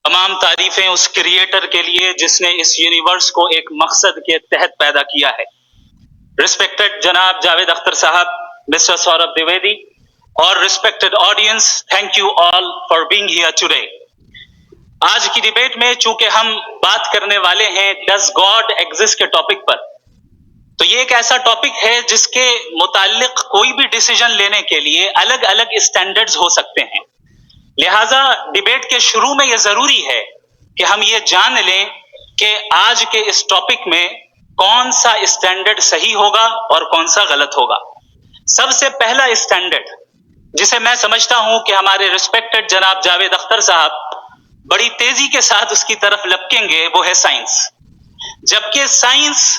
तमाम तारीफें उस क्रिएटर के लिए जिसने इस यूनिवर्स को एक मकसद के तहत पैदा किया है। रिस्पेक्टेड जनाब जावेद अख्तर साहब, मिस्टर सौरभ द्विवेदी और respected audience, thank you all for being here today. आज की डिबेट में चूंकि हम बात करने वाले हैं डज गॉड एग्जिस्ट के टॉपिक पर, तो ये एक ऐसा टॉपिक है जिसके मुताल्लिक कोई भी डिसीजन लेने के लिए अलग अलग स्टैंडर्ड्स हो सकते हैं। लिहाजा डिबेट के शुरू में यह जरूरी है कि हम ये जान लें कि आज के इस टॉपिक में कौन सा स्टैंडर्ड सही होगा और कौन सा गलत होगा। सबसे पहला स्टैंडर्ड जिसे मैं समझता हूं कि हमारे रिस्पेक्टेड जनाब जावेद अख्तर साहब बड़ी तेजी के साथ उसकी तरफ लपकेंगे, वो है साइंस। जबकि साइंस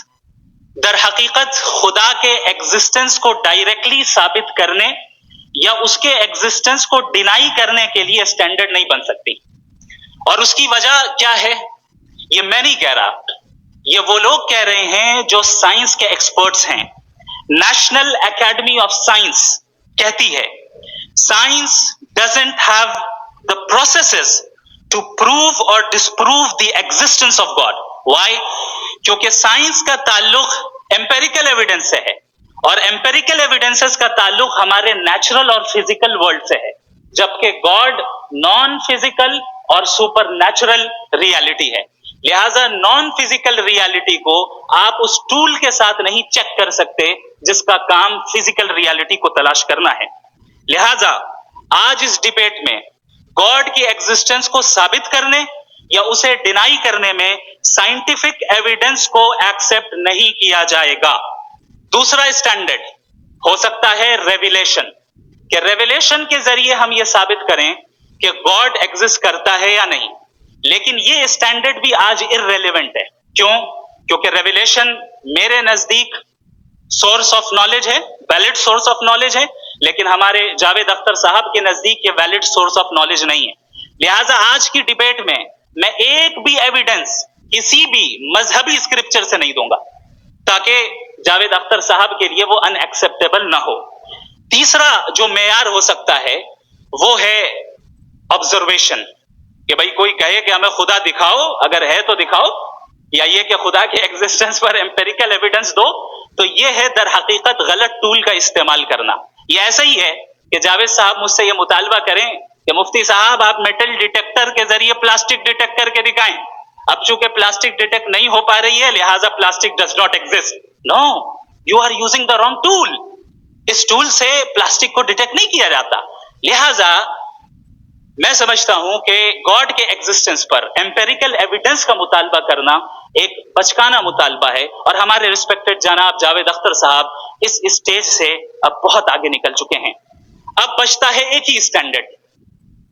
दर हकीकत खुदा के एग्जिस्टेंस को डायरेक्टली साबित करने या उसके एग्जिस्टेंस को डिनाई करने के लिए स्टैंडर्ड नहीं बन सकती। और उसकी वजह क्या है, ये मैं नहीं कह रहा, ये वो लोग कह रहे हैं जो साइंस के एक्सपर्ट्स हैं। नेशनल एकेडमी ऑफ साइंस कहती है science doesn't have the processes to prove or disprove the existence of God. Why? क्योंकि साइंस का ताल्लुक एम्पेरिकल एविडेंस से है और एम्पेरिकल एविडेंसेस का ताल्लुक हमारे नेचुरल और फिजिकल वर्ल्ड से है, जबकि गॉड नॉन फिजिकल और सुपर नेचुरल रियलिटी है। लिहाजा नॉन फिजिकल रियलिटी को आप उस टूल के साथ नहीं चेक कर सकते जिसका काम फिजिकल रियलिटी को तलाश करना है। लिहाजा आज इस डिबेट में गॉड की एग्जिस्टेंस को साबित करने या उसे डिनाई करने में साइंटिफिक एविडेंस को एक्सेप्ट नहीं किया जाएगा। दूसरा स्टैंडर्ड हो सकता है रेविलेशन, कि रेविलेशन के जरिए हम यह साबित करें कि गॉड एग्जिस्ट करता है या नहीं। लेकिन यह स्टैंडर्ड भी आज इररेलेवेंट है। क्यों? क्योंकि रेविलेशन मेरे नजदीक सोर्स ऑफ नॉलेज है, वैलिड सोर्स ऑफ नॉलेज है, लेकिन हमारे जावेद अख्तर साहब के नजदीक ये वैलिड सोर्स ऑफ नॉलेज नहीं है। लिहाजा आज की डिबेट में मैं एक भी एविडेंस किसी भी मजहबी स्क्रिप्चर से नहीं दूंगा ताकि जावेद अख्तर साहब के लिए वो अनएक्सेप्टेबल ना हो। तीसरा जो मेयार हो सकता है वो है ऑब्जर्वेशन, कि भाई कोई कहे कि हमें खुदा दिखाओ, अगर है तो दिखाओ, या ये कि खुदा के एग्जिस्टेंस पर एम्पेरिकल एविडेंस दो, तो ये है दर हकीकत गलत टूल का इस्तेमाल करना। ये ऐसा ही है कि जावेद साहब मुझसे ये मुतालबा करें कि मुफ्ती साहब आप मेटल डिटेक्टर के जरिए प्लास्टिक डिटेक्ट करके दिखाएं। अब चूंकि प्लास्टिक डिटेक्ट नहीं हो पा रही है लिहाजा plastic does not exist. No, you are using the wrong tool. इस टूल से प्लास्टिक को डिटेक्ट नहीं किया जाता। लिहाजा मैं समझता हूं कि गॉड के एग्जिस्टेंस पर एम्पेरिकल एविडेंस का मुतालबा करना एक बचकाना मुतालबा है और हमारे रिस्पेक्टेड जनाब जावेद अख्तर साहब इस स्टेज से अब बहुत आगे निकल चुके हैं। अब बचता है एक ही स्टैंडर्ड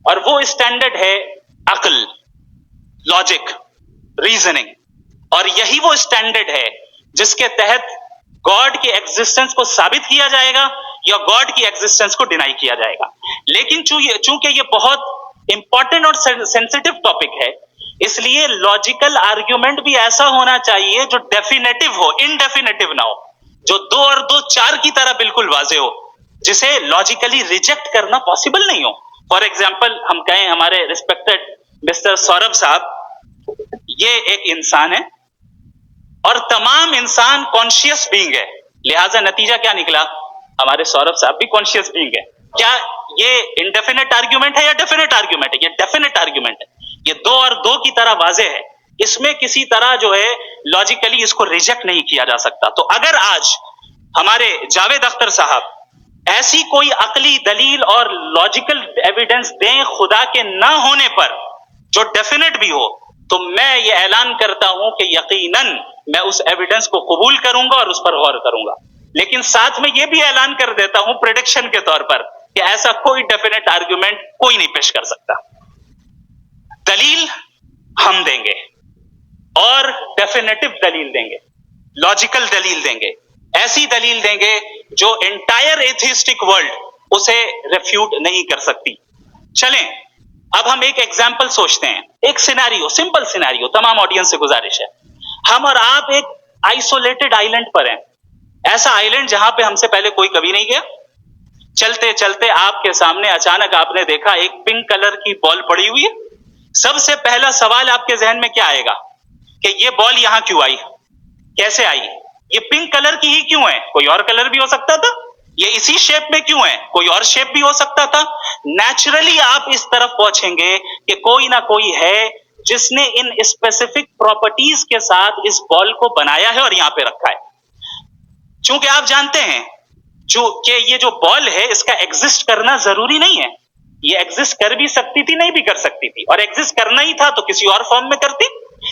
और वो स्टैंडर्ड है अक्ल, लॉजिक, रीजनिंग। और यही वो स्टैंडर्ड है जिसके तहत गॉड की एग्जिस्टेंस को साबित किया जाएगा या गॉड की एग्जिस्टेंस को डिनाई किया जाएगा। लेकिन चूंकि ये बहुत इंपॉर्टेंट और सेंसिटिव टॉपिक है, इसलिए लॉजिकल आर्ग्यूमेंट भी ऐसा होना चाहिए जो डेफिनेटिव हो, इनडेफिनेटिव ना हो, जो 2 और 2 4 की तरह बिल्कुल वाजे हो, जिसे लॉजिकली रिजेक्ट करना पॉसिबल नहीं हो। फॉर एग्जाम्पल हम कहें हमारे रिस्पेक्टेड मिस्टर सौरभ साहब ये एक इंसान है और तमाम इंसान कॉन्शियस बीइंग है, लिहाजा नतीजा क्या निकला, हमारे सौरभ साहब भी कॉन्शियस बीइंग है। क्या ये इनडेफिनेट आर्ग्यूमेंट है या डेफिनेट आर्ग्यूमेंट है? ये डेफिनेट आर्ग्यूमेंट है। ये 2 और 2 की तरह वाजे है, इसमें किसी तरह जो है लॉजिकली इसको रिजेक्ट नहीं किया जा सकता। तो अगर आज हमारे जावेद अख्तर साहब ऐसी कोई अकली दलील और लॉजिकल एविडेंस दें खुदा के ना होने पर जो डेफिनेट भी हो, तो मैं ये ऐलान करता हूं कि यकीनन मैं उस एविडेंस को कबूल करूंगा और उस पर गौर करूंगा। लेकिन साथ में यह भी ऐलान कर देता हूं प्रेडिक्शन के तौर पर कि ऐसा कोई डेफिनेट आर्ग्यूमेंट कोई नहीं पेश कर सकता। दलील हम देंगे और डेफिनेटिव दलील देंगे, लॉजिकल दलील देंगे, ऐसी दलील देंगे जो एंटायर एथिस्टिक वर्ल्ड उसे रेफ्यूट नहीं कर सकती। चलें अब हम एक एग्जाम्पल सोचते हैं, एक सिनेरियो, सिंपल सिनेरियो, तमाम ऑडियंस से गुजारिश है, हम और आप एक आइसोलेटेड आइलैंड पर हैं, ऐसा आइलैंड जहां पे हमसे पहले कोई कभी नहीं गया। चलते चलते आपके सामने अचानक आपने देखा एक पिंक कलर की बॉल पड़ी हुई है, सबसे पहला सवाल आपके जहन में क्या आएगा कि ये बॉल यहां क्यों आई, कैसे आई, ये पिंक कलर की ही क्यों है, कोई और कलर भी हो सकता था, ये इसी शेप में क्यों है, कोई और शेप भी हो सकता था। नेचुरली आप इस तरफ पहुंचेंगे कि कोई ना कोई है जिसने इन स्पेसिफिक प्रॉपर्टीज के साथ इस बॉल को बनाया है और यहां पे रखा है। चूंकि आप जानते हैं कि ये जो बॉल है इसका एग्जिस्ट करना जरूरी नहीं है, ये एग्जिस्ट कर भी सकती थी, नहीं भी कर सकती थी, और एग्जिस्ट करना ही था तो किसी और फॉर्म में करती,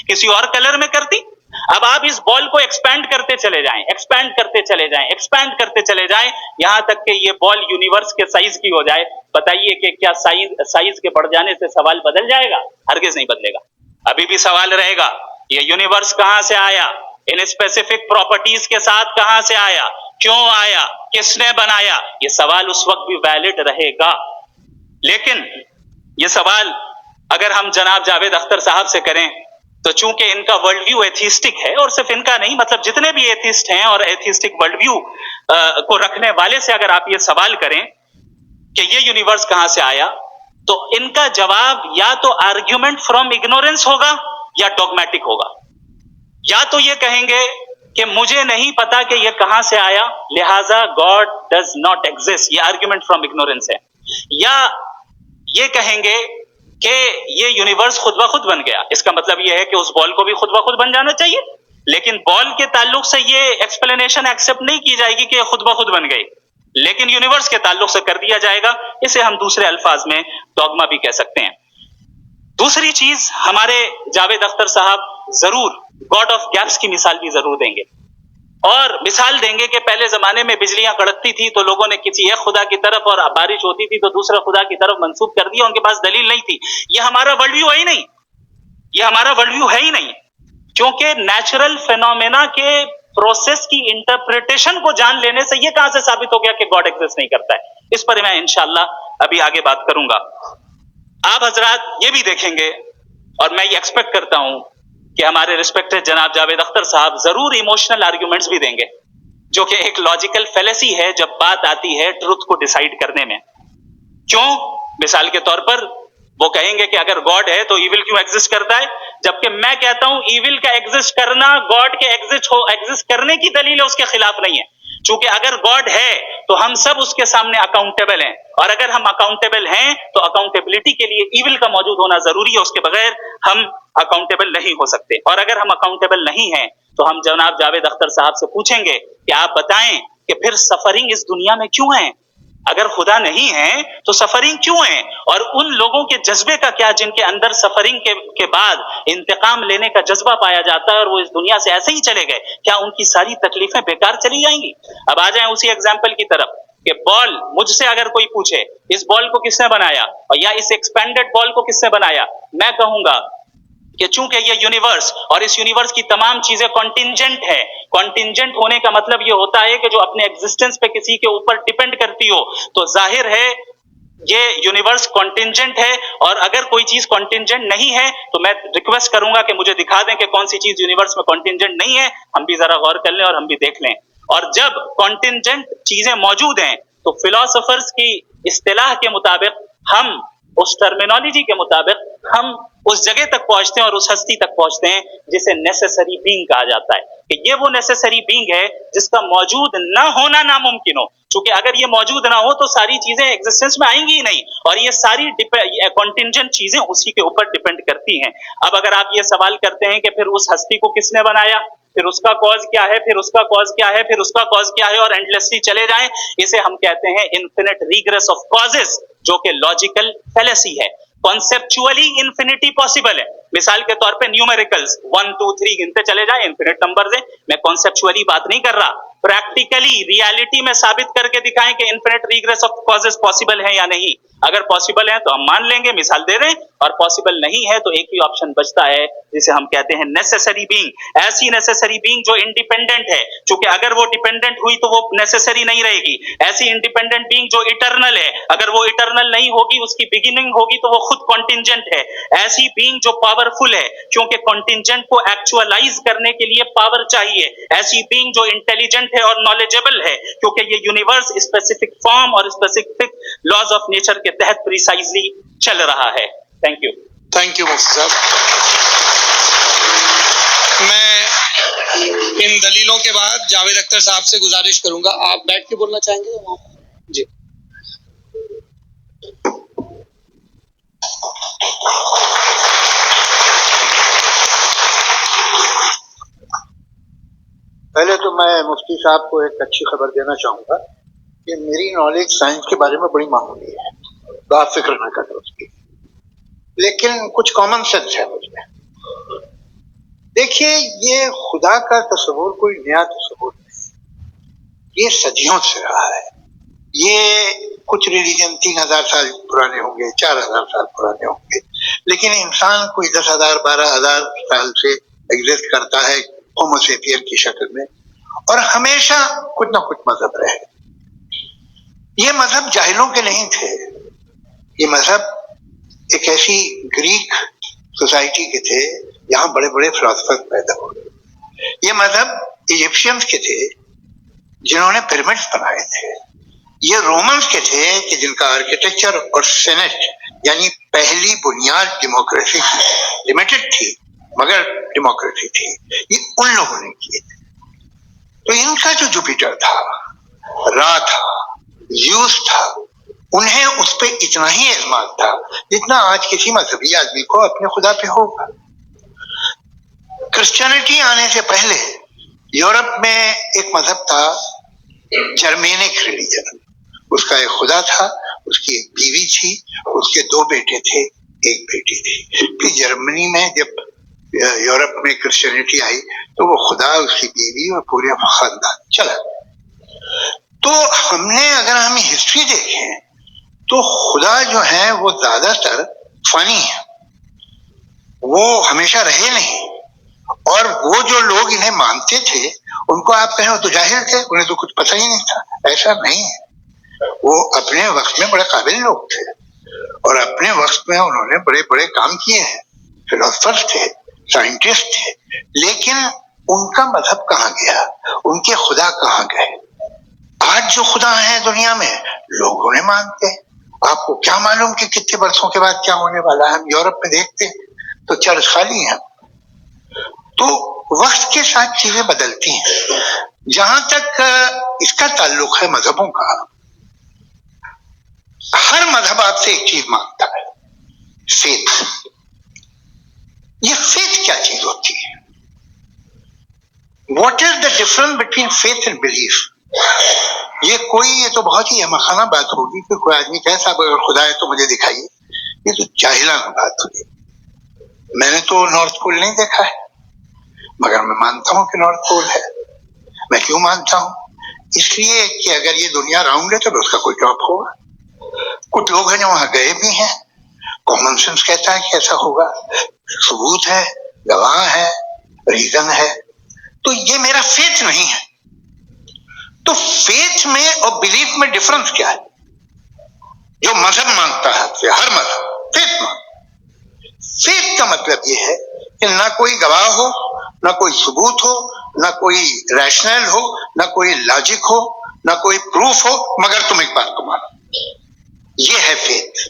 किसी और कलर में करती। अब आप इस बॉल को एक्सपैंड करते चले जाएं, एक्सपैंड करते चले जाएं, एक्सपैंड करते चले जाएं, यहां तक कि ये बॉल यूनिवर्स के साइज की हो जाए। बताइए कि क्या साइज के बढ़ जाने से सवाल बदल जाएगा? हरगिज नहीं बदलेगा। अभी भी सवाल रहेगा, ये यूनिवर्स कहां से आया, इन स्पेसिफिक प्रॉपर्टीज के साथ कहां से आया, क्यों आया, किसने बनाया, ये सवाल उस वक्त भी वैलिड रहेगा। लेकिन ये सवाल अगर हम जनाब जावेद अख्तर साहब से करें तो चूंकि इनका वर्ल्ड व्यू एथिस्टिक है, और सिर्फ इनका नहीं, मतलब जितने भी एथिस्ट हैं और एथिस्टिक वर्ल्ड व्यू को रखने वाले से अगर आप ये सवाल करें कि ये यूनिवर्स कहां से आया, तो इनका जवाब या तो आर्ग्यूमेंट फ्रॉम इग्नोरेंस होगा या डॉगमेटिक होगा। या तो ये कहेंगे कि मुझे नहीं पता कि ये कहां से आया, लिहाजा गॉड डज नॉट एग्जिस्ट, ये आर्ग्यूमेंट फ्रॉम इग्नोरेंस है। या ये कहेंगे कि ये यूनिवर्स खुद ब खुद बन गया, इसका मतलब ये है कि उस बॉल को भी खुद ब खुद बन जाना चाहिए, लेकिन बॉल के ताल्लुक से ये एक्सप्लेनेशन एक्सेप्ट नहीं की जाएगी कि खुद ब खुद बन गई, लेकिन यूनिवर्स के ताल्लुक से कर दिया जाएगा। इसे हम दूसरे अल्फाज में डॉगमा भी कह सकते हैं। दूसरी चीज, हमारे जावेद अख्तर साहब जरूर गॉड ऑफ गैप्स की मिसाल भी जरूर देंगे, और मिसाल देंगे कि पहले जमाने में बिजलियां कड़कती थी तो लोगों ने किसी एक खुदा की तरफ, और बारिश होती थी तो दूसरा खुदा की तरफ मंसूब कर दिया, उनके पास दलील नहीं थी। ये हमारा वर्ल्ड व्यू है ही नहीं, ये हमारा वर्ल्ड व्यू है ही नहीं, क्योंकि नेचुरल फेनोमेना के प्रोसेस की इंटरप्रिटेशन को जान लेने से ये कहां से साबित हो गया कि गॉड एग्जिस्ट नहीं करता है। इस पर मैं इंशाल्लाह अभी आगे बात करूंगा। आप हजरात ये भी देखेंगे, और मैं ये एक्सपेक्ट करता हूं कि हमारे रिस्पेक्टेड जनाब जावेद अख्तर साहब जरूर इमोशनल आर्ग्यूमेंट्स भी देंगे, जो कि एक लॉजिकल फेलेसी है जब बात आती है ट्रुथ को डिसाइड करने में। क्यों? मिसाल के तौर पर वो कहेंगे कि अगर गॉड है तो इविल क्यों एग्जिस्ट करता है, जबकि मैं कहता हूं इविल का एग्जिस्ट करना गॉड के एग्जिस्ट करने की दलील है, उसके खिलाफ नहीं है। क्योंकि अगर गॉड है तो हम सब उसके सामने अकाउंटेबल हैं, और अगर हम अकाउंटेबल हैं तो अकाउंटेबिलिटी के लिए इविल का मौजूद होना जरूरी है, उसके बगैर हम अकाउंटेबल नहीं हो सकते। और अगर हम अकाउंटेबल नहीं हैं तो हम जनाब जावेद अख्तर साहब से पूछेंगे कि आप बताएं कि फिर सफरिंग इस दुनिया में क्यों है? अगर खुदा नहीं है तो सफरिंग क्यों है? और उन लोगों के जज्बे का क्या जिनके अंदर सफरिंग के बाद इंतकाम लेने का जज्बा पाया जाता है और वो इस दुनिया से ऐसे ही चले गए, क्या उनकी सारी तकलीफें बेकार चली जाएंगी? अब आ जाएं उसी एग्जाम्पल की तरफ कि बॉल, मुझसे अगर कोई पूछे इस बॉल को किसने बनाया, और या इस एक्सपेंडेड बॉल को किसने बनाया, मैं कहूंगा कि चूंकि ये यूनिवर्स और इस यूनिवर्स की तमाम चीजें कॉन्टिंजेंट है। कॉन्टिंजेंट होने का मतलब ये होता है कि जो अपने एग्जिस्टेंस पे किसी के ऊपर डिपेंड करती हो, तो जाहिर है ये यूनिवर्स कॉन्टिंजेंट है। और अगर कोई चीज कॉन्टिंजेंट नहीं है तो मैं रिक्वेस्ट करूंगा कि मुझे दिखा दें कि कौन सी चीज यूनिवर्स में कॉन्टिंजेंट नहीं है, हम भी जरा गौर कर लें और हम भी देख लें। और जब कॉन्टिंजेंट चीजें मौजूद हैं तो फिलोसोफर्स की इस्तिलाह के मुताबिक, हम उस टर्मिनोलॉजी के मुताबिक हम उस जगह तक पहुंचते हैं और उस हस्ती तक पहुंचते हैं जिसे नेसेसरी बीइंग कहा जाता है, कि ये वो नेसेसरी बीइंग है जिसका मौजूद ना होना नामुमकिन हो। क्योंकि अगर ये मौजूद ना हो तो सारी चीजें एग्जिस्टेंस में आएंगी ही नहीं, और ये सारी कॉन्टिंजेंट चीजें उसी के ऊपर डिपेंड करती हैं। अब अगर आप ये सवाल करते हैं कि फिर उस हस्ती को किसने बनाया, फिर उसका कॉज क्या है, फिर उसका कॉज क्या है, फिर उसका कॉज क्या है, और एंडलेसली चले जाएं, इसे हम कहते हैं इन्फिनिट रिग्रेस ऑफ कॉजेस, जो कि लॉजिकल फेलेसी है। कॉन्सेप्चुअली इंफिनिटी पॉसिबल है। मिसाल के तौर पे न्यूमेरिकल्स 1 2 3 गिनते चले जाएं, इन्फिनिट नंबर्स हैं। मैं कॉन्सेप्चुअली बात नहीं कर रहा, प्रैक्टिकली रियलिटी में साबित करके दिखाएं कि infinite regress of causes possible है या नहीं। अगर पॉसिबल है तो हम मान लेंगे, मिसाल दे रहे हैं, और पॉसिबल नहीं है तो एक ही ऑप्शन बचता है जिसे हम कहते हैं नेसेसरी बीइंग। ऐसी नेसेसरी बीइंग जो इंडिपेंडेंट है, क्योंकि अगर वो डिपेंडेंट हुई तो वो नेसेसरी नहीं रहेगी। ऐसी इंडिपेंडेंट बीइंग जो इटर्नल है, अगर वो इटर्नल नहीं होगी, उसकी बिगिनिंग होगी तो वो खुद कॉन्टिंजेंट है। ऐसी बीइंग जो पावरफुल है, क्योंकि कॉन्टिंजेंट को एक्चुअलाइज करने के लिए पावर चाहिए। ऐसी बीइंग जो इंटेलिजेंट है और नॉलेजेबल है, क्योंकि ये यूनिवर्स स्पेसिफिक फॉर्म और स्पेसिफिक लॉज ऑफ नेचर के तहत प्रिसाइजली चल रहा है। Thank you. थैंक यू मुफ्ती साहब। मैं इन दलीलों के बाद जावेद अख्तर साहब से गुजारिश करूंगा, आप बैठ के बोलना चाहेंगे जी। पहले तो मैं मुफ्ती साहब को एक अच्छी खबर देना चाहूंगा कि मेरी नॉलेज साइंस के बारे में बड़ी मामूली है, तो आप फिक्र न करें उसकी, लेकिन कुछ कॉमन सेंस है मुझमें। देखिए, ये खुदा का तस्वुर कोई नया तस्वुर नहीं, ये सदियों से रहा है। ये कुछ रिलीजन 3000 साल पुराने होंगे, 4000 साल पुराने होंगे, लेकिन इंसान कोई 10,000 12,000 साल से एग्जिस्ट करता है होमोसेपियन की शक्ल में, और हमेशा कुछ ना कुछ मजहब रहे। ये मजहब जाहिलों के नहीं थे, ये मजहब एक ऐसी ग्रीक सोसाइटी के थे जहां बड़े बड़े फिलोसफर पैदा हुए। ये मजहब इजिप्शियंस के थे जिन्होंने पिरामिड्स बनाए थे। ये रोमन्स के थे कि जिनका आर्किटेक्चर और सेनेट यानी पहली बुनियाद डेमोक्रेसी की, लिमिटेड थी मगर डेमोक्रेसी थी, ये उन लोगों ने किए थे। तो इनका जो जुपिटर था, रा था, ज़्यूस था, उन्हें उस पे इतना ही एतमाद था जितना आज किसी मजहबी आदमी को अपने खुदा पे होगा। क्रिश्चियनिटी आने से पहले यूरोप में एक मजहब था, जर्मेनिक रिलीजन। उसका एक खुदा था, उसकी एक बीवी थी, उसके 2 बेटे थे, एक बेटी थी। फिर जर्मनी में जब यूरोप में क्रिश्चियनिटी आई तो वो खुदा, उसकी बीवी और पूरे खानदान चला। तो अगर हम हिस्ट्री देखें तो खुदा जो है वो ज्यादातर फनी है, वो हमेशा रहे नहीं। और वो जो लोग इन्हें मानते थे उनको आप कहें वो तो जाहिल थे, उन्हें तो कुछ पता ही नहीं था, ऐसा नहीं है। वो अपने वक्त में बड़े काबिल लोग थे और अपने वक्त में उन्होंने बड़े बड़े काम किए हैं, फिलोसफर्स थे, साइंटिस्ट थे, लेकिन उनका मजहब कहाँ गया, उनके खुदा कहाँ गए? आज जो खुदा है दुनिया में लोग उन्हें मानते हैं। आपको क्या मालूम कि कितने वर्षों के बाद क्या होने वाला है? हम यूरोप में देखते तो चर्च खाली है। तो वक्त के साथ चीजें बदलती हैं। जहां तक इसका ताल्लुक है मजहबों का, हर मजहब आपसे एक चीज मांगता है, फेथ। ये फेथ क्या चीज होती है? What is the difference between faith and belief? ये तो बहुत ही अहमखाना बात होगी कि कोई आदमी कहे साहब अगर खुदा है तो मुझे दिखाइए। ये तो जाहिलाना बात होगी। मैंने तो नॉर्थ पोल नहीं देखा है, मगर मैं मानता हूं कि नॉर्थ पोल है। मैं क्यों मानता हूं? इसलिए कि अगर ये दुनिया राउंड है तो उसका कोई टॉप होगा। कुछ लोग हैं जो वहां गए भी हैं, कॉमन सेंस कहता है कि ऐसा होगा, सबूत है, गवाह है, रीजन है। तो ये मेरा फेथ नहीं है। तो फेथ में और बिलीफ में डिफरेंस क्या है? जो मजहब मांगता है आपसे, हर मजहब फेथ मांगता। फेथ का मतलब ये है कि ना कोई गवाह हो, ना कोई सबूत हो, ना कोई रैशनल हो, ना कोई लॉजिक हो, ना कोई प्रूफ हो, मगर तुम एक बात को मानो। ये है फेथ।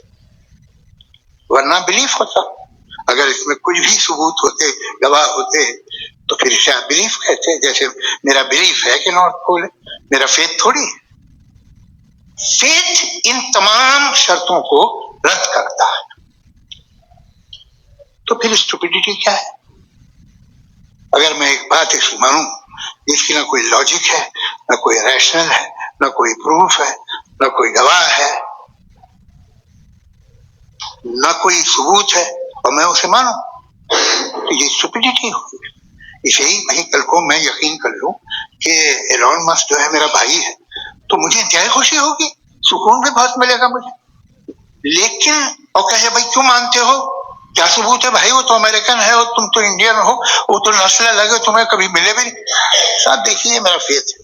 वरना बिलीफ होता। अगर इसमें कुछ भी सबूत होते, गवाह होते, तो फिर इसे आप बिलीफ कहते। जैसे मेरा बिलीफ है कि नॉर्थ पोल है, मेरा फेथ थोड़ी है। फेथ इन तमाम शर्तों को रद्द करता है। तो फिर स्टुपिडिटी क्या है? अगर मैं एक बात ऐसी मानूं जिसकी ना कोई लॉजिक है, ना कोई रैशनल है, ना कोई प्रूफ है, ना कोई गवाह है, ना कोई सबूत है, और मैं उसे मानूं, तो ये स्टुपिडिटी होगी। इसे ही वही कल को मैं यकीन कर लूं कि एलॉन मस्क जो है मेरा भाई है, तो मुझे इंतहाई खुशी होगी, सुकून भी बहुत मिलेगा मुझे। लेकिन और कहे भाई क्यों मानते हो, क्या सबूत है? भाई वो तो अमेरिकन है और तुम तो इंडियन हो, वो तो नस्ल अलग है, तुम्हें कभी मिले भी नहीं। साहब देखिए मेरा फेथ है,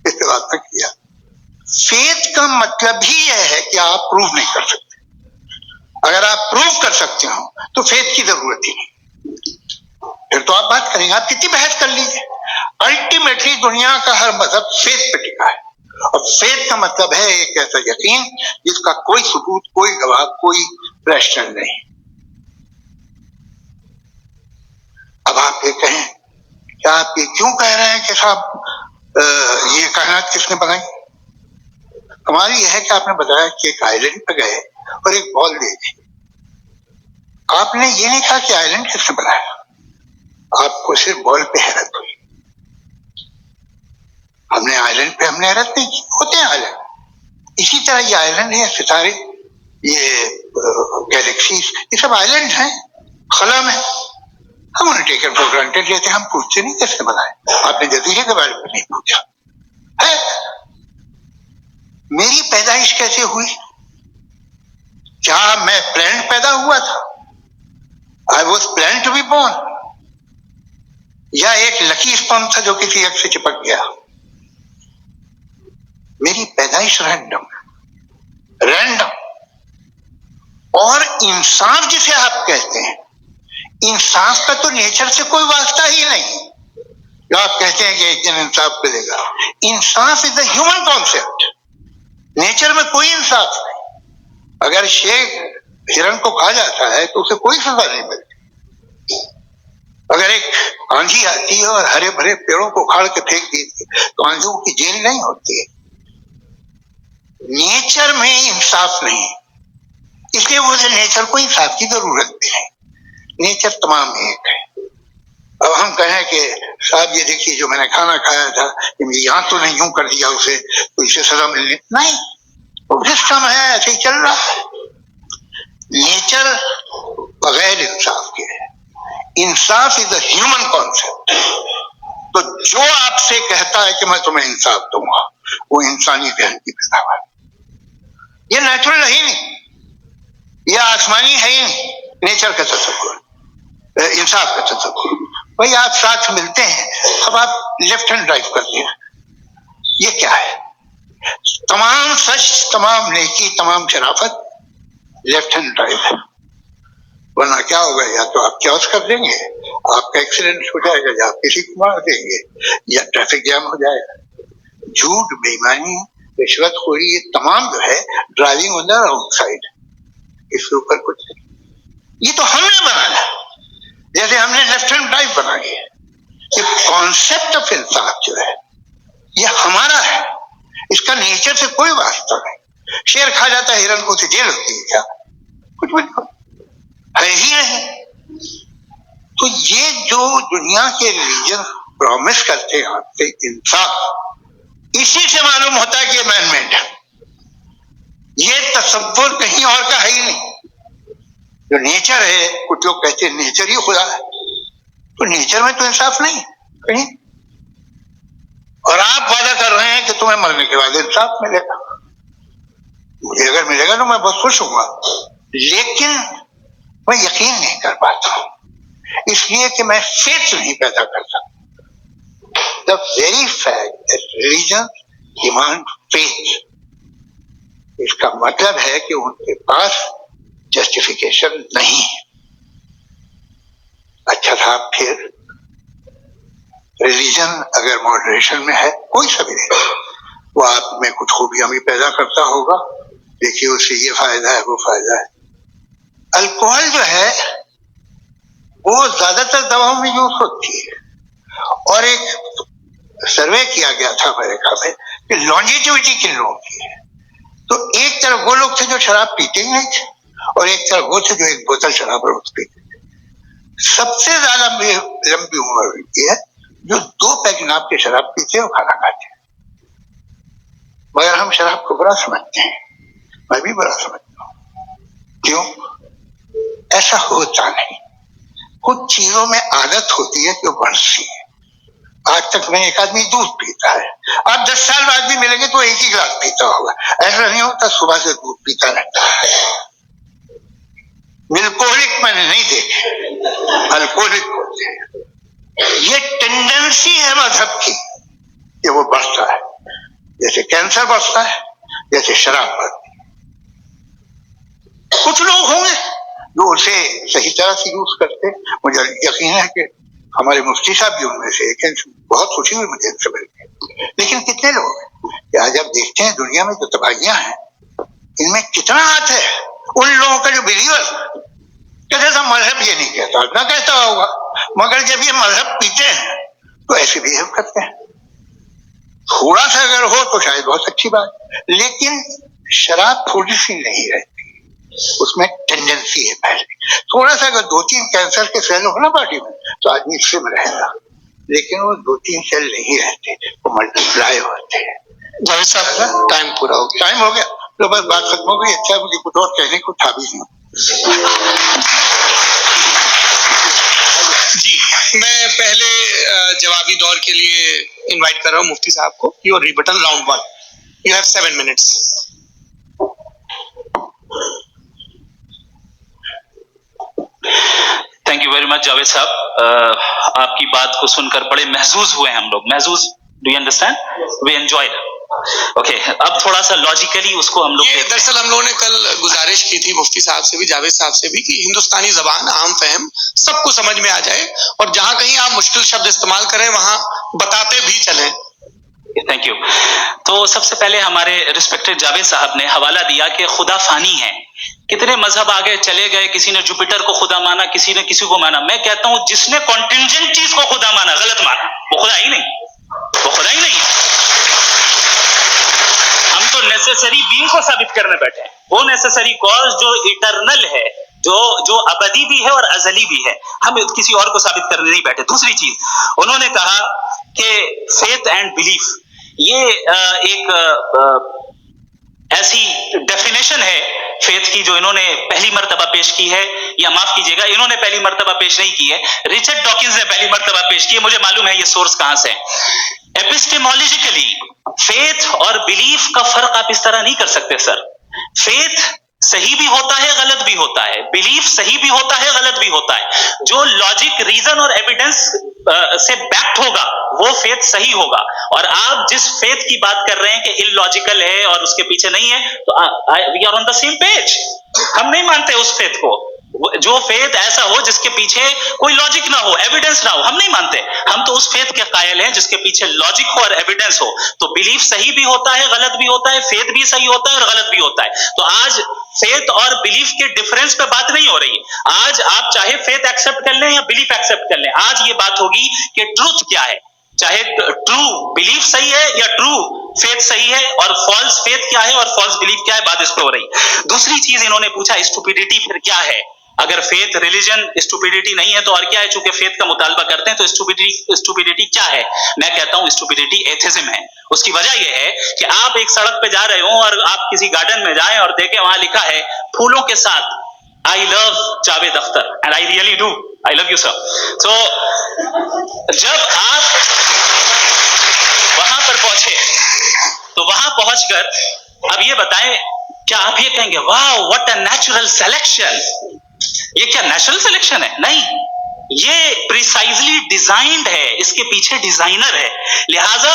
इस बात तक किया। फेथ का मतलब ही यह है कि आप प्रूव नहीं कर सकते। अगर आप प्रूव कर सकते हो तो फेथ की जरूरत ही नहीं, फिर तो आप बात करेंगे, आप कितनी बहस कर लीजिए। अल्टीमेटली दुनिया का हर मजहब फेथ पे टिका है, और फेथ का मतलब है एक ऐसा यकीन जिसका कोई सबूत, कोई गवाह, कोई रैशनल नहीं। अब आप ये कहें, क्या आप ये क्यों कह रहे हैं कि साहब ये कायनात किसने बनाई? कमाल यह है कि आपने बताया कि एक आइलैंड पे गए और एक बॉल देखी। आपने ये नहीं कहा कि आइलैंड किसने बनाया, आपको सिर्फ बॉल पे हैरत हुई। हमने आइलैंड पे हमने हैरत नहीं की, होते हैं आइलैंड। इसी तरह ये आइलैंड है, सितारे, ये गैलेक्सीज, ये सब आइलैंड हैं खला में। हम उन्हें टेकन फॉर ग्रांटेड लेते हैं, हम पूछते नहीं कैसे बनाए। आपने जजीरे के बारे में नहीं पूछा है। मेरी पैदाइश कैसे हुई? क्या मैं प्लान पैदा हुआ था? I was plan to be born, या एक लकी स्पर्म था जो किसी एक से चिपक गया? मेरी पैदाइश रैंडम। और इंसाफ जिसे आप कहते हैं, इंसाफ का तो नेचर से कोई वास्ता ही नहीं। जो आप कहते हैं कि एक दिन इंसाफ मिलेगा, इंसाफ is the human concept. Nature में कोई इंसाफ नहीं। अगर शेर हिरण को खा जाता है तो उसे कोई सजा नहीं मिलती। अगर एक आंधी आती है और हरे भरे पेड़ों को उखाड़ के फेंक देती है तो आंधियों की जेल नहीं होती है। नेचर में इंसाफ नहीं, इसलिए मुझे नेचर को इंसाफ की जरूरत भी नहीं। नेचर तमाम एक है। अब हम कहें कि साहब ये देखिए जो मैंने खाना खाया था, यहाँ तो नहीं यूं कर दिया उसे तो इसे सजा मिलनी नहीं, वो सिस्टम है, ऐसे ही चल रहा है। नेचर बगैर इंसाफ के है। इंसाफ इज द ह्यूमन कॉन्सेप्ट। तो जो आपसे कहता है कि मैं तुम्हें इंसाफ दूंगा, वो इंसानी जहन की पैदावार। ये नेचुरल है ही नहीं, ये आसमानी है ही नहीं। नेचर का तसव्वुर, इंसाफ का तसव्वुर। भाई आप साथ मिलते हैं, अब आप लेफ्ट हैंड ड्राइव करते हैं, ये क्या है? तमाम सच, तमाम नेकी, तमाम शराफत लेफ्ट हैंड ड्राइव है। वरना क्या होगा, या तो आप क्रॉस कर देंगे, आपका एक्सीडेंट हो जाएगा, या आप किसी को मार देंगे, या ट्रैफिक जैम हो जाएगा। झूठ, बेईमानी, रिश्वतखोरी, ये तमाम जो है driving on the wrong side, इसके ऊपर कुछ नहीं। ये तो हमने बनाया, जैसे हमने लेफ्ट हैंड ड्राइव बनाई है। ये कॉन्सेप्ट ऑफ इंसाफ जो है ये हमारा है, इसका नेचर से कोई वास्ता नहीं। शेर खा जाता है हिरण को, तो जेल होती है क्या? कुछ भी है ही नहीं। तो ये जो दुनिया के रिलीजन प्रॉमिस करते हैं आपसे इंसाफ, इसी से मालूम होता है कि ये मैन मेड है। ये तसव्वुर कहीं और का है ही नहीं। जो नेचर है, कुछ लोग कहते हैं नेचर ही खुदा है, तो नेचर में तो इंसाफ नहीं कहीं। और आप वादा कर रहे हैं कि तुम्हें मरने के बाद इंसाफ मिलेगा। मुझे अगर मिलेगा तो मैं बहुत खुश हूंगा, लेकिन मैं यकीन नहीं कर पाता हूं, इसलिए कि मैं फेथ नहीं पैदा कर सकता। The very fact that religion demand faith, इसका मतलब है कि उनके पास जस्टिफिकेशन नहीं है। अच्छा था, फिर रिलीजन अगर मॉडरेशन में है, कोई सा भी नहीं, वो आप में कुछ खूबियां भी पैदा करता होगा, देखिए उससे ये फायदा है, वो फायदा है। अल्कोहल जो है वो ज्यादातर दवाओं में यूज होती है, और एक सर्वे किया गया था अमेरिका में कि लॉन्जिटिविटी किन लोगों की है। तो एक तरफ वो लोग थे जो शराब पीते ही नहीं थे, और एक तरफ वो थे जो एक बोतल शराब रोज पीते थे। सबसे ज्यादा लंबी उम्र होती है जो 2 पैक नाप के शराब पीते हैं और खाना खाते हैं। मगर हम शराब को बुरा समझते हैं, मैं भी बुरा समझता हूँ। क्यों? ऐसा होता नहीं। कुछ चीजों में आदत होती है जो बढ़ती है। आज तक में एक आदमी दूध पीता है, आप 10 साल बाद भी मिलेंगे तो एक ही गिलास पीता होगा। ऐसा नहीं होता सुबह से दूध पीता रहता है। मिल्कोहलिक मैंने नहीं देखे, अल्कोहलिक होते हैं। ये टेंडेंसी है मजहब की कि वो बढ़ता है, जैसे कैंसर बढ़ता है, जैसे शराब बढ़ती है। कुछ लोग होंगे जो उसे सही तरह से यूज करते हैं। मुझे यकीन है कि हमारे मुफ्ती साहब भी उनमें से एक हैं, बहुत खुशी हुई मुझे इनसे मिलकर। लेकिन कितने लोग हैं कि आज आप देखते हैं दुनिया में जो तबाहियां हैं, इनमें कितना हाथ है उन लोगों का जो बिलीवर कहते था मजहब ये नहीं कहता, ना कहता होगा, मगर जब ये मजहब पीते हैं तो ऐसे बिहेव करते हैं। थोड़ा सा अगर हो तो शायद बहुत अच्छी बात, लेकिन शराब थोड़ी सी नहीं रहती, उसमें टेंडेंसी है पहले। थोड़ा सा अगर 2-3 कैंसर के सेल हो ना बॉडी में तो आदमी स्लिम रहेगा, लेकिन वो 2-3 सेल नहीं रहते, वो मल्टीप्लाई होते हैं। जावेद साहब टाइम पूरा हो गया। टाइम हो गया तो बस बात खत्म हो गई। अच्छा, मुझे कुछ और कहने को था भी नहीं। जी, मैं पहले जवाबी दौर के लिए इनवाइट कर रहा हूँ मुफ्ती साहब को। Your rebuttal round 1, you have 7 minutes। Thank you very much Javed साहब, आपकी बात को सुनकर बड़े महजूज हुए हम लोग। महजूज, do you understand? We enjoyed. Okay, अब थोड़ा सा लॉजिकली उसको हम लोग दरअसल हम लोगों ने कल गुजारिश की थी मुफ्ती साहब से भी, जावेद साहब से भी, कि हिंदुस्तानी जबान आम फहम सबको समझ में आ जाए और जहां कहीं आप मुश्किल शब्द इस्तेमाल करें वहां बताते भी चलें। Thank you. तो सबसे पहले हमारे रिस्पेक्टेड जावेद साहब ने हवाला दिया कि खुदा फानी है। कितने मजहब आगे चले गए, किसी ने जुपिटर को खुदा माना, किसी ने किसी को माना। मैं कहता हूं जिसने कॉन्टिंजेंट चीज को खुदा माना, गलत माना, वो खुदा ही नहीं, वो खुदा ही नहीं है। हम तो नेसेसरी बीइंग को साबित करने बैठे हैं, वो नेसेसरी कॉज जो इटरनल है, जो अबदी भी है और अजली भी है, हम किसी और को साबित करने नहीं बैठे। दूसरी चीज उन्होंने कहा कि फेथ एंड बिलीफ, ये एक ऐसी डेफिनेशन है फेथ की जो इन्होंने पहली मर्तबा पेश की है, या माफ कीजिएगा इन्होंने पहली मर्तबा पेश नहीं की है, रिचर्ड डॉकिंस ने पहली मर्तबा पेश की है। मुझे मालूम है ये सोर्स कहां से है। एपिस्टेमोलॉजिकली फेथ और बिलीफ का फर्क आप इस तरह नहीं कर सकते सर। फेथ सही भी होता है, गलत भी होता है, बिलीफ सही भी होता है, गलत भी होता है। जो लॉजिक, रीजन और एविडेंस से बैक्ड होगा वो फेथ सही होगा। और आप जिस फेथ की बात कर रहे हैं कि इलॉजिकल है और उसके पीछे नहीं है, तो we are on the same page. हम नहीं मानते उस फेथ को, जो फेथ ऐसा हो जिसके पीछे कोई लॉजिक ना हो, एविडेंस ना हो, हम नहीं मानते। हम तो उस फेथ के कायल हैं जिसके पीछे लॉजिक हो और एविडेंस हो। तो बिलीफ सही भी होता है, गलत भी होता है, फेथ भी सही होता है और गलत भी होता है। तो आज फेथ और बिलीफ के डिफरेंस पे बात नहीं हो रही है। आज आप चाहे फेथ एक्सेप्ट कर लें या बिलीफ एक्सेप्ट कर लें, आज ये बात होगी कि ट्रूथ क्या है, चाहे ट्रू बिलीफ सही है या ट्रू फेथ सही है, और फॉल्स फेथ क्या है और फॉल्स बिलीफ क्या है, बात इस पे हो रही। दूसरी चीज इन्होंने पूछा स्टुपिडिटी फिर क्या है। अगर फेथ रिलीजन स्टुपिडिटी नहीं है तो और क्या है? चूंकि फेथ का मुतालबा करते हैं तो स्टुपिडिटी क्या है? मैं कहता हूं स्टुपिडिटी एथिज्म है। उसकी वजह यह है कि आप एक सड़क पे जा रहे हो और आप किसी गार्डन में जाएं और देखें वहां लिखा है फूलों के साथ I love Javed Akhtar, and I really do, I love you sir. तो जब आप वहां पर पहुंचे तो वहां पहुंचकर अब ये बताएं, क्या आप ये कहेंगे वाह व्हाट अ नेचुरल सिलेक्शन? ये क्या नेचुरल सिलेक्शन है? नहीं, ये प्रिसाइजली डिजाइंड है, इसके पीछे डिजाइनर है। लिहाजा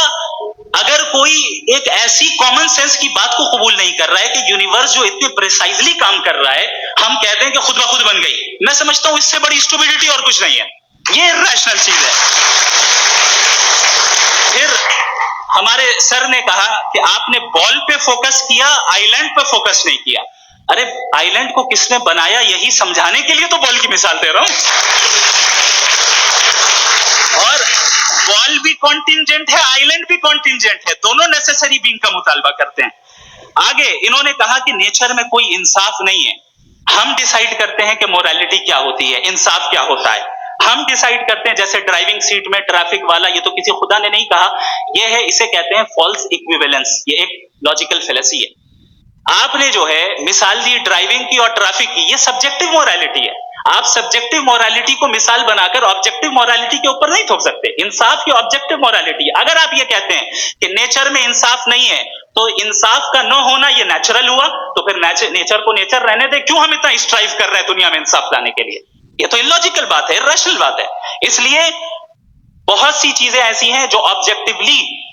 अगर कोई एक ऐसी कॉमन सेंस की बात को कबूल नहीं कर रहा है कि यूनिवर्स जो इतने प्रिसाइजली काम कर रहा है, हम कहते हैं कि खुद ब खुद बन गई, मैं समझता हूं इससे बड़ी स्टुपिडिटी और कुछ नहीं है। ये इर्रेशनल चीज है। फिर हमारे सर ने कहा कि आपने बॉल पे फोकस किया, आइलैंड पे फोकस नहीं किया। अरे आइलैंड को किसने बनाया यही समझाने के लिए तो बॉल की मिसाल दे रहा हूं। और बॉल भी कॉन्टिंजेंट है, आइलैंड भी कॉन्टिंजेंट है, दोनों नेसेसरी बीइंग का मुतालबा करते हैं। आगे इन्होंने कहा कि नेचर में कोई इंसाफ नहीं है। हम डिसाइड करते हैं कि मोरालिटी क्या होती है, इंसाफ क्या होता है। हम डिसाइड करते हैं, जैसे ड्राइविंग सीट में ट्रैफिक वाला, ये तो किसी खुदा ने नहीं कहा, ये है, इसे कहते हैं फॉल्स इक्विवेलेंस। ये एक लॉजिकल फेलेसी है। आपने जो है मिसाल दी ड्राइविंग की और ट्रैफिक की, ये सब्जेक्टिव मोरालिटी है। आप सब्जेक्टिव मोरालिटी को मिसाल बनाकर ऑब्जेक्टिव मोरालिटी के ऊपर नहीं थोप सकते। इंसाफ की ऑब्जेक्टिव मोरालिटी है। अगर आप ये कहते हैं कि नेचर में इंसाफ नहीं है तो इंसाफ का न होना ये नेचुरल हुआ, तो फिर नेचर को नेचर रहने दे। क्यों हम इतना स्ट्राइव कर रहे हैं दुनिया में इंसाफ लाने के लिए? ये तो इलॉजिकल बात है, इर्रेशनल बात है। इसलिए बहुत सी चीजें ऐसी हैं जो ऑब्जेक्टिवली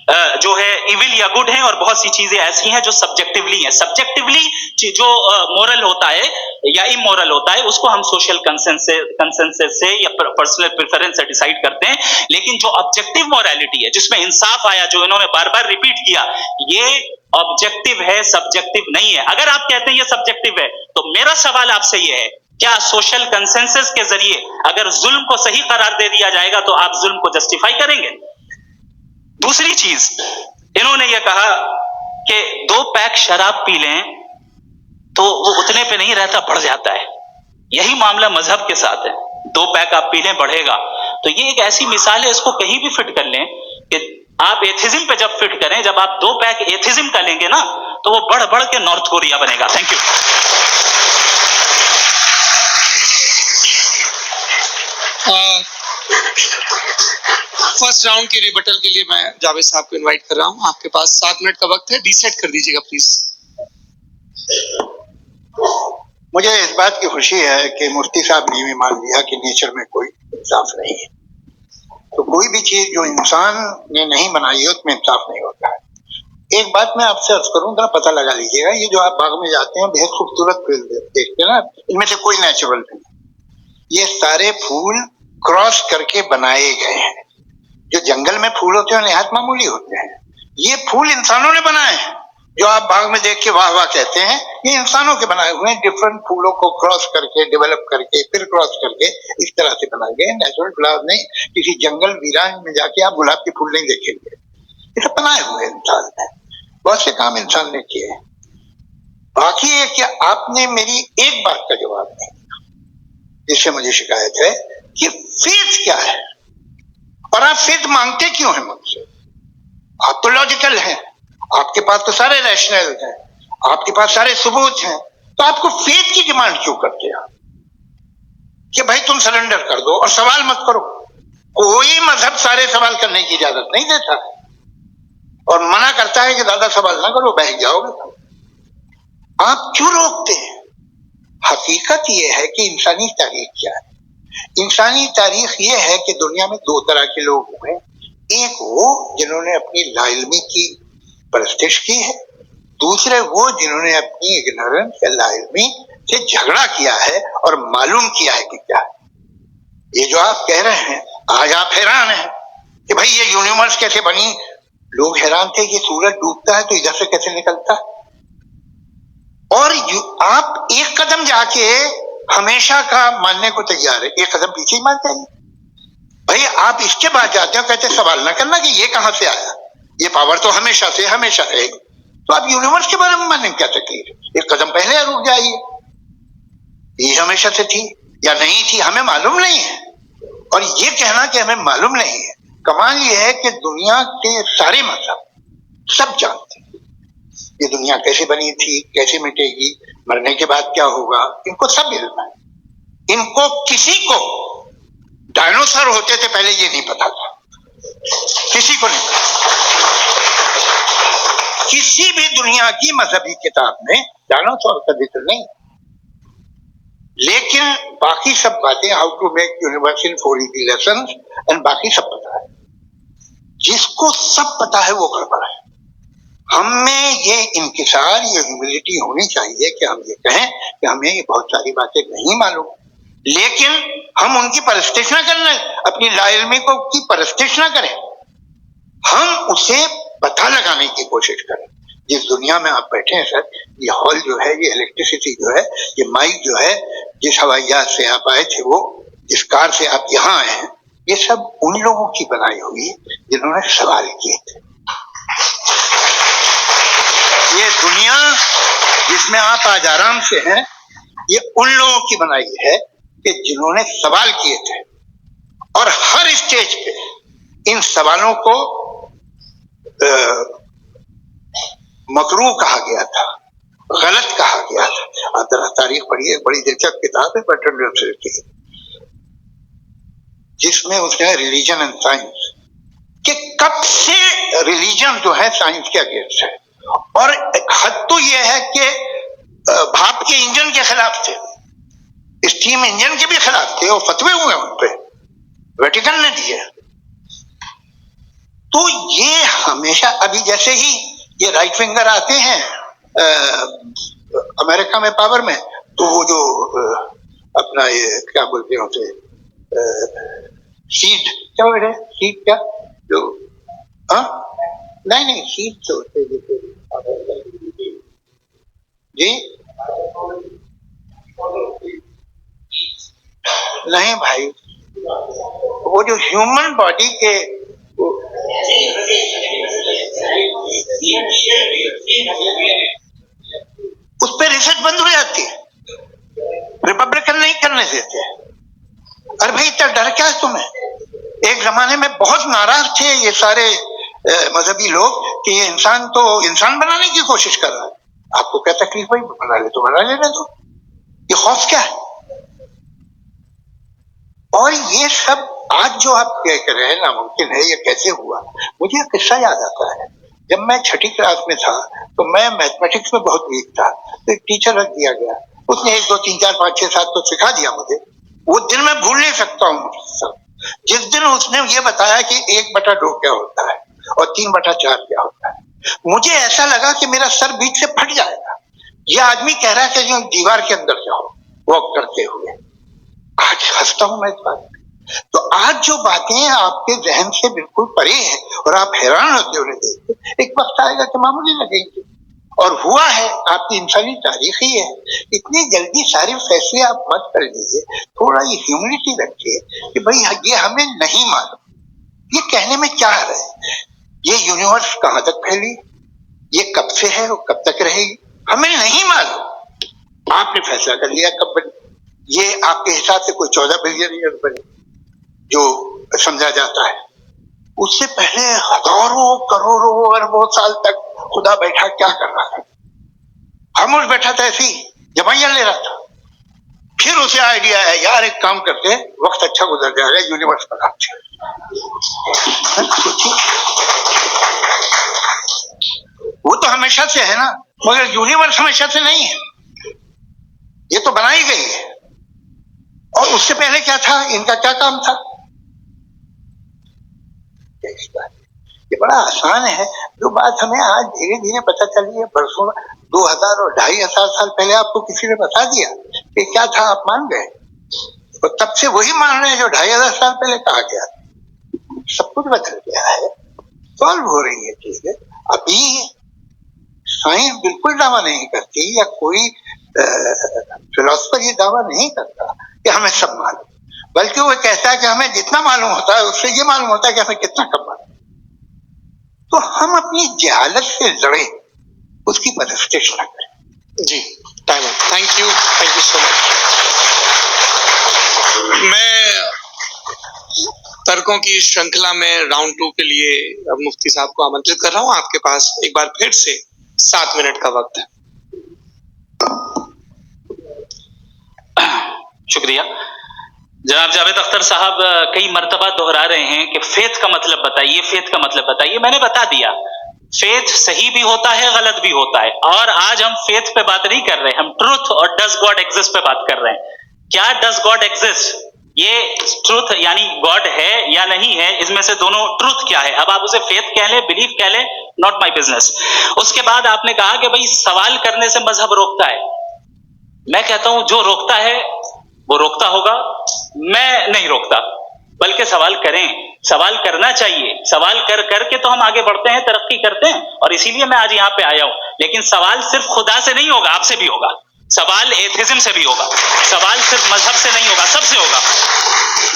जो है इविल या गुड है, और बहुत सी चीजें ऐसी हैं जो सब्जेक्टिवली हैं। सब्जेक्टिवली जो मोरल होता है या इमोरल होता है उसको हम सोशल कंसेंसस से या पर्सनल प्रेफरेंस से डिसाइड करते हैं। लेकिन जो ऑब्जेक्टिव मोरालिटी है जिसमें इंसाफ आया, जो इन्होंने बार बार रिपीट किया, ये ऑब्जेक्टिव है, सब्जेक्टिव नहीं है। अगर आप कहते हैं ये सब्जेक्टिव है तो मेरा सवाल आपसे ये है, क्या सोशल कंसेंसस के जरिए अगर जुल्म को सही करार दे दिया जाएगा तो आप जुल्म को जस्टिफाई करेंगे? दूसरी चीज, इन्होंने यह कहा कि 2 पैक शराब पी लें तो वो उतने पे नहीं रहता, बढ़ जाता है। यही मामला मजहब के साथ है। 2 पैक आप पी लें बढ़ेगा, तो ये एक ऐसी मिसाल है, इसको कहीं भी फिट कर लें कि आप एथिज्म पे जब फिट करें, जब आप 2 पैक एथिज्म का लेंगे ना तो वो बढ़ बढ़ के नॉर्थ कोरिया बनेगा। Thank you. फर्स्ट राउंड की रिबटल के लिए मैं जावेद साहब को इनवाइट कर रहा हूं। आपके पास 7 मिनट का वक्त है, रीसेट कर दीजिएगा प्लीज। मुझे इस बात की खुशी है कि मुफ्ती साहब ने भी मान लिया कि नेचर में कोई इंसाफ नहीं है। तो कोई भी चीज जो इंसान ने नहीं बनाई है उसमें इंसाफ नहीं होता है। एक बात मैं आपसे अर्ज करूं, जरा पता लगा लीजिएगा, ये जो आप बाग में जाते हैं बेहद खूबसूरत फूल देखते हैं ना, इनमें से कोई नेचुरल नहीं। ये सारे फूल क्रॉस करके बनाए गए हैं। जो जंगल में फूल होते हैं निहायत मामूली होते हैं, ये फूल इंसानों ने बनाए हैं। जो आप बाग में देख के वाह वाह कहते हैं, ये इंसानों के बनाए हुए डिफरेंट फूलों को क्रॉस करके, डेवलप करके, फिर क्रॉस करके इस तरह से बनाए गए नेचुरल फ्लावर नहीं। किसी जंगल वीरान में जाके आप गुलाब के फूल नहीं देखेंगे, ये सब बनाए हुए इंसान है। बहुत से काम इंसान ने किए हैं। बाकी है कि आपने मेरी एक बात का जवाब नहीं दिया, जिससे मुझे शिकायत है कि फेथ क्या है और आप फेथ मांगते क्यों हैं मुझसे? आप तो लॉजिकल हैं, आपके पास तो सारे रैशनल हैं, आपके पास सारे सबूत हैं, तो आपको फेथ की डिमांड क्यों करते हैं कि भाई तुम सरेंडर कर दो और सवाल मत करो? कोई मजहब सारे सवाल करने की इजाजत नहीं देता है और मना करता है कि ज्यादा सवाल ना करो, बह जाओगे। आप क्यों रोकते हैं? हकीकत यह है कि इंसानी तारीख क्या है। इंसानी तारीख यह है कि दुनिया में 2 तरह के लोग हुए। एक वो जिन्होंने अपनी लाइल्मी की परस्तिश की है, दूसरे वो जिन्होंने अपनी इग्नोरेंस या लाइल्मी से झगड़ा किया है और मालूम किया है कि क्या है। ये जो आप कह रहे हैं, आज आप हैरान हैं कि भाई ये यूनिवर्स कैसे बनी। लोग हैरान थे कि सूरज डूबता है तो इधर से कैसे निकलता है, और आप एक कदम जाके हमेशा का मानने को तैयार है, एक कदम पीछे ही मान जाइए। भाई आप इसके बाद जाते हो, कहते सवाल ना करना कि ये कहां से आया, ये पावर तो हमेशा से हमेशा रहेगी। तो आप यूनिवर्स के बारे में मानने क्या तकलीफ है? एक कदम पहले रुक जाइए, ये हमेशा से थी या नहीं थी हमें मालूम नहीं है। और ये कहना कि हमें मालूम नहीं है, कमाल ये है कि दुनिया के सारे मजहब सब जानते हैं ये दुनिया कैसे बनी थी, कैसे मिटेगी, मरने के बाद क्या होगा, इनको सब इल्म है। इनको किसी को डायनासोर होते थे पहले ये नहीं पता था, किसी को नहीं पता। किसी भी दुनिया की मजहबी किताब में डायनासोर का जिक्र नहीं, लेकिन बाकी सब बातें, how to make universe in 4 easy lessons and बाकी सब पता है। जिसको सब पता है वो गड़बड़ है। हमें ये इंकिसार, ये ह्यूमिलिटी होनी चाहिए कि हम ये कहें कि हमें ये बहुत सारी बातें नहीं मालूम, लेकिन हम उनकी परस्तिश ना करें, अपनी लाइल्मी को की परस्तिश ना करें, हम उसे पता लगाने की कोशिश करें। जिस दुनिया में आप बैठे हैं सर, ये हॉल जो है, ये इलेक्ट्रिसिटी जो है, ये माइक जो है, जिस हवाई जहाज से आप आए थे, वो जिस कार से आप यहाँ आए हैं, ये सब उन लोगों की बनाई हुई जिन्होंने सवाल किए थे। ये दुनिया जिसमें आप आज आराम से हैं, ये उन लोगों की बनाई है कि जिन्होंने सवाल किए थे, और हर स्टेज पे इन सवालों को मकरूह कहा गया था, गलत कहा गया था। आप जरा तारीख पढ़िए, बड़ी दिलचस्प किताब है बर्ट्रैंड रसेल की, जिसमें उसने रिलीजन एंड साइंस कि कब से रिलीजन जो है साइंस के अगेंस्ट है, और हद तो यह है कि भाप के इंजन के खिलाफ थे, स्टीम इंजन के भी खिलाफ थे, और फतवे हुए उन पे, वेटिकन ने दिए। तो ये हमेशा, अभी जैसे ही ये राइट फिंगर आते हैं अमेरिका में पावर में, तो वो जो अपना ये क्या बोलते होते सीड, क्या बोल रहे सीड, क्या जो नहीं सीड तो होते जी, नहीं भाई, वो जो ह्यूमन बॉडी के उस पर रिसर्च बंद हो जाती है, रिपब्लिकन नहीं करने देते। अरे भाई इतना डर क्या है तुम्हें? एक जमाने में बहुत नाराज थे ये सारे मजहबी लोग कि ये इंसान तो इंसान बनाने की कोशिश कर रहा है। आपको क्या तकलीफ भाई, बना ले तो बना लेने दो, ये खौफ क्या है? और ये सब आज जो आप कह रहे हैं नामुमकिन है, ये कैसे हुआ? मुझे एक किस्सा याद आता है। जब मैं छठी क्लास में था तो मैं मैथमेटिक्स में बहुत वीक था, तो एक टीचर रख दिया गया, उसने 1 2 3 4 5 6 7 तो सिखा दिया मुझे। वो दिन मैं भूल नहीं सकता हूँ सब। जिस दिन उसने ये बताया कि 1/2 क्या होता है और 3/4 क्या होता है, मुझे ऐसा लगा कि मेरा सर बीच से फट जाएगा। ये आदमी कह रहा है कि दीवार के अंदर जाओ वॉक करते हुए। आज हंसता हूं मैं इस बात में। तो आज जो बातें आपके जहन से बिल्कुल परे हैं और आप हैरान होते उन्हें देख के, एक वक्त आएगा कि मामूली लगेंगे। और हुआ है, आपकी इंसानी तारीख ही है। इतनी जल्दी सारे फैसले आप मत कर लीजिए, थोड़ा ये ह्यूमिलिटी रखिए कि भाई ये हमें नहीं मालूम। ये कहने में क्या है, ये यूनिवर्स कहां तक फैली, ये कब से है और कब तक रहेगी, हमें नहीं मालूम। आपने फैसला कर लिया कब बनी, ये आपके हिसाब से कोई 14 बिलियन ईयर बने जो समझा जाता है। उससे पहले हजारों करोड़ों अरबों साल तक खुदा बैठा क्या कर रहा था? खामोश बैठा था, ऐसी जमाइयां ले रहा था। फिर उसे आइडिया है, यार एक काम करते हैं, वक्त अच्छा गुजर जाएगा, यूनिवर्स पर काम वो तो हमेशा से है ना, मगर यूनिवर्स हमेशा से नहीं है, ये तो बनाई गई है। और उससे पहले क्या था, इनका क्या काम था? ये बड़ा आसान है, जो बात हमें आज धीरे धीरे पता चली है। बरसों 2000 और 2500 साल पहले आपको किसी ने बता दिया कि क्या था, आप मान गए, और तब से वही मान रहे हैं जो 2500 साल पहले कहा गया। सब कुछ बदल गया है, सॉल्व हो रही है चीजें। अभी साइंस बिल्कुल दावा नहीं करती, या कोई फिलोसफर ये दावा नहीं करता कि हमें सब मालूम, बल्कि वो कहता है कि हमें जितना मालूम होता है उससे ये मालूम होता है कि हमें कितना कम मालूम। तो हम अपनी जहालत से लड़े, उसकी परस्तिश न करें। जी, time up. Thank you so much. मैं तर्कों की श्रृंखला में राउंड 2 के लिए अब मुफ्ती साहब को आमंत्रित कर रहा हूं। आपके पास एक बार फिर से 7 मिनट का वक्त है। शुक्रिया। जनाब जावेद अख्तर साहब कई मर्तबा दोहरा रहे हैं कि फेथ का मतलब बताइए, फेथ का मतलब बताइए। मैंने बता दिया, फेथ सही भी होता है, गलत भी होता है। और आज हम फेथ पे बात नहीं कर रहे, हम ट्रूथ और डज गॉड एग्जिस्ट पे बात कर रहे हैं। क्या डज गॉड एग्जिस्ट, ये ट्रूथ यानी गॉड है या नहीं है, इसमें से दोनों ट्रूथ क्या है। अब आप उसे फेथ कह लें, बिलीफ कह लें, नॉट माई बिजनेस। उसके बाद आपने कहा कि भाई सवाल करने से मजहब रोकता है। मैं कहता हूं जो रोकता है वो रोकता होगा, मैं नहीं रोकता, बल्कि सवाल करें, सवाल करना चाहिए। सवाल कर करके तो हम आगे बढ़ते हैं, तरक्की करते हैं, और इसीलिए मैं आज यहां पे आया हूं। लेकिन सवाल सिर्फ खुदा से नहीं होगा, आपसे भी होगा। सवाल एथिज्म से भी होगा, सवाल सिर्फ मजहब से नहीं होगा, सबसे होगा।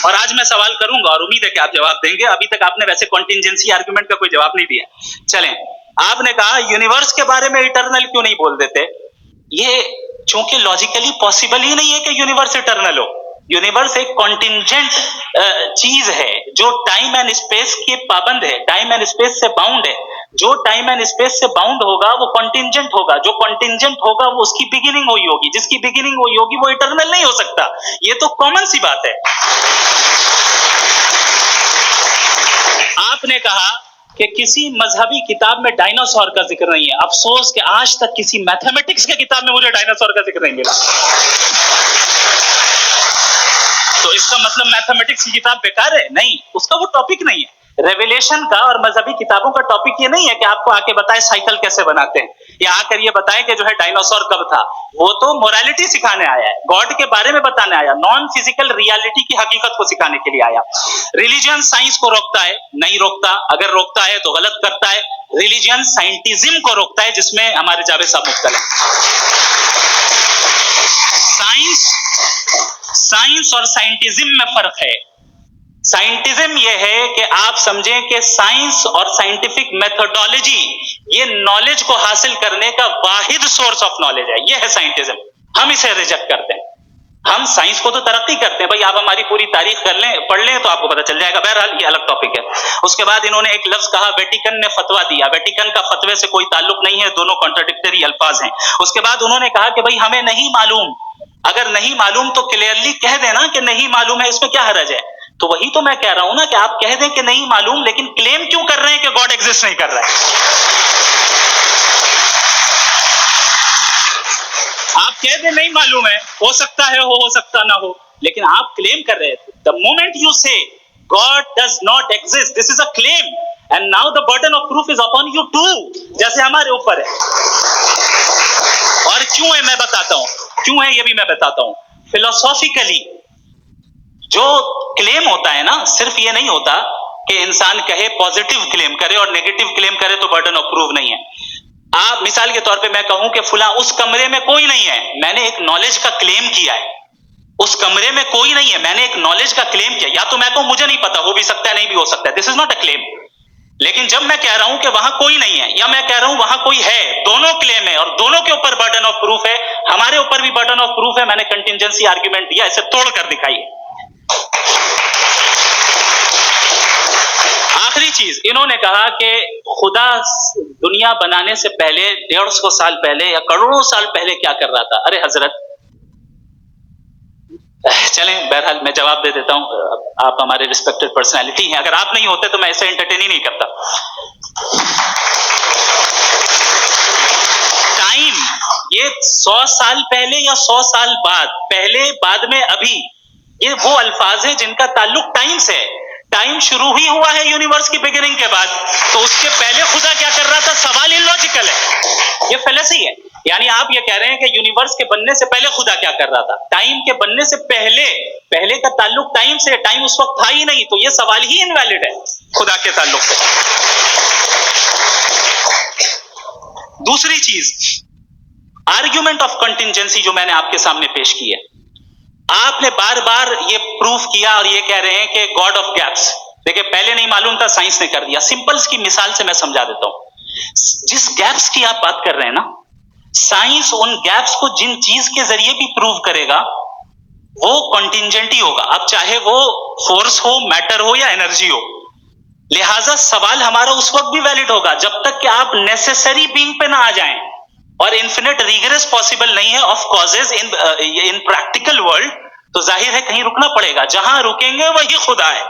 और आज मैं सवाल करूंगा और उम्मीद है कि आप जवाब देंगे। अभी तक आपने वैसे कॉन्टिंजेंसी आर्गुमेंट का कोई जवाब नहीं दिया। चलें, आपने कहा यूनिवर्स के बारे में इटर्नल क्यों नहीं बोल देते। ये चूंकि लॉजिकली पॉसिबल ही नहीं है कि यूनिवर्स इटर्नल हो। यूनिवर्स एक कॉन्टिंजेंट चीज है जो टाइम एंड स्पेस के पाबंद है, टाइम एंड स्पेस से बाउंड है। जो टाइम एंड स्पेस से बाउंड होगा वो कॉन्टिंजेंट होगा, जो कॉन्टिंजेंट होगा वो उसकी बिगिनिंग हुई होगी, जिसकी बिगिनिंग हुई होगी वो इटर्नल नहीं हो सकता। ये तो कॉमन सी बात है। आपने कहा कि किसी मजहबी किताब में डायनासोर का जिक्र नहीं है। अफसोस कि आज तक किसी मैथमेटिक्स के किताब में मुझे डायनासोर का जिक्र नहीं मिला। तो इसका मतलब मैथमेटिक्स की किताब बेकार है? नहीं, उसका वो टॉपिक नहीं है। रेवलेशन का और मजहबी किताबों का टॉपिक ये नहीं है कि आपको आके बताए साइकिल कैसे बनाते हैं, या आकर ये बताए कि जो है डायनासोर कब था। वो तो मोरालिटी सिखाने आया है, गॉड के बारे में बताने आया, नॉन फिजिकल रियलिटी की हकीकत को सिखाने के लिए आया। रिलीजन साइंस को रोकता है? नहीं रोकता। अगर रोकता है तो गलत करता है। रिलीजन साइंटिज्म को रोकता है, जिसमें हमारे जावेद साहब मुब्तला हैं। साइंस और साइंटिज्म में फर्क है। साइंटिज्म यह है कि आप समझें कि साइंस और साइंटिफिक मेथोडोलॉजी ये नॉलेज को हासिल करने का वाहिद सोर्स ऑफ नॉलेज है, यह है साइंटिज्म। हम इसे रिजेक्ट करते हैं। हम साइंस को तो तरक्की करते हैं, भाई आप हमारी पूरी तारीख कर लें, पढ़ लें तो आपको पता चल जाएगा। बहरहाल ये अलग टॉपिक है। उसके बाद इन्होंने एक लफ्ज कहा, वेटिकन ने फतवा दिया। वेटिकन का फतवे से कोई ताल्लुक नहीं है, दोनों कॉन्ट्राडिक्टरी अल्फाज हैं। उसके बाद उन्होंने कहा कि भाई हमें नहीं मालूम। अगर नहीं मालूम तो क्लियरली कह देना कि नहीं मालूम है, इसमें क्या हरज है। तो वही तो मैं कह रहा हूं ना कि आप कह दें कि नहीं मालूम, लेकिन क्लेम क्यों कर रहे हैं कि गॉड एग्जिस्ट नहीं कर रहा है। आप कह दें नहीं मालूम है, हो सकता है हो सकता ना हो, लेकिन आप क्लेम कर रहे थे। The moment you say God does not exist, this is a claim, and now the burden of proof is upon you too, जैसे हमारे ऊपर है। और क्यों है मैं बताता हूं, क्यों है ये भी मैं बताता हूं। फिलोसॉफिकली जो क्लेम होता है ना, सिर्फ ये नहीं होता कि इंसान कहे पॉजिटिव क्लेम करे और नेगेटिव क्लेम करे तो बर्डन ऑफ प्रूफ नहीं है। आप मिसाल के तौर पे मैं कहूं कि फुला उस कमरे में कोई नहीं है, मैंने एक नॉलेज का क्लेम किया है। उस कमरे में कोई नहीं है, मैंने एक नॉलेज का क्लेम किया। या तो मैं कहूं मुझे नहीं पता, हो भी सकता है नहीं भी हो सकता है, this is not a claim. लेकिन जब मैं कह रहा हूं कि वहां कोई नहीं है, या मैं कह रहा हूं वहां कोई है, दोनों क्लेम है और दोनों के ऊपर बर्डन ऑफ प्रूफ है। हमारे ऊपर भी बर्डन ऑफ प्रूफ है, मैंने कंटिजेंसी आर्ग्यूमेंट दिया, इसे तोड़कर दिखाइए। आखिरी चीज, इन्होंने कहा कि खुदा दुनिया बनाने से पहले 150 साल पहले या करोड़ों साल पहले क्या कर रहा था। अरे हजरत, चलें बहरहाल मैं जवाब दे देता हूं। आप हमारे रिस्पेक्टेड पर्सनालिटी हैं, अगर आप नहीं होते तो मैं ऐसे एंटरटेन ही नहीं करता। टाइम ये 100 साल पहले या 100 साल बाद, पहले बाद में अभी, ये वो अल्फाज है जिनका ताल्लुक टाइम से है। टाइम शुरू ही हुआ है यूनिवर्स की बिगिनिंग के बाद, तो उसके पहले खुदा क्या कर रहा था, सवाल इलॉजिकल है, ये फेलेसी है। यानी आप ये कह रहे हैं कि यूनिवर्स के बनने से पहले खुदा क्या कर रहा था। टाइम के बनने से पहले, पहले का ताल्लुक टाइम से, टाइम उस वक्त था ही नहीं, तो ये सवाल ही इनवैलिड है खुदा के ताल्लुक से। दूसरी चीज, आर्ग्यूमेंट ऑफ कंटिजेंसी जो मैंने आपके सामने पेश की है, आपने बार बार ये प्रूफ किया और ये कह रहे हैं कि गॉड ऑफ गैप्स। देखिए पहले नहीं मालूम था, साइंस ने कर दिया। सिंपल्स की मिसाल से मैं समझा देता हूं। जिस गैप्स की आप बात कर रहे हैं ना, साइंस उन गैप्स को जिन चीज के जरिए भी प्रूव करेगा वो कंटिजेंट ही होगा। अब चाहे वो फोर्स हो, मैटर हो या एनर्जी हो। लिहाजा सवाल हमारा उस वक्त भी वैलिड होगा जब तक कि आप नेसेसरी बीइंग पे ना आ जाएं। और इन्फिनिट रिग्रेस पॉसिबल नहीं है of causes in practical world, तो जाहिर है कहीं रुकना पड़ेगा, जहां रुकेंगे वही खुदा है।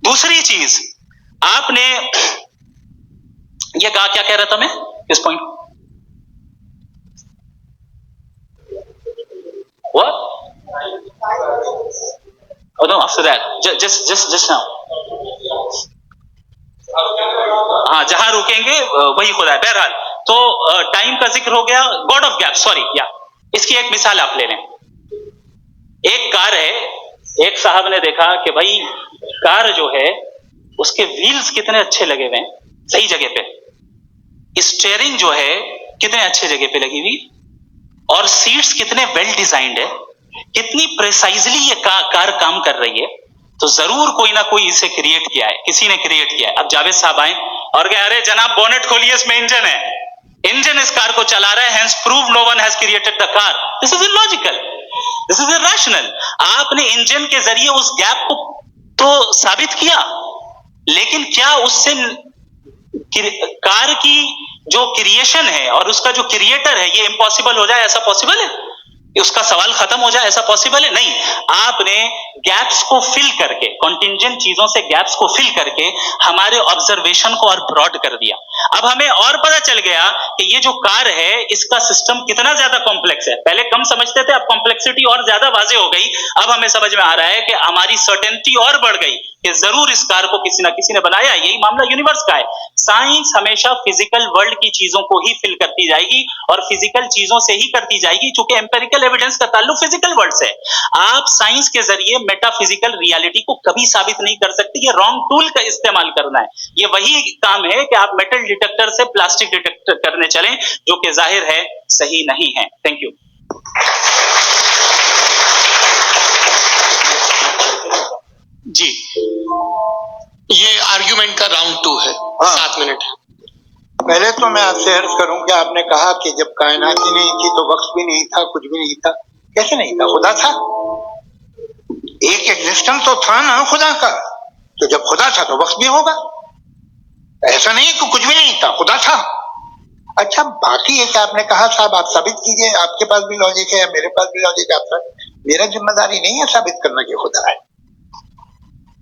दूसरी चीज, आपने ये कहा, क्या कह रहा था मैं इस point, what oh no after that just now, हाँ जहां रुकेंगे वही खुदा है। बहरहाल तो टाइम का जिक्र हो गया, गॉड ऑफ गैप, सॉरी या इसकी एक मिसाल आप ले लें। एक कार है, एक साहब ने देखा कि भाई कार जो है उसके व्हील्स कितने अच्छे लगे हुए हैं, सही जगह पे, स्टीयरिंग जो है कितने अच्छे जगह पे लगी हुई, और सीट्स कितने वेल डिजाइंड है, कितनी प्रिसाइजली ये कार काम कर रही है। तो जरूर कोई ना कोई इसे क्रिएट किया है, किसी ने क्रिएट किया है। अब जावेद साहब आए और कहे अरे जनाब बोनेट खोलिए, इसमें इंजन है, इंजन इस कार को चला रहा है, hence prove no one has created the car. This is illogical, this is irrational. आपने इंजन के जरिए उस गैप को तो साबित किया, लेकिन क्या उससे कार की जो क्रिएशन है और उसका जो क्रिएटर है ये इम्पॉसिबल हो जाए, ऐसा पॉसिबल है? उसका सवाल खत्म हो जाए, ऐसा पॉसिबल है? नहीं। आपने गैप्स को फिल करके, कॉन्टिजेंट चीजों से गैप्स को फिल करके हमारे ऑब्जर्वेशन को और ब्रॉड कर दिया। अब हमें और पता चल गया कि ये जो कार है इसका सिस्टम कितना ज्यादा कॉम्प्लेक्स है। पहले कम समझते थे, अब कॉम्प्लेक्सिटी और ज्यादा वाजे हो गई। अब हमें समझ में आ रहा है कि हमारी सर्टेनिटी और बढ़ गई कि जरूर इस कार को किसी ना किसी ने बनाया। यही मामला यूनिवर्स का है। साइंस हमेशा फिजिकल वर्ल्ड की चीजों को ही फिल करती जाएगी और फिजिकल चीजों से ही करती जाएगी, क्योंकि एम्पिरिकल एविडेंस का ताल्लुक फिजिकल वर्ल्ड से है। आप साइंस के जरिए मेटाफिजिकल रियलिटी को कभी साबित नहीं कर सकते। ये रॉन्ग टूल का इस्तेमाल करना है। ये वही काम है कि आप मेटल डिटेक्टर से प्लास्टिक डिटेक्टर करने चलें, जो कि जाहिर है सही नहीं है। Thank you. 7 मिनट। पहले तो मैं आपसे अर्ज करूं कि आपने कहा कि जब कायनात ही नहीं थी तो वक्त भी नहीं था, कुछ भी नहीं था। कैसे नहीं था? खुदा था, एक एग्जिस्टेंस तो था ना खुदा का। तो जब खुदा था तो वक्त भी होगा। ऐसा नहीं कि कुछ भी नहीं था, खुदा था। अच्छा, बाकी एक आपने कहा साहब आप साबित कीजिए, आपके पास भी लॉजिक है या मेरे पास भी लॉजिक आता है। मेरा जिम्मेदारी नहीं है साबित करना कि खुदा है।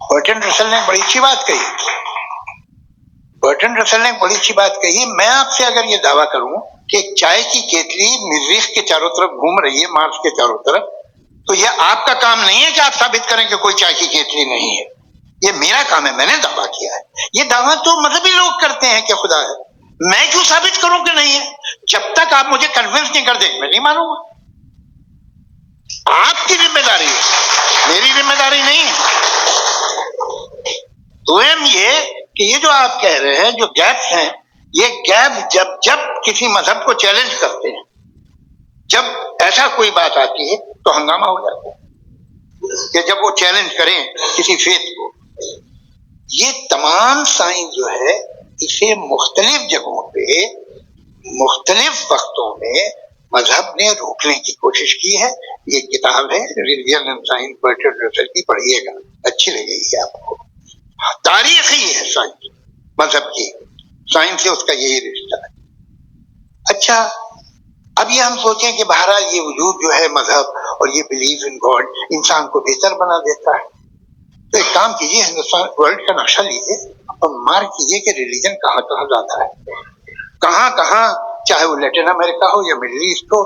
बर्टन रसल ने बड़ी अच्छी बात कही। बर्टन रसल ने बड़ी अच्छी बात कही। मैं आपसे अगर ये दावा करूं कि एक चाय की केतली मरीख के चारों तरफ घूम रही है, मार्स के चारों तरफ, तो ये आपका काम नहीं है कि आप साबित करें कि कोई चाय की केतली नहीं है। ये मेरा काम है, मैंने दावा किया है। ये दावा तो मजहबी लोग करते हैं कि खुदा है। मैं क्यों साबित करूं कि नहीं है? जब तक आप मुझे कन्विंस नहीं कर दें मैं नहीं मानूंगा। आपकी जिम्मेदारी है, मेरी जिम्मेदारी नहीं है। स्वयं ये कि ये जो आप कह रहे हैं जो गैप्स हैं, ये गैप जब जब किसी मजहब को चैलेंज करते हैं, जब ऐसा कोई बात आती है तो हंगामा हो जाता है कि जब वो चैलेंज करें किसी फेथ को। ये तमाम साइंस जो है इसे मुख्तलिफ जगहों पे मुख्तलिफ वक्तों में मजहब ने रोकने की कोशिश की है। ये किताब है religion and science Burton Russell की, पढ़िएगा, अच्छी लगेगी आपको। तारीख ही है साइंस, मजहब की साइंस से उसका यही रिश्ता है। अच्छा, अब ये हम सोचें कि बहरहाल ये वजूद जो है मजहब और ये बिलीव इन गॉड इंसान को बेहतर बना देता है। तो एक काम कीजिए, हिंदुस्तान वर्ल्ड का नक्शा लीजिए और मार्क कीजिए कि रिलीजन कहाँ कहाँ जाता है, कहाँ कहाँ, चाहे वो लैटिन अमेरिका हो या मिडिल ईस्ट हो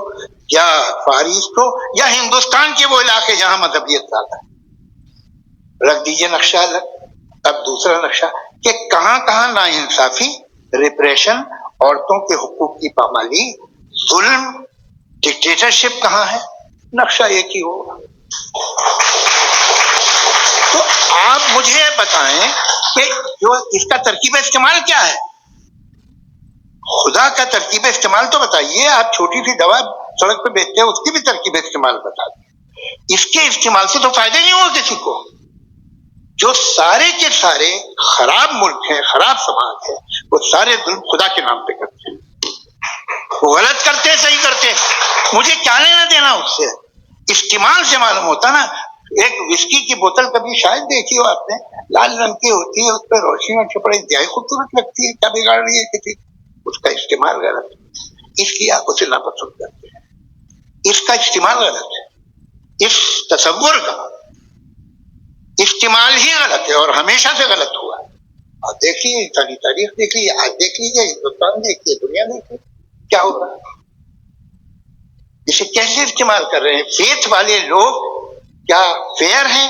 या फार ईस्ट हो या हिंदुस्तान के वो इलाके जहां मजहबियत ज्यादा है। रख दीजिए नक्शा अलग। अब दूसरा नक्शा कि कहाँ कहाँ नाइंसाफी, रिप्रेशन, औरतों के हुकूक की पामाली, जुल्म, डिक्टेटरशिप कहाँ है, नक्शा एक ही होगा। तो आप मुझे बताएं कि जो इसका तरकीब इस्तेमाल क्या है, खुदा का तरकीब इस्तेमाल तो बताइए। आप छोटी सी दवा सड़क पे बेचते हैं उसकी भी तरकीब इस्तेमाल बता दें। इसके इस्तेमाल से तो फायदा नहीं होगा किसी को। जो सारे के सारे खराब मुल्क हैं, खराब समाज है, वो सारे जुल्म खुदा के नाम पे करते हैं। वो गलत करते हैं, सही करते हैं, मुझे क्या लेना देना उससे। इस्तेमाल से मालूम होता ना। एक विस्की की बोतल कभी शायद देखी हो आपने, लाल रंग की होती है, उस पर रोशनी और छपड़े इंतहाई खूबसूरत लगती है, क्या बिगाड़ रही है किसी, उसका इस्तेमाल गलत है, इसलिए आप उसे नापसंद करते हैं। इसका इस्तेमाल गलत है, इस तसव्वुर का इस्तेमाल ही गलत है और हमेशा से गलत हुआ है। और देखिए इंसानी तारीख देख लीजिए, आज देख लीजिए, हिंदुस्तान देखिए, दुनिया देखिए क्या हो रहा है। इसे कैसे इस्तेमाल कर रहे हैं फेथ वाले लोग? क्या फेयर हैं,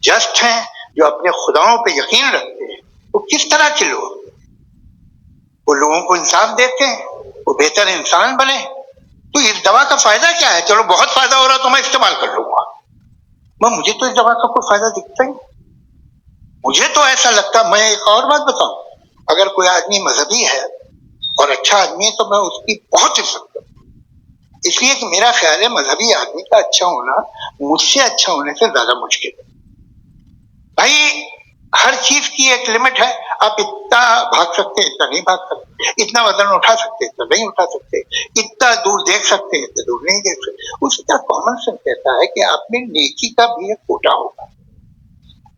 जस्ट हैं, जो अपने खुदाओं पे यकीन रखते हैं? वो किस तरह के लोग? वो लोगों को इंसाफ देते हैं, वो बेहतर इंसान बने। तो इस दवा का फायदा क्या है? चलो बहुत फायदा हो रहा तो मैं इस्तेमाल कर लूंगा, मैं मुझे तो इस दवा का कोई फायदा दिखता ही। मुझे तो ऐसा लगता, मैं एक और बात बताऊं, अगर कोई आदमी मजहबी है और अच्छा आदमी है तो मैं उसकी बहुत इज्जत करता हूं, इसलिए कि मेरा ख्याल है मजहबी आदमी का अच्छा होना मुझसे अच्छा होने से ज्यादा मुश्किल है। भाई हर चीज की एक लिमिट है। आप इतना भाग सकते हैं, इतना नहीं भाग सकते, इतना वजन उठा सकते, इतना नहीं उठा सकते, इतना दूर देख सकते हैं, इतना दूर नहीं देख सकते। उसी तरह कॉमन सेंस कहता है कि आप में नेकी का भी एक कोटा होगा।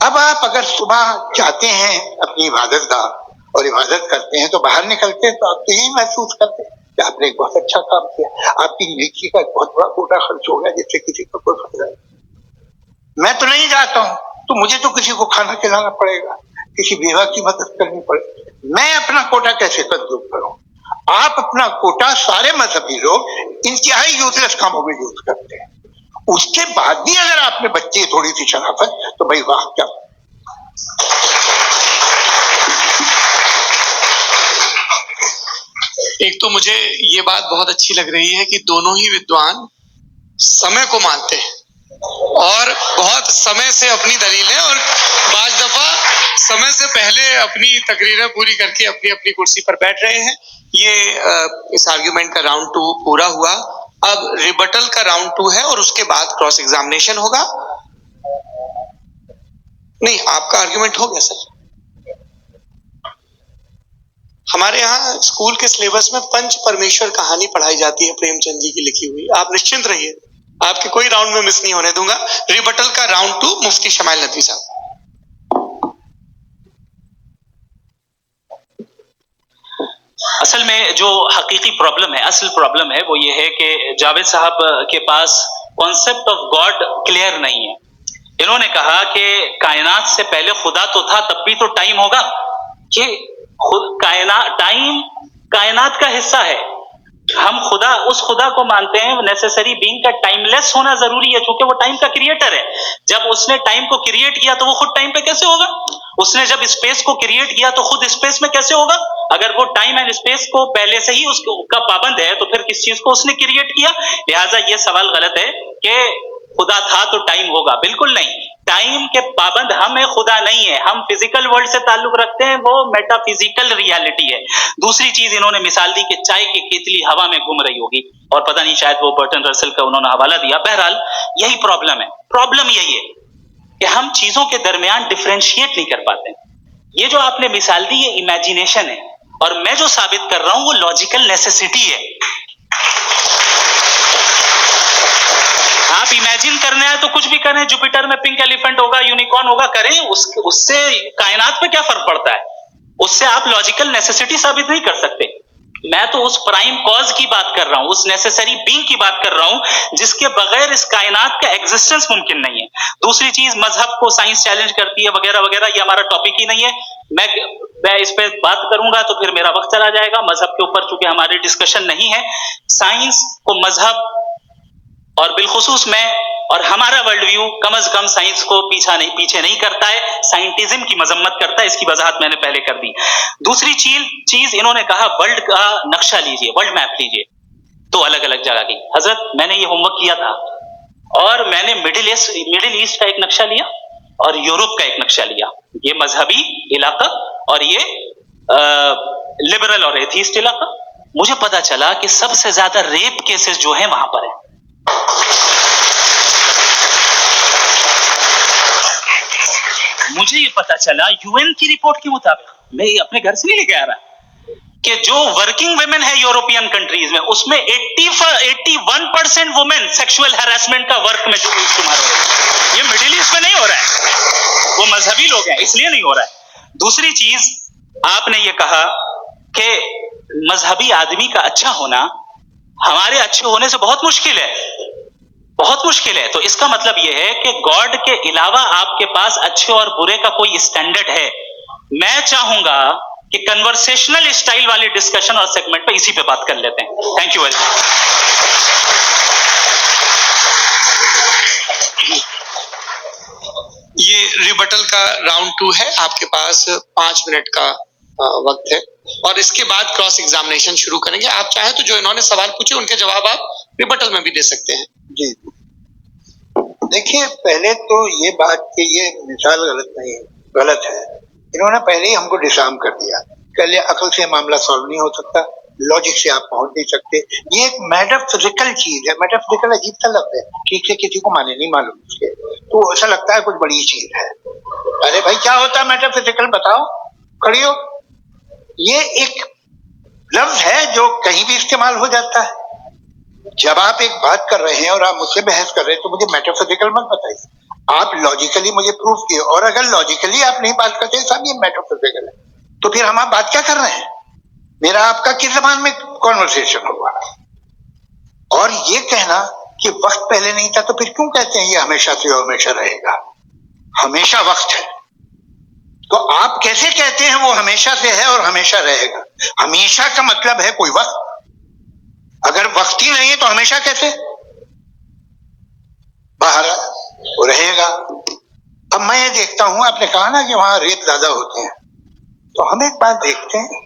अब आप अगर सुबह जाते हैं अपनी इबादत गाह और इबादत करते हैं तो बाहर निकलते हैं तो आप तो यही महसूस करते हैं कि आपने एक बहुत अच्छा काम किया, आपकी नेकी का एक बहुत बड़ा कोटा खर्च हो गया जिससे किसी को कोई फायदा नहीं। मैं तो नहीं जाता हूँ तो मुझे तो किसी को खाना खिलाना पड़ेगा, किसी बेवा की मदद करनी पड़ेगी। मैं अपना कोटा कैसे कंज्यूम करूं? आप अपना कोटा, सारे मजहबी लोग इंतहाई यूजलेस कामों में यूज करते हैं। उसके बाद भी अगर आप में बच्चे थोड़ी सी शराफत, तो भाई वाह क्या। एक तो मुझे ये बात बहुत अच्छी लग रही है कि दोनों ही विद्वान समय को मानते हैं और बहुत समय से अपनी दलीलें और बाज दफा समय से पहले अपनी तकरीरें पूरी करके अपनी अपनी कुर्सी पर बैठ रहे हैं। ये इस आर्ग्यूमेंट का राउंड 2 पूरा हुआ। अब रिबटल का राउंड 2 है और उसके बाद क्रॉस एग्जामिनेशन होगा। नहीं, आपका आर्ग्यूमेंट हो गया सर। हमारे यहाँ स्कूल के सिलेबस में पंच परमेश्वर कहानी पढ़ाई जाती है, प्रेमचंद जी की लिखी हुई। आप निश्चिंत रहिए, आपके कोई राउंड में मिस नहीं होने दूंगा। रिबटल का राउंड 2, मुफ्ती शमाइल नदवी साहब। असल में जो हकीकी प्रॉब्लम है, असल प्रॉब्लम है वो ये है कि जावेद साहब के पास कॉन्सेप्ट ऑफ गॉड क्लियर नहीं है। इन्होंने कहा कि कायनात से पहले खुदा तो था, तब भी तो टाइम होगा। कि टाइम कायनात का हिस्सा है। हम खुदा, उस खुदा को मानते हैं नेसेसरी बीइंग का टाइमलेस होना जरूरी है, क्योंकि वो टाइम का क्रिएटर है। जब उसने टाइम को क्रिएट किया तो वो खुद टाइम पे कैसे होगा? उसने जब स्पेस को क्रिएट किया तो खुद स्पेस में कैसे होगा? अगर वो टाइम एंड स्पेस को पहले से ही उसका पाबंद है तो फिर किस चीज को उसने क्रिएट किया? लिहाजा ये सवाल गलत है कि खुदा था तो टाइम होगा। बिल्कुल नहीं, टाइम के पाबंद हम है, खुदा नहीं है। हम फिजिकल वर्ल्ड से ताल्लुक रखते हैं, वो मेटाफिजिकल रियलिटी है। दूसरी चीज इन्होंने मिसाल दी कि चाय की केतली हवा में घूम रही होगी, और पता नहीं शायद वो बर्टन रसेल का उन्होंने हवाला दिया। बहरहाल यही प्रॉब्लम है। प्रॉब्लम यही है कि हम चीजों के दरमियान डिफरेंशिएट नहीं कर पाते। ये जो आपने मिसाल दी ये इमेजिनेशन है, और मैं जो साबित कर रहा हूं वो लॉजिकल नेसेसिटी है। आप इमेजिन करना है तो कुछ भी करें, जुपिटर में पिंक एलिफेंट होगा, यूनिकॉर्न होगा, करें, उससे कायनात पे क्या फर्क पड़ता है? उससे आप लॉजिकल नेसेसिटी साबित नहीं कर सकते। मैं तो उस प्राइम कॉज की बात कर रहा हूं, उस नेसेसरी बीइंग की बात कर रहा हूं जिसके बगैर इस कायनात का एग्जिस्टेंस मुमकिन नहीं है। दूसरी चीज, मजहब को साइंस चैलेंज करती है वगैरह वगैरह, ये हमारा टॉपिक ही नहीं है। मैं इस पे बात करूंगा तो फिर मेरा वक्त चला जाएगा। मजहब के ऊपर चूंकि हमारी डिस्कशन नहीं है, साइंस को मजहब और बिलखुसूस मैं और हमारा वर्ल्ड व्यू कम से कम साइंस को पीछे नहीं करता है, साइंटिज्म की मजम्मत करता है। इसकी वजाहत मैंने पहले कर दी। दूसरी चीज इन्होंने कहा वर्ल्ड का नक्शा लीजिए, वर्ल्ड मैप लीजिए, तो अलग अलग जगह की। हजरत मैंने ये होमवर्क किया था, और मैंने मिडिल ईस्ट का एक नक्शा लिया और यूरोप का एक नक्शा लिया। ये मजहबी इलाका और ये लिबरल और एथीस्ट इलाका। मुझे पता चला कि सबसे ज्यादा रेप केसेस जो है वहां पर है। मुझे ये पता चला यूएन की रिपोर्ट के मुताबिक, मैं अपने घर से नहीं लेके आ रहा, कि जो वर्किंग वुमेन है यूरोपियन कंट्रीज में, उसमें 81% वुमेन सेक्सुअल हैरेसमेंट का वर्क में शुमार हो रही है। ये मिडिल ईस्ट में नहीं हो रहा है, वो मजहबी लोग हैं इसलिए नहीं हो रहा है। दूसरी चीज आपने ये कहा कि मजहबी आदमी का अच्छा होना हमारे अच्छे होने से बहुत मुश्किल है, बहुत मुश्किल है। तो इसका मतलब यह है कि गॉड के अलावा आपके पास अच्छे और बुरे का कोई स्टैंडर्ड है। मैं चाहूंगा कि कन्वर्सेशनल स्टाइल वाली डिस्कशन और सेगमेंट पे इसी पे बात कर लेते हैं। Thank you very much. ये रिबटल का राउंड 2 है, आपके पास 5 मिनट का वक्त है, और इसके बाद क्रॉस एग्जामिनेशन शुरू करेंगे। आप चाहें तो जो इन्होंने सवाल पूछे उनके जवाब आप रिबटल में भी दे सकते हैं। जी देखिए, पहले तो ये बात कि ये मिसाल गलत है। इन्होंने पहले ही हमको डिसआर्म कर दिया। कह लिया अकल से मामला सॉल्व नहीं हो सकता, लॉजिक से आप पहुंच नहीं सकते। ये एक मेटाफिजिकल चीज है। मेटाफिजिकल अजीब सा लफ्ज है, ठीक से किसी को माने नहीं मालूम उसके, तो ऐसा लगता है कुछ बड़ी चीज है। अरे भाई क्या होता है मेटाफिजिकल, बताओ, खड़ी हो। ये एक लफ्ज है जो कहीं भी इस्तेमाल हो जाता है। जब आप एक बात कर रहे हैं और आप मुझसे बहस कर रहे हैं तो मुझे मेटाफिजिकल मत बताइए, आप लॉजिकली मुझे प्रूफ किए। और अगर लॉजिकली आप नहीं बात करते साहब ये मेटाफिजिकल है, तो फिर हम आप बात क्या कर रहे हैं? मेरा आपका किस जबान में कॉन्वर्सेशन होगा? और ये कहना कि वक्त पहले नहीं था तो फिर क्यों कहते हैं ये हमेशा से और हमेशा रहेगा? हमेशा वक्त है, तो आप कैसे कहते हैं वो हमेशा से है और हमेशा रहेगा? हमेशा का मतलब है कोई वक्त, अगर वक्त ही नहीं है तो हमेशा कैसे? बाहर वो रहेगा। अब मैं ये देखता हूं, आपने कहा ना कि वहां रेत ज्यादा होते हैं, तो हम एक बात देखते हैं,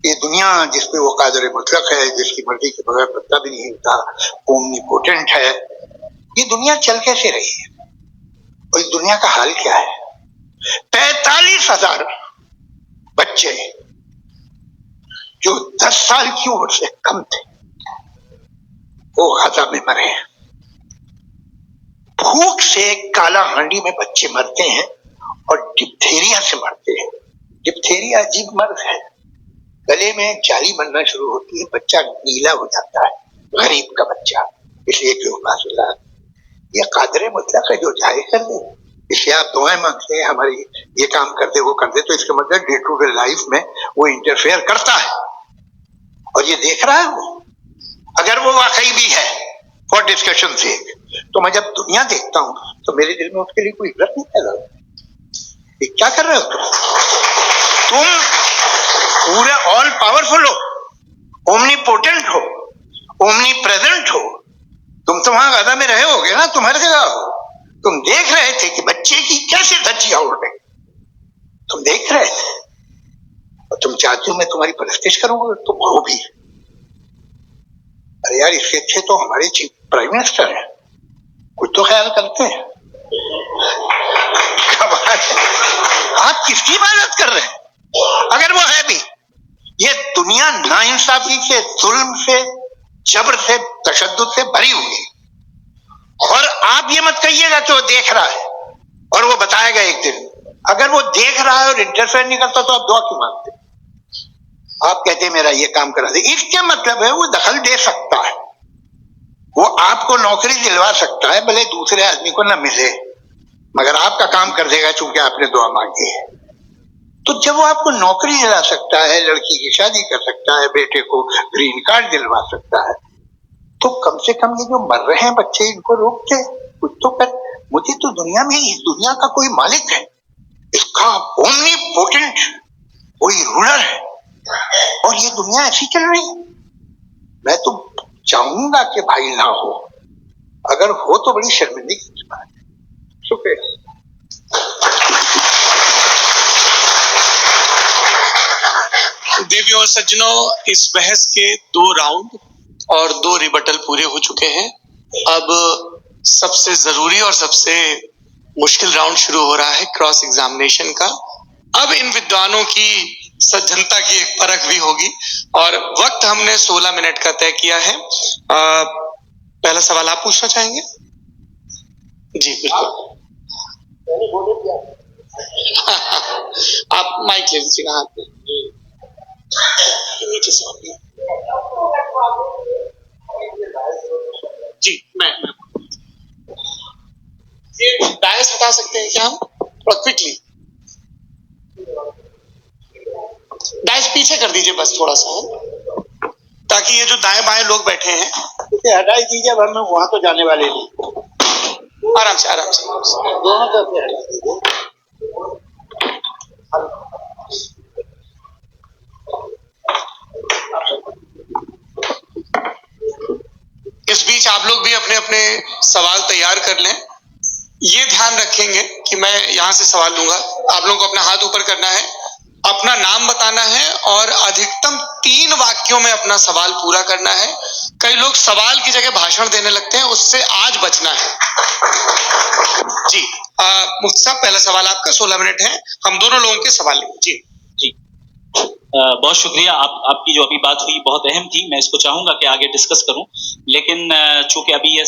ये दुनिया जिसपे वो कादर मुतलक है, जिसकी मर्जी के बगैर पत्ता भी नहीं होता, ओमनीपोटेंट है, ये दुनिया चल कैसे रही है? और इस दुनिया का हाल क्या है? 45,000 बच्चे जो 10 साल की उम्र से कम थे वो गाजा में मरे हैं। भूख से काला हांडी में बच्चे मरते हैं और डिप्थीरिया से मरते हैं। डिप्थीरिया अजीब मर्ज है, गले में जाली बनना शुरू होती है, बच्चा नीला हो जाता है, गरीब का बच्चा। इसलिए क्यों मासूला ये कादरे मुतलक है जो चाहे कर दे। इसलिए आप दुआएं मांगते हैं हमारी ये काम कर दे वो कर दे, तो इसका मतलब डे टू डे लाइफ में वो इंटरफेयर करता है और ये देख रहा है वो। अगर वो वाकई भी है फॉर डिस्कशन से, तो मैं जब दुनिया देखता हूं तो मेरे दिल में उसके लिए कोई इज्जत नहीं पैदा होती। ये क्या कर रहे हो तुम पूरे ऑल पावरफुल हो, ओमनीपोटेंट हो, ओमनी प्रेजेंट हो। तुम तो वहां गादा में रहे होगे ना, तुम हर जगह हो। तुम देख रहे थे कि बच्चे की कैसे धज्जियां उड़ गई, तुम देख रहे थे और तुम चाहते हो मैं तुम्हारी परस्तिश करूंगा, तुम हो भी। अरे यार इसके अच्छे तो हमारे चीफ प्राइम मिनिस्टर हैं, कुछ तो ख्याल करते हैं। आप किसकी इबादत कर रहे हैं? अगर वो है भी, ये दुनिया नाइंसाफी से, जुल्म से, जबर से, तशद्दुद से भरी हुई है। और आप ये मत कहिएगा कि वो देख रहा है और वो बताएगा एक दिन। अगर वो देख रहा है और इंटरफेयर नहीं करता तो आप दुआ क्यों मांगते? आप कहते हैं मेरा ये काम करा दे, इसके मतलब है वो दखल दे सकता है, वो आपको नौकरी दिलवा सकता है, भले दूसरे आदमी को ना मिले, मगर आपका काम कर देगा चूंकि आपने दुआ मांगी है। तो जब वो आपको नौकरी दिला सकता है, लड़की की शादी कर सकता है, बेटे को ग्रीन कार्ड दिलवा सकता है, तो कम से कम ये जो मर रहे हैं बच्चे इनको रोकते कुछ तो कर। मुझे तो दुनिया में इस दुनिया का कोई मालिक है, इसका ओमनीपोटेंट कोई रूलर है और ये दुनिया ऐसी चल रही है। मैं तो चाहूंगा कि भाई ना हो, अगर हो तो बड़ी शर्मिंदगी की बात है। शुक्रिया। देवियों और सज्जनों, इस बहस के 2 राउंड और 2 रिबटल पूरे हो चुके हैं। अब सबसे जरूरी और सबसे मुश्किल राउंड शुरू हो रहा है, क्रॉस एग्जामिनेशन का। अब इन विद्वानों की सज्जनता की एक परख भी होगी और वक्त हमने 16 मिनट का तय किया है। पहला सवाल आप पूछना चाहेंगे? जी बिल्कुल। आप माइक ले लीजिएगा हाथ में। नीचे से जी मैं ये डायस बता सकते हैं क्या हम थोड़ा क्विकली? डायस पीछे कर दीजिए बस थोड़ा सा, ताकि ये जो दाएं बाएं लोग बैठे हैं इसे हटा दीजिए, अब हम वहां तो जाने वाले नहीं। आराम से आराम से दोनों तरफ से हटा दीजिए। इस बीच आप लोग भी अपने अपने सवाल तैयार कर लें। ये ध्यान रखेंगे कि मैं यहां से सवाल लूंगा, आप लोगों को अपना हाथ ऊपर करना है, अपना नाम बताना है और अधिकतम 3 वाक्यों में अपना सवाल पूरा करना है। कई लोग सवाल की जगह भाषण देने लगते हैं, उससे आज बचना है। जी मुफ्ती साहब, पहला सवाल आपका, 16 मिनट है, हम दोनों लोगों के सवाल लेंगे। जी जी बहुत शुक्रिया। आपकी जो अभी बात हुई बहुत अहम थी, मैं इसको चाहूंगा कि आगे डिस्कस करूं, लेकिन चूंकि अभी ये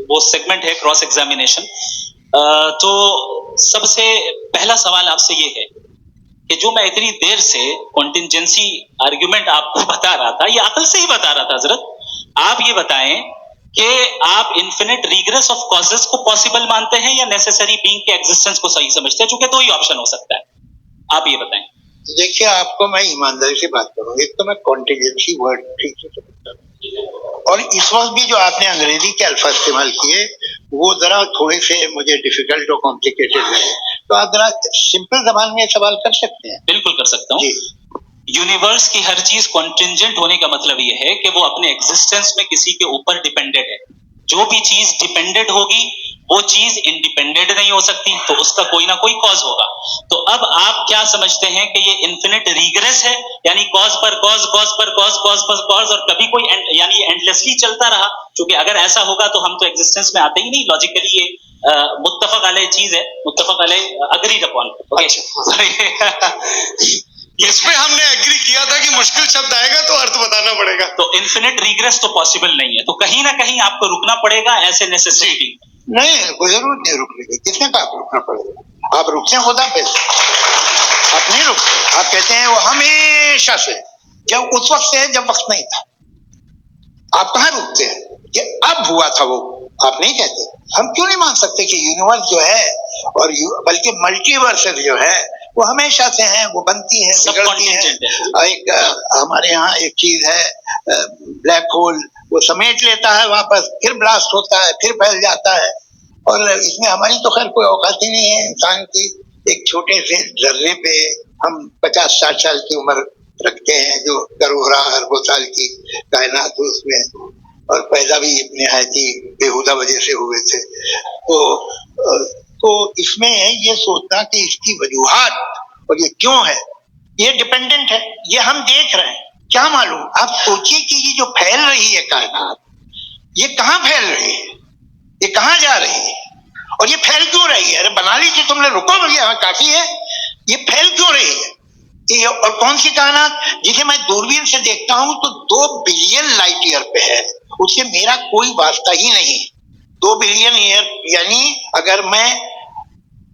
वो सेगमेंट है क्रॉस एग्जामिनेशन, तो सबसे पहला सवाल आपसे ये है कि जो मैं इतनी देर से कॉन्टिंजेंसी आर्ग्यूमेंट आपको बता रहा था, ये अकल से ही बता रहा था हजरत। आप ये बताएं कि आप इन्फिनिट रिग्रेस ऑफ कॉजेस को पॉसिबल मानते हैं या नेसेसरी बीइंग के एग्जिस्टेंस को सही समझते हैं, चूंकि 2 ही ऑप्शन हो सकता है। आप ये बताएं। देखिए, आपको मैं ईमानदारी से बात करूं, एक तो मैं कॉन्टिजेंसी वर्ड ठीक से समझता हूं, और इस वक्त भी जो आपने अंग्रेजी के अल्फाज इस्तेमाल किए वो जरा थोड़े से मुझे डिफिकल्ट और कॉम्प्लिकेटेड लगे, तो आप जरा सिंपल जबान में सवाल कर सकते हैं? बिल्कुल कर सकता हूँ। यूनिवर्स की हर चीज कॉन्टिंजेंट होने का मतलब ये है कि वो अपने एग्जिस्टेंस में किसी के ऊपर डिपेंडेंट है। जो भी चीज डिपेंडेंट होगी वो चीज इंडिपेंडेंट नहीं हो सकती, तो उसका कोई ना कोई कॉज होगा। तो अब आप क्या समझते हैं कि ये इन्फिनिट रिग्रेस है, यानी कॉज पर कॉज, कॉज पर कॉज, कॉज पर कॉज, और कभी कोई यानी एंडलेसली चलता रहा? क्योंकि अगर ऐसा होगा तो हम तो एग्जिस्टेंस में आते ही नहीं। लॉजिकली ये मुत्तफक अलैह चीज है, मुत्तफक अलैह अग्रीड अपॉन। इस पे हमने एग्री किया था कि मुश्किल शब्द आएगा तो अर्थ बताना पड़ेगा। तो इन्फिनिट रिग्रेस तो पॉसिबल नहीं है, तो कहीं ना कहीं आपको रुकना पड़ेगा ऐसे नेसेसिटी। नहीं, कोई जरूरत नहीं रुकने की। किसने कहा रुकना पड़ेगा? आप रुकते खुदा पे। आप नहीं रुकते, आप कहते हैं वो हमेशा से, जब उस वक्त से है जब वक्त नहीं था। आप कहाँ रुकते हैं कि अब हुआ था वो, आप नहीं कहते। हम क्यों नहीं मान सकते कि यूनिवर्स जो है और बल्कि मल्टीवर्स जो है वो हमेशा से है, वो बनती है, बिगड़ती है। एक हमारे यहाँ एक चीज है ब्लैक होल, वो समेट लेता है वापस, फिर ब्लास्ट होता है, फिर फैल जाता है। और इसमें हमारी तो खैर कोई औकात ही नहीं है इंसान की। एक छोटे से जर्रे पे हम 50-60 साल की उम्र रखते हैं, जो करोड़ों अरबों साल की कायनात है उसमें, और पैदा भी निहायत ही बेहुदा वजह से हुए थे। तो इसमें ये सोचना कि इसकी वजूहात और ये क्यों है, ये डिपेंडेंट है, ये हम देख रहे हैं, क्या मालूम। आप सोचिए कि ये जो फैल रही है कायनात, ये कहाँ फैल रही है, ये कहाँ जा रही है, और ये फैल क्यों रही है। अरे बना ली थी तुमने, रुको भैया, काफी है। ये फैल क्यों रही है, ये और कौन सी कायनात जिसे मैं दूरबीन से देखता हूं तो 2 बिलियन लाइट ईयर पे है, उससे मेरा कोई वास्ता ही नहीं। 2 बिलियन ईयर यानी अगर मैं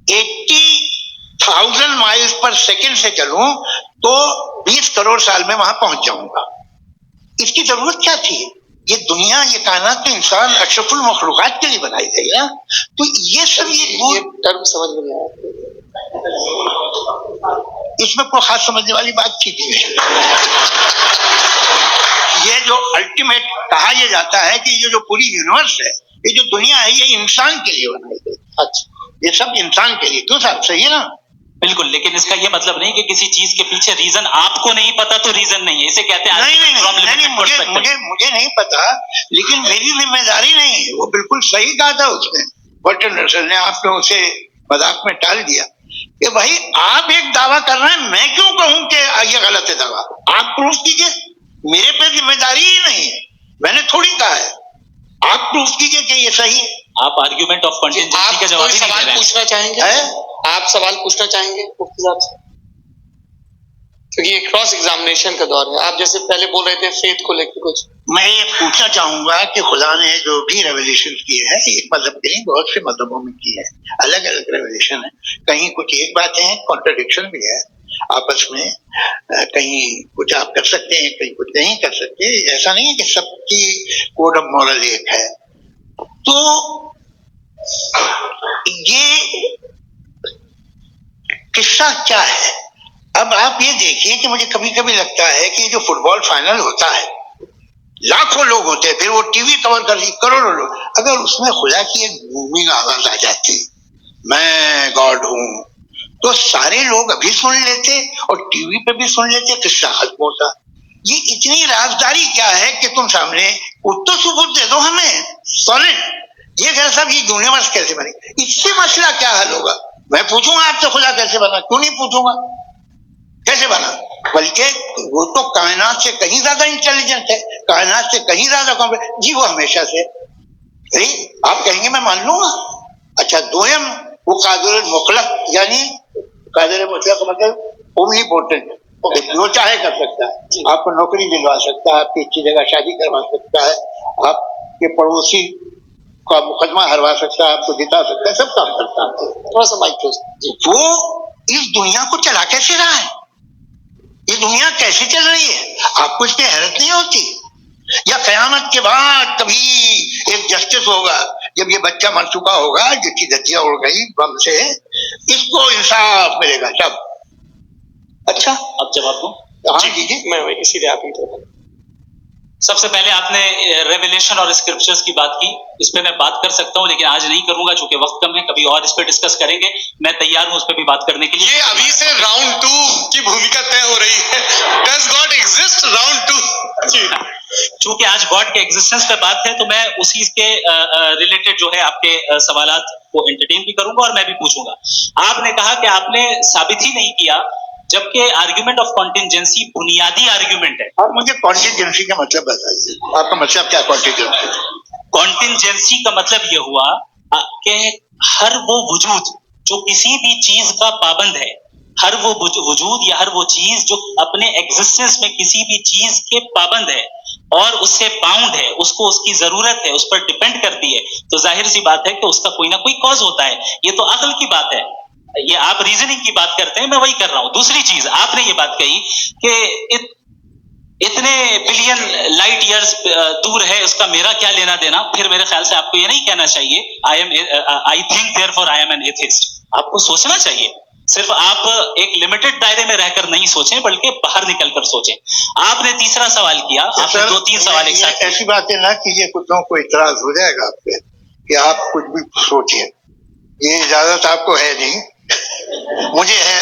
80,000 माइल्स पर सेकंड से चलूं तो 20 करोड़ साल में वहां पहुंच जाऊंगा। इसकी जरूरत क्या थी। ये दुनिया, ये कायनात तो इंसान अशरफुल मखलूकात के लिए बनाई गई ना। तो ये सब ये टर्म समझ में नहीं आया, इसमें कोई खास समझने वाली बात थी नहीं। ये जो अल्टीमेट कहा यह जाता है कि ये जो पूरी यूनिवर्स है, ये जो दुनिया है, ये इंसान के लिए बनाई गई। अच्छा, ये सब इंसान के लिए, क्यों साहब, सही है ना। बिल्कुल, लेकिन इसका ये मतलब नहीं कि किसी चीज के पीछे रीजन आपको नहीं पता तो रीजन नहीं है, इसे कहते हैं नहीं, मुझे नहीं पता, लेकिन मेरी जिम्मेदारी नहीं है। वो बिल्कुल सही कहा था उसने, बर्टन रसल ने, आपने उसे मजाक में टाल दिया कि भाई आप एक दावा कर रहे हैं, मैं क्यों कहूं कि ये गलत है दावा, आप प्रूफ कीजिए, मेरे पे जिम्मेदारी ही नहीं है, मैंने थोड़ी कहा है, आप प्रूफ कीजिए कि ये सही है। आप आर्ग्यूमेंट ऑफ कंटिजेंसी का जवाब सवाल पूछना चाहेंगे, आप सवाल पूछना चाहेंगे मुफ्ती साहब से, क्योंकि ये क्रॉस एग्जामिनेशन का दौर है। आप जैसे पहले बोल रहे थे फेथ को लेकर कुछ, मैं ये पूछना चाहूंगा कि खुदा ने जो भी रेवल्यूशन किए हैं, एक मजहब के नहीं बहुत से मजहबों में की है, अलग अलग रेवल्यूशन है। कहीं कुछ एक बातें हैं, कॉन्ट्रडिक्शन भी है आपस में, कहीं कुछ आप कर सकते हैं, कहीं कुछ नहीं कर सकते। ऐसा नहीं है कि सबकी कोड ऑफ मॉरल एक है। तो ये किस्सा क्या है। अब आप ये देखिए कि मुझे कभी कभी लगता है कि जो फुटबॉल फाइनल होता है, लाखों लोग होते हैं, फिर वो टीवी कवर कर रही करोड़ों लोग, अगर उसमें खुदा की एक बूमिंग आवाज आ जाती, मैं गॉड हूं, तो सारे लोग अभी सुन लेते और टीवी पे भी सुन लेते, किस्सा खत्म होता। ये इतनी राजदारी क्या है कि तुम सामने उत्तर सबूत दे दो हमें सॉलिड। ये कह साहब ये यूनिवर्स कैसे बनी, इससे मसला क्या हल होगा। मैं पूछूंगा आपसे खुदा कैसे बना, क्यों नहीं पूछूंगा कैसे बना, बल्कि वो तो कायनात से कहीं ज्यादा इंटेलिजेंट है, कायनात से कहीं ज्यादा कॉम्प्लेक्स जी, वो हमेशा से। आप कहेंगे मैं मान लूंगा। अच्छा, दोयम वो कादिर मुतलक, यानी कादिर मुतलक का मतलब ओमनीपोटेंट, जो चाहे कर सकता है, आपको नौकरी दिलवा सकता है, आपकी अच्छी जगह शादी करवा सकता है, आपके पड़ोसी का मुकदमा हरवा सकता है, आपको जिता सकता है, सब काम करता है। थोड़ा सा माइक वो इस दुनिया को चला कैसे रहा है, ये दुनिया कैसे चल रही है, आपको इस पे हैरत नहीं होती। या कयामत के बाद कभी एक जस्टिस होगा, जब ये बच्चा मर चुका होगा जिसकी धज्जियां उड़ गई बम से, इसको इंसाफ मिलेगा सब। अच्छा, अब जवाब दो। हाँ जी, मैं इसीलिए आप ही तो सबसे पहले आपने रेवलेशन और स्क्रिप्चर्स की बात की, इस पे मैं बात कर सकता हूं, लेकिन आज नहीं करूंगा चूंकि वक्त कम है, कभी और इस पे डिस्कस करेंगे। मैं तैयार हूं उस पे भी बात करने के लिए। ये अभी से राउंड 2 की भूमिका तय हो रही है। डज गॉड एग्जिस्ट, राउंड 2 जी। चूंकि आज गॉड के एग्जिस्टेंस पे बात है, तो मैं उसी के रिलेटेड जो है आपके सवालात को एंटरटेन भी करूंगा और मैं भी पूछूंगा। आपने कहा कि आपने साबित ही नहीं किया, जबकि आर्ग्यूमेंट ऑफ कॉन्टिजेंसी बुनियादी आर्ग्यूमेंट है। और मुझे कॉन्टिजेंसी का मतलब बताइए, आपका मतलब क्या कॉन्टिजेंसी। कॉन्टिजेंसी का मतलब यह हुआ कि हर वो वजूद जो किसी भी चीज का पाबंद है, हर वो वजूद या हर वो चीज जो अपने एग्जिस्टेंस में किसी भी चीज के पाबंद है और उससे बाउंड है, उसको उसकी जरूरत है, उस पर डिपेंड करती है, तो जाहिर सी बात है कि उसका कोई ना कोई कॉज होता है। ये तो अक्ल की बात है। ये आप रीजनिंग की बात करते हैं, मैं वही कर रहा हूं। दूसरी चीज आपने ये बात कही कि इतने बिलियन लाइट ईयर्स दूर है, उसका मेरा क्या लेना देना। फिर मेरे ख्याल से आपको ये नहीं कहना चाहिए I think therefore I am an atheist. आपको सोचना चाहिए, सिर्फ आप एक लिमिटेड दायरे में रहकर नहीं सोचें, बल्कि बाहर निकलकर सोचें। आपने तीसरा सवाल किया, आपने 2-3 सवाल एक साथ। ऐसी बातें ना कीजिए, कुत्तों को इतराज हो जाएगा आप पे कि आप कुछ भी सोचें। ये इजाजत आपको है नहीं, मुझे है।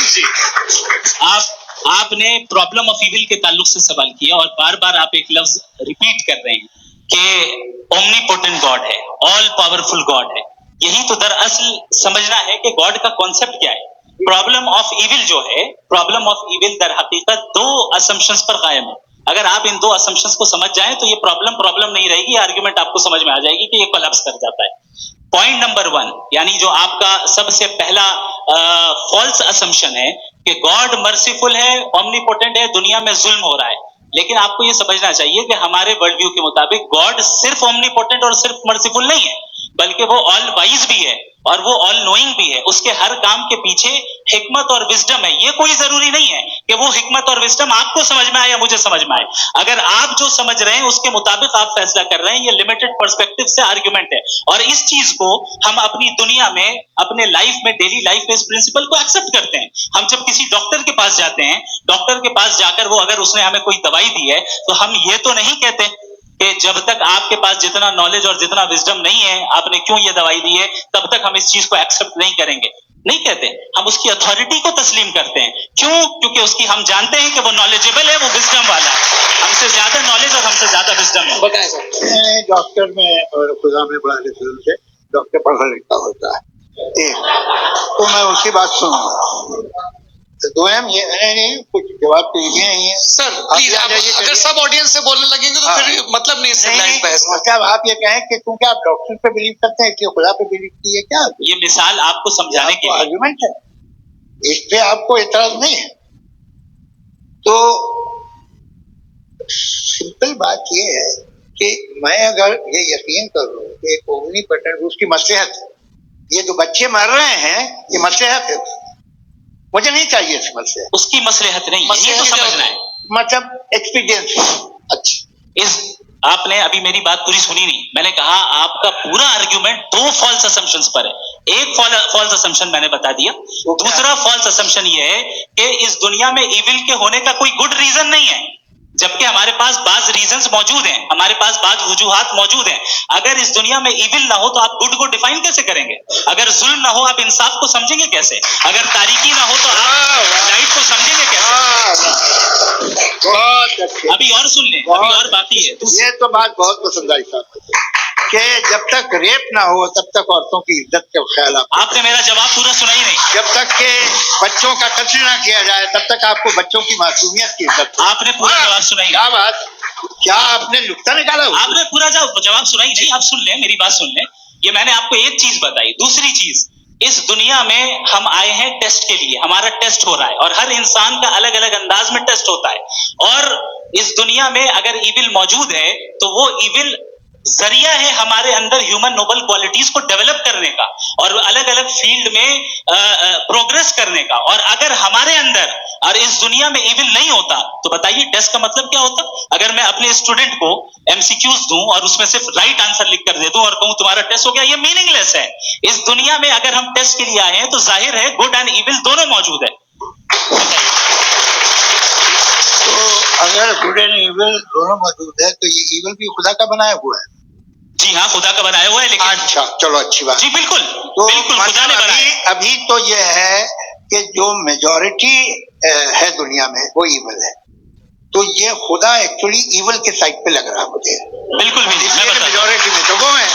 जी, आपने प्रॉब्लम ऑफ इविल के ताल्लुक से सवाल किया और बार बार आप एक लफ्ज रिपीट कर रहे हैं कि ओमनीपोटेंट गॉड है, ऑल पावरफुल गॉड है। यही तो दरअसल समझना है कि गॉड का कॉन्सेप्ट क्या है। प्रॉब्लम ऑफ इविल जो है, प्रॉब्लम ऑफ इविल दर हकीकत 2 असम्पशंस पर कायम है। अगर आप इन 2 असम्पशंस को समझ जाएं तो ये प्रॉब्लम नहीं रहेगी, आर्ग्यूमेंट आपको समझ में आ जाएगी कि ये कोलैप्स कर जाता है। पॉइंट नंबर 1, यानी जो आपका सबसे पहला फॉल्स असम्पशन है कि गॉड मर्सीफुल है, ओमनीपोटेंट है, दुनिया में जुल्म हो रहा है। लेकिन आपको ये समझना चाहिए कि हमारे वर्ल्ड व्यू के मुताबिक गॉड सिर्फ ओमनीपोटेंट और सिर्फ मर्सीफुल नहीं है, बल्कि वो ऑल वाइज भी है और वो ऑल नोइंग भी है। उसके हर काम के पीछे हिकमत और विजडम है। ये कोई जरूरी नहीं है कि वो हिकमत और विजडम आपको समझ में आए या मुझे समझ में आए। अगर आप जो समझ रहे हैं उसके मुताबिक आप फैसला कर रहे हैं, ये लिमिटेड पर्सपेक्टिव से आर्ग्यूमेंट है। और इस चीज को हम अपनी दुनिया में, अपने लाइफ में, डेली लाइफ में इस प्रिंसिपल को एक्सेप्ट करते हैं। हम जब किसी डॉक्टर के पास जाते हैं, डॉक्टर के पास जाकर वो अगर उसने हमें कोई दवाई दी है, तो हम ये तो नहीं कहते कि जब तक आपके पास जितना नॉलेज और जितना विजडम नहीं है, आपने क्यों ये दवाई दी है, तब तक हम इस चीज को एक्सेप्ट नहीं करेंगे। नहीं कहते, हम उसकी अथॉरिटी को तस्लीम करते हैं। क्यों? क्योंकि उसकी हम जानते हैं कि वो नॉलेजेबल है, वो विजडम वाला है, हमसे ज्यादा नॉलेज और हमसे ज्यादा विजडम है। बताएं सर। डॉक्टर में और खुदा में बड़ा डिफरेंस है। डॉक्टर पढ़ा लिखा होता है, तो मैं उसकी बात सुनूंगा। तो ये नहीं, कुछ जवाब तो ये नहीं है सर प्लीज, आप अगर सब ऑडियंस से बोलने लगेंगे तो फिर मतलब नहीं सिविलाइज्ड बहस का। मतलब आप ये कहें कि क्योंकि आप डॉक्टर पे बिलीव करते हैं इसलिए खुदा पे बिलीव किए, क्या ये मिसाल आपको समझाने के लिए आर्गुमेंट है, इस पे आपको इतराज नहीं है। तो सिंपल बात ये है कि मैं अगर ये यकीन करूं कि ओमनीपोटेंट उसकी मसलहत है, ये जो बच्चे मर रहे हैं ये मसलहत है, मुझे नहीं चाहिए इस मसलहत। उसकी मसलहत नहीं, यही तो समझना है, मतलब एक्सपीरियंस। अच्छा, इस आपने अभी मेरी बात पूरी सुनी नहीं। मैंने कहा आपका पूरा आर्ग्यूमेंट 2 फॉल्स असम्पशंस पर है। एक फॉल्स असम्पशन मैंने बता दिया, दूसरा फॉल्स असम्पशन ये है कि इस दुनिया में इविल के होने का कोई गुड रीजन नहीं है, जबकि हमारे पास बाज रीजंस मौजूद हैं, हमारे पास बाज वजूहात मौजूद हैं। अगर इस दुनिया में इविल ना हो तो आप गुड को डिफाइन कैसे करेंगे? अगर जुल्म ना हो आप इंसाफ को समझेंगे कैसे? अगर तारीकी ना हो तो आप लाइट को समझेंगे कैसे? बहुत अच्छे। अभी और सुन लें, अभी और बाकी है। ये तो बात बहुत पसंद आई साहब कि जब तक रेप ना हो तब तक औरतों की इज्जत का ख्याल आपने मेरा जवाब पूरा सुना ही नहीं। जब तक के बच्चों का कत्ल ना किया जाए तब तक आपको बच्चों की मासूमियत की इज्जत। आपने पूरा जवाब सुना ही नहीं। क्या बात, क्या आपने नुक्ता निकाला? आपने पूरा जवाब सुना ही नहीं। आप सुन लें, मेरी बात सुन लें। ये मैंने आपको एक चीज बताई। दूसरी चीज, इस दुनिया में हम आए हैं टेस्ट के लिए, हमारा टेस्ट हो रहा है और हर इंसान का अलग अलग अंदाज में टेस्ट होता है। और इस दुनिया में अगर इविल मौजूद है तो वो इविल जरिया है हमारे अंदर ह्यूमन नोबल क्वालिटीज को डेवलप करने का और अलग अलग फील्ड में प्रोग्रेस करने का। और अगर हमारे अंदर और इस दुनिया में इविल नहीं होता तो बताइए टेस्ट का मतलब क्या होता? अगर मैं अपने स्टूडेंट को एमसीक्यूज दूं और उसमें सिर्फ राइट आंसर लिख कर दे दूं और कहूं तुम्हारा टेस्ट हो गया, ये मीनिंगलेस है। इस दुनिया में अगर हम टेस्ट के लिए आए हैं तो जाहिर है गुड एंड इविल दोनों मौजूद है। तो अगर गुड एंड इविल दोनों मौजूद है तो ये इविल भी खुदा का बनाया हुआ है। जी हाँ, खुदा का बनाया हुआ है। लेकिन अच्छा, चलो अच्छी बात। जी बिल्कुल, तो बिल्कुल खुदा ने बनाया। अभी तो ये है कि जो मेजॉरिटी है दुनिया में वो इविल है, तो ये खुदा एक्चुअली इविल के साइड पे लग रहा मुझे। बिल्कुल भी मेजॉरिटी में तो वो है।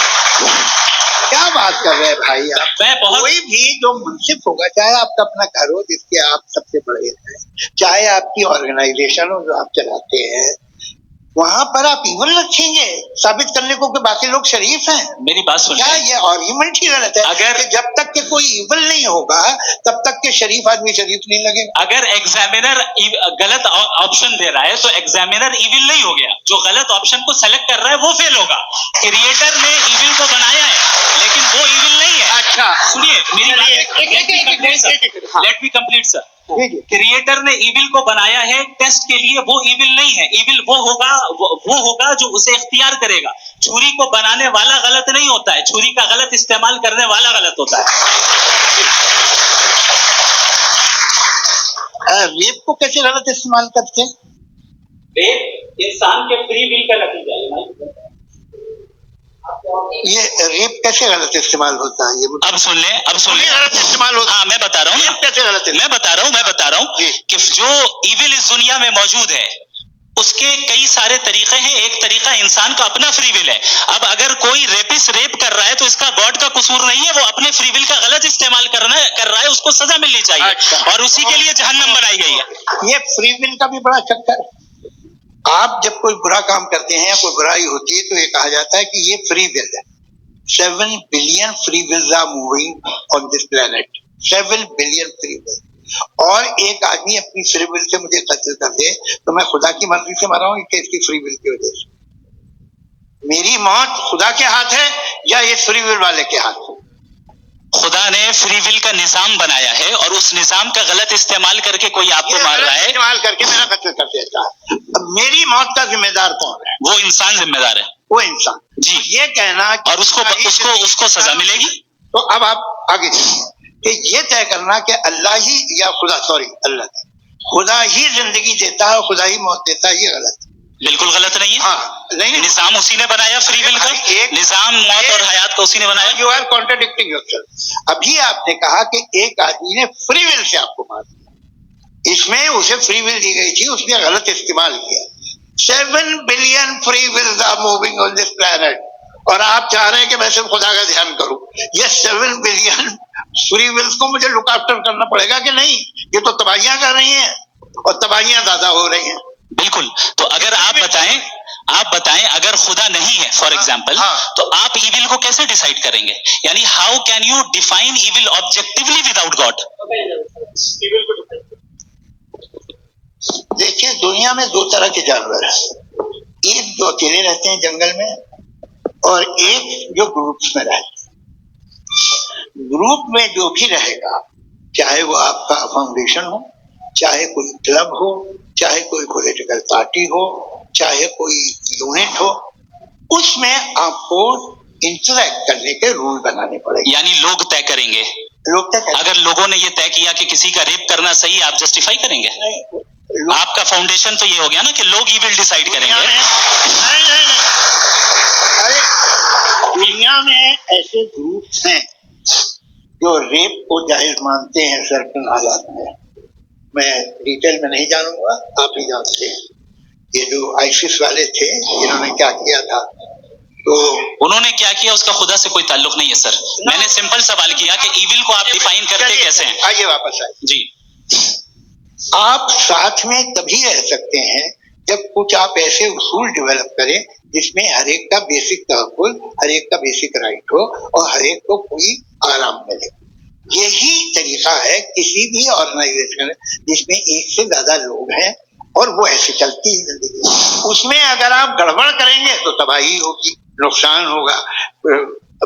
क्या बात कर रहे हैं भाई आप? कोई भी जो मुंसिफ होगा, चाहे आपका अपना घर हो जिसके आप सबसे बड़े हैं, चाहे आपकी ऑर्गेनाइजेशन हो जो आप चलाते हैं, वहां पर आप इवन रखेंगे साबित करने को कि बाकी लोग शरीफ हैं? मेरी बात क्या सुनिए, ये आर्ग्यूमेंट ही गलत है? अगर- कि जब तक के कोई इवन नहीं होगा तब तक के शरीफ आदमी शरीफ नहीं लगेगा। अगर एग्जामिनर गलत ऑप्शन दे रहा है तो एग्जामिनर इविल नहीं हो गया, जो गलत ऑप्शन को सेलेक्ट कर रहा है वो फेल होगा। क्रिएटर ने इविल को बनाया है लेकिन वो इविल नहीं है। अच्छा सुनिए मेरी बात, let me complete sir. Creator ने इविल को बनाया है टेस्ट के लिए, वो इविल नहीं है। इविल वो होगा जो उसे इख्तियार करेगा। छुरी को बनाने वाला गलत नहीं होता है, छुरी का गलत इस्तेमाल करने वाला गलत होता है। रेप को कैसे गलत इस्तेमाल करते हैं? रेप इंसान के फ्री विल का नतीजा है। ये रेप कैसे गलत इस्तेमाल होता है? ये अब सुन ले गलत इस्तेमाल होता हाँ मैं बता रहा हूँ, कैसे गलत मैं बता रहा हूँ जी। कि जो इविल इस दुनिया में मौजूद है उसके कई सारे तरीके हैं। एक तरीका इंसान का अपना फ्री विल है। अब अगर कोई रेपिस्ट रेप कर रहा है तो इसका गॉड का कसूर नहीं है, वो अपने फ्री विल का गलत इस्तेमाल कर रहा है, उसको सजा मिलनी चाहिए। अच्छा। और उसी के लिए जहन्नम बनाई गई है। ये फ्री विल का भी बड़ा चक्कर है। आप जब कोई बुरा काम करते हैं या कोई बुराई होती है तो ये कहा जाता है कि ये फ्री विल है। 7 billion free wills are moving on this planet. 7 billion free will. और एक आदमी अपनी फ्री विल से मुझे कत्ल कर दे तो मैं खुदा की मर्जी से मरा हूं कि इसकी फ्री विल की वजह से? मेरी मौत खुदा के हाथ है या ये फ्री विल वाले के हाथ है? खुदा ने फ्री विल का निजाम बनाया है और उस निजाम का गलत इस्तेमाल करके कोई आपको मार रहा है, इस्तेमाल करके मेरा कत्ल कर देता है। अब मेरी मौत का जिम्मेदार कौन है? वो इंसान जिम्मेदार है वो इंसान। जी। ये कहना कि और उसको सजा मिलेगी। तो अब आप आगे चलिए कि ये तय करना कि अल्लाह ही या अल्लाह खुदा ही जिंदगी देता है, खुदा ही मौत देता है, ये गलत है। बिल्कुल गलत नहीं है। हाँ नहीं, निजाम उसी ने बनाया फ्री विल का। एक- निजाम मौत और हयात को उसी ने बनाया। You are contradicting yourself. अभी आपने कहा कि एक आदमी ने फ्री विल से आपको मार दिया, इसमें उसे फ्री विल दी गई थी, उसने गलत इस्तेमाल किया। 7 billion free wills are moving on this planet और आप चाह रहे हैं कि मैं सिर्फ खुदा का ध्यान करूं। ये 7 बिलियन फ्री विल्स को मुझे लुक आफ्टर करना पड़ेगा कि नहीं? ये तो तबाहियां कर रही हैं और तबाहियां ज्यादा हो रही हैं। बिल्कुल। तो अगर आप बताएं अगर खुदा नहीं है फॉर एग्जाम्पल, हाँ। तो आप इविल को कैसे डिसाइड करेंगे? यानी how can you define evil objectively without God? देखिए दुनिया में 2 तरह के जानवर हैं। एक जो अकेले रहते हैं जंगल में और एक जो ग्रुप्स में रहते हैं। ग्रुप में जो भी रहेगा, चाहे वो आपका फाउंडेशन हो, चाहे कोई क्लब हो, चाहे कोई पॉलिटिकल पार्टी हो, चाहे कोई यूनिट हो, उसमें आपको इंटरेक्ट करने के रूल बनाने पड़ेंगे। यानी लोग तय करेंगे। लोग तय करेंगे। अगर लोगों ने ये तय किया कि किसी का रेप करना सही है, आप जस्टिफाई करेंगे? नहीं, आपका फाउंडेशन तो ये हो गया ना कि लोग इविल डिसाइड करेंगे। नहीं। अरे दुनिया में ऐसे ग्रुप्स हैं जो रेप को जायज मानते हैं सर्टेन हालात में। मैं डिटेल में नहीं जानूंगा, आप ही जानते हैं। ये जो आईसिस वाले थे इन्होंने क्या किया था, तो उन्होंने क्या किया उसका खुदा से कोई ताल्लुक नहीं है सर। मैंने सिंपल सवाल किया कि इविल को आप डिफाइन करते कैसे हैं? आइए वापस आइए। जी। आप साथ में तभी रह सकते हैं जब कुछ आप ऐसे उसूल डेवलप करें जिसमें हर एक का बेसिक तहफ़्फ़ुज़, हर एक का बेसिक राइट हो और हर एक को कोई आराम मिले। यही तरीका है किसी भी ऑर्गेनाइजेशन जिसमें एक से ज्यादा लोग हैं और वो ऐसे चलती है जिंदगी। उसमें अगर आप गड़बड़ करेंगे तो तबाही होगी, नुकसान होगा,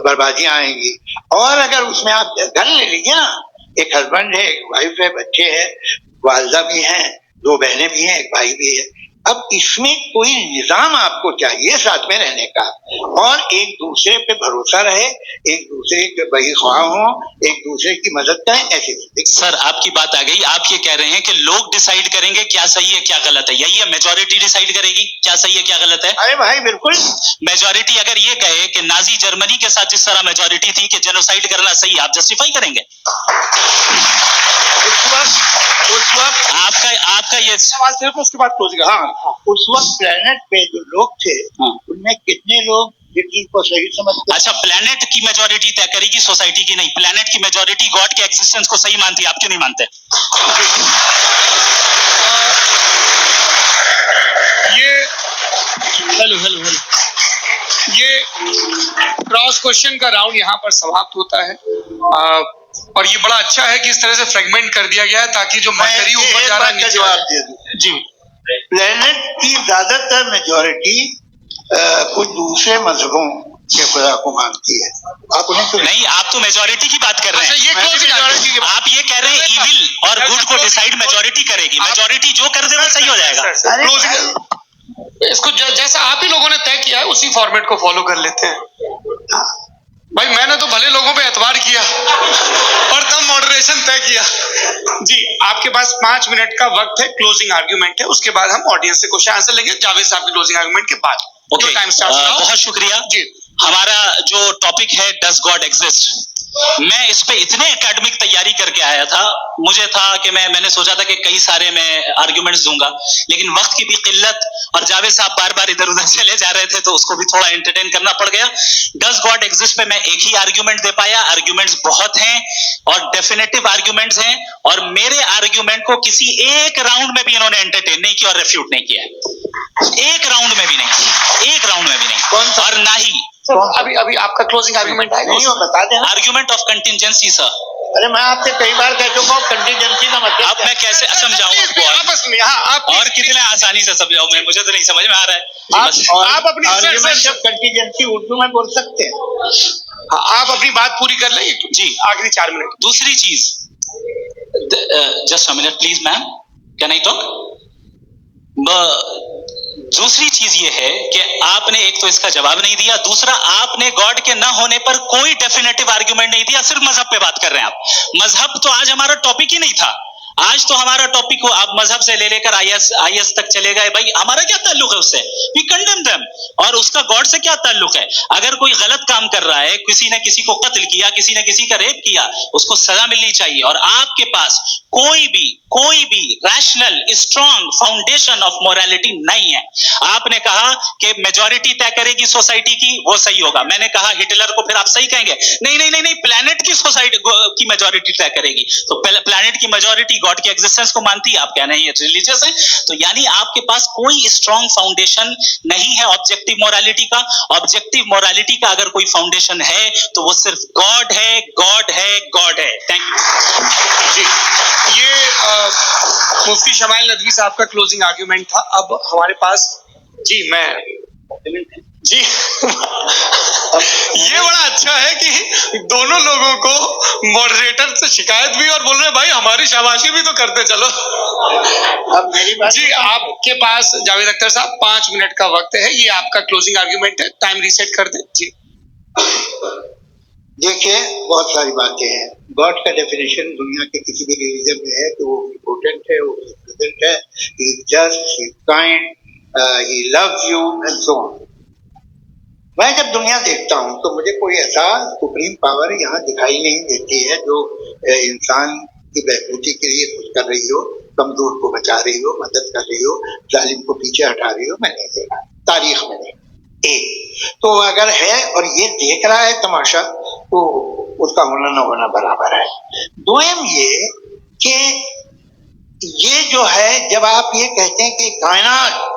बर्बादियां आएंगी। और अगर उसमें आप घर ले लीजिए ना, एक हस्बैंड है, एक वाइफ है, बच्चे हैं, वालदा भी हैं, 2 बहनें भी हैं, एक भाई भी है। अब इसमें कोई निजाम आपको चाहिए साथ में रहने का और एक दूसरे पे भरोसा रहे, एक दूसरे के बहीख्वाह हो, एक दूसरे की मदद करें, ऐसी जिंदगी। सर आपकी बात आ गई। आप ये कह रहे हैं कि लोग डिसाइड करेंगे क्या सही है क्या गलत है, यही है? मेजोरिटी डिसाइड करेगी क्या सही है क्या गलत है? अरे भाई बिल्कुल। मेजोरिटी अगर ये कहे कि नाजी जर्मनी के साथ जिस तरह मेजोरिटी थी कि जेनोसाइड करना सही, आप जस्टिफाई करेंगे? उस वक्त आपका ये सवाल सिर्फ उसके बाद पहुंचेगा। हाँ, उस वक्त प्लेनेट पे जो लोग थे उनमें कितने लोग हिटलर को सही समझते? अच्छा, प्लेनेट की मेजोरिटी तय करेगी, सोसाइटी की नहीं। प्लेनेट की मेजोरिटी गॉड के एग्जिस्टेंस को सही मानती है, आप क्यों नहीं मानते? ये हेलो हेलो हेलो। ये क्रॉस क्वेश्चन का राउंड यहाँ पर समाप्त होता है। और ये बड़ा अच्छा है कि इस तरह से फ्रेगमेंट कर दिया गया है ताकि जो मरकरी ऊपर जा रहा है नीचे जवाब दे दूं। जी। प्लेनेट की ज्यादातर मेजोरिटी कुछ दूसरे मजहबों के खुदा को मानती है। आप उन्हें तो नहीं, आप तो मेजोरिटी की बात कर रहे हैं। ये क्लोजिंग आप ये कह रहे हैं इविल और गुड को डिसाइड मेजोरिटी करेगी। मेजोरिटी जो कर दे वो सही हो जाएगा। इसको जैसा आप ही लोगों ने तय किया है उसी फॉर्मेट को फॉलो कर लेते हैं। भाई मैंने तो भले लोगों पे एतबार किया और तब मॉडरेशन तय किया। जी, आपके पास 5 मिनट का वक्त है, क्लोजिंग आर्ग्यूमेंट है, उसके बाद हम ऑडियंस से क्वेश्चन आंसर लेंगे जावेद साहब के क्लोजिंग आर्ग्यूमेंट के बाद। ओके, बहुत शुक्रिया जी। हमारा जो टॉपिक है डज गॉड एग्जिस्ट, मैं इस पे इतने एकेडमिक तैयारी करके आया था। मुझे था कि मैंने सोचा था कि कई सारे मैं आर्ग्यूमेंट्स दूंगा, लेकिन वक्त की भी किल्लत और जावेद साहब बार बार इधर उधर चले जा रहे थे तो उसको भी थोड़ा एंटरटेन करना पड़ गया। डज गॉड एग्जिस्ट पे मैं एक ही आर्ग्यूमेंट दे पाया। आर्ग्यूमेंट्स बहुत हैं और डेफिनेटिव आर्ग्यूमेंट्स हैं, और मेरे आर्ग्यूमेंट को किसी एक राउंड में भी इन्होंने एंटरटेन नहीं किया और रेफ्यूट नहीं किया। एक राउंड में भी नहीं, एक राउंड में भी नहीं। और ना ही अभी आपका क्लोजिंग आर्ग्यूमेंट आएगा, नहीं, वो बता दें। Argument of contingency sir. अरे मैं आपसे कई बार कह चुका हूँ कंटीजेंसी का मतलब अब मैं कैसे समझाऊं आपको? आपस में आप और कितने आसानी से समझाऊं मैं? मुझे तो नहीं समझ में आ रहा है। आप अपनी कंटीजेंसी उर्दू में बोल सकते हैं। आप अपनी बात पूरी कर लें जी, आखिरी 4 मिनट। दूसरी चीज, just a minute please ma'am, can I talk? दूसरी चीज ये है कि आपने एक तो इसका जवाब नहीं दिया, दूसरा आपने गॉड के ना होने पर कोई डेफिनेटिव आर्गुमेंट नहीं दिया। सिर्फ मजहब पे बात कर रहे हैं आप। मजहब तो आज हमारा टॉपिक ही नहीं था। आज तो हमारा टॉपिक हो, आप मजहब से ले लेकर आईएस तक चले गए। भाई हमारा क्या ताल्लुक है उससे? We condemn them. और उसका गॉड से क्या ताल्लुक है? अगर कोई गलत काम कर रहा है, किसी ने किसी को कत्ल किया, किसी ने किसी का रेप किया, उसको सजा मिलनी चाहिए। और आपके पास कोई भी rational strong foundation of morality नहीं है। आपने कहा कि मेजॉरिटी तय करेगी सोसाइटी की, वो सही होगा। मैंने कहा हिटलर को फिर आप सही कहेंगे? नहीं, प्लैनेट की सोसाइटी की मेजॉरिटी तय करेगी। तो प्लैनेट की मेजॉरिटी गॉड के एग्जिस्टेंस को मानती है, आप कह रहे हैं ये रिलीजियस है। तो यानी आपके पास कोई स्ट्रॉन्ग फाउंडेशन नहीं है ऑब्जेक्टिव मोरालिटी का। ऑब्जेक्टिव मोरालिटी का अगर कोई फाउंडेशन है तो वो सिर्फ गॉड है, गॉड है, गॉड है। थैंक यू जी। ये मुफ्ती शमाइल नदवी साहब का क्लोजिंग आर्ग्यूमेंट था। अब हमारे पास जी ये बड़ा अच्छा है कि दोनों लोगों को मॉडरेटर से शिकायत भी और बोल रहे भाई हमारी शाबाशी भी तो करते चलो। अब मेरी बात जी, आपके पास जावेद अख्तर साहब 5 मिनट का वक्त है। ये आपका क्लोजिंग आर्ग्यूमेंट है, टाइम रीसेट कर दें जी। देखिए, बहुत सारी बातें हैं। गॉड का डेफिनेशन दुनिया के किसी भी रिलीजन में है कि वो इम्पोर्टेंट है, वो प्रेजेंट है, he just, he kind, he loves you and so on. मैं जब दुनिया देखता हूँ तो मुझे कोई ऐसा सुप्रीम पावर यहाँ दिखाई नहीं देती है जो इंसान की बहबूदी के लिए कुछ कर रही हो, कमजोर को बचा रही हो, मदद कर रही हो, जालिम को पीछे हटा रही हो। मैं नहीं देखा तारीख में नहीं। एक तो अगर है और ये देख रहा है तमाशा, तो उसका होना न होना बराबर है। दोयम ये कि ये जो है, जब आप ये कहते हैं कि कायनात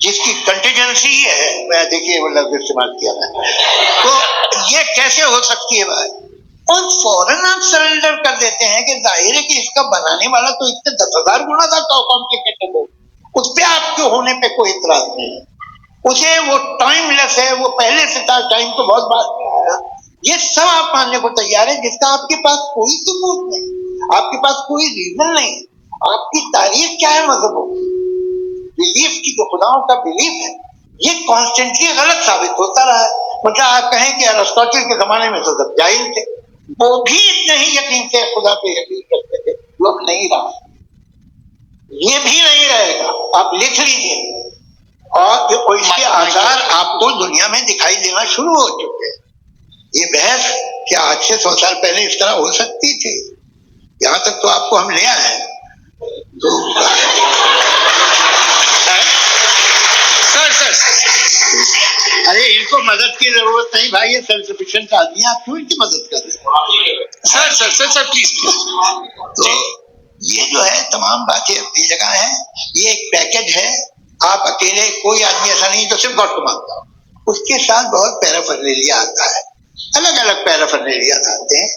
जिसकी कंटीजेंसी है, मैं देखिए वो लफ्ज इस्तेमाल किया मैंने, तो ये कैसे हो सकती है बात? और फौरन आप सरेंडर कर देते हैं कि जाहिर है कि इसका बनाने वाला तो इससे 10,000 गुना था तो कॉम्प्लिकेटेड हो। उस पर आपके होने पे कोई इतराज नहीं है। उसे वो टाइमलेस है, वो पहले से था, टाइम तो बहुत बाद में आया। ये सब आप मानने को तैयार है जिसका आपके पास कोई सबूत नहीं, आपके पास कोई रीजन नहीं। आपकी तारीफ क्या है मजहबों की? बिलीफ की, जो खुदाओं का बिलीफ है, ये कॉन्स्टेंटली गलत साबित होता रहा है। मतलब आप कहें कि अरिस्टोटल के जमाने में तो सब जाहिल थे, वो भी इतने ही यकीन से खुदा पे यकीन करते थे, वो अब नहीं रहा, ये भी नहीं रहेगा। आप लिख लीजिए, और इसके आसार आपको दुनिया में दिखाई देना शुरू हो चुके हैं। ये बहस क्या आज से 100 साल पहले इस तरह हो सकती थी? यहाँ तक तो आपको हम ले आए हैं। सर अरे इनको मदद की जरूरत नहीं भाई, ये सेल्फ सफिशिएंट आदमी, आप क्यों इनकी मदद कर रहे हैं? Sir please. तो ये जो है तमाम बातें अपनी जगह है। ये एक पैकेज है, आप अकेले, कोई आदमी ऐसा नहीं जो सिर्फ गॉड को मानता हो, उसके साथ बहुत पैराफर्नेलिया आता है, अलग अलग पैराफर्नेलिया आते हैं.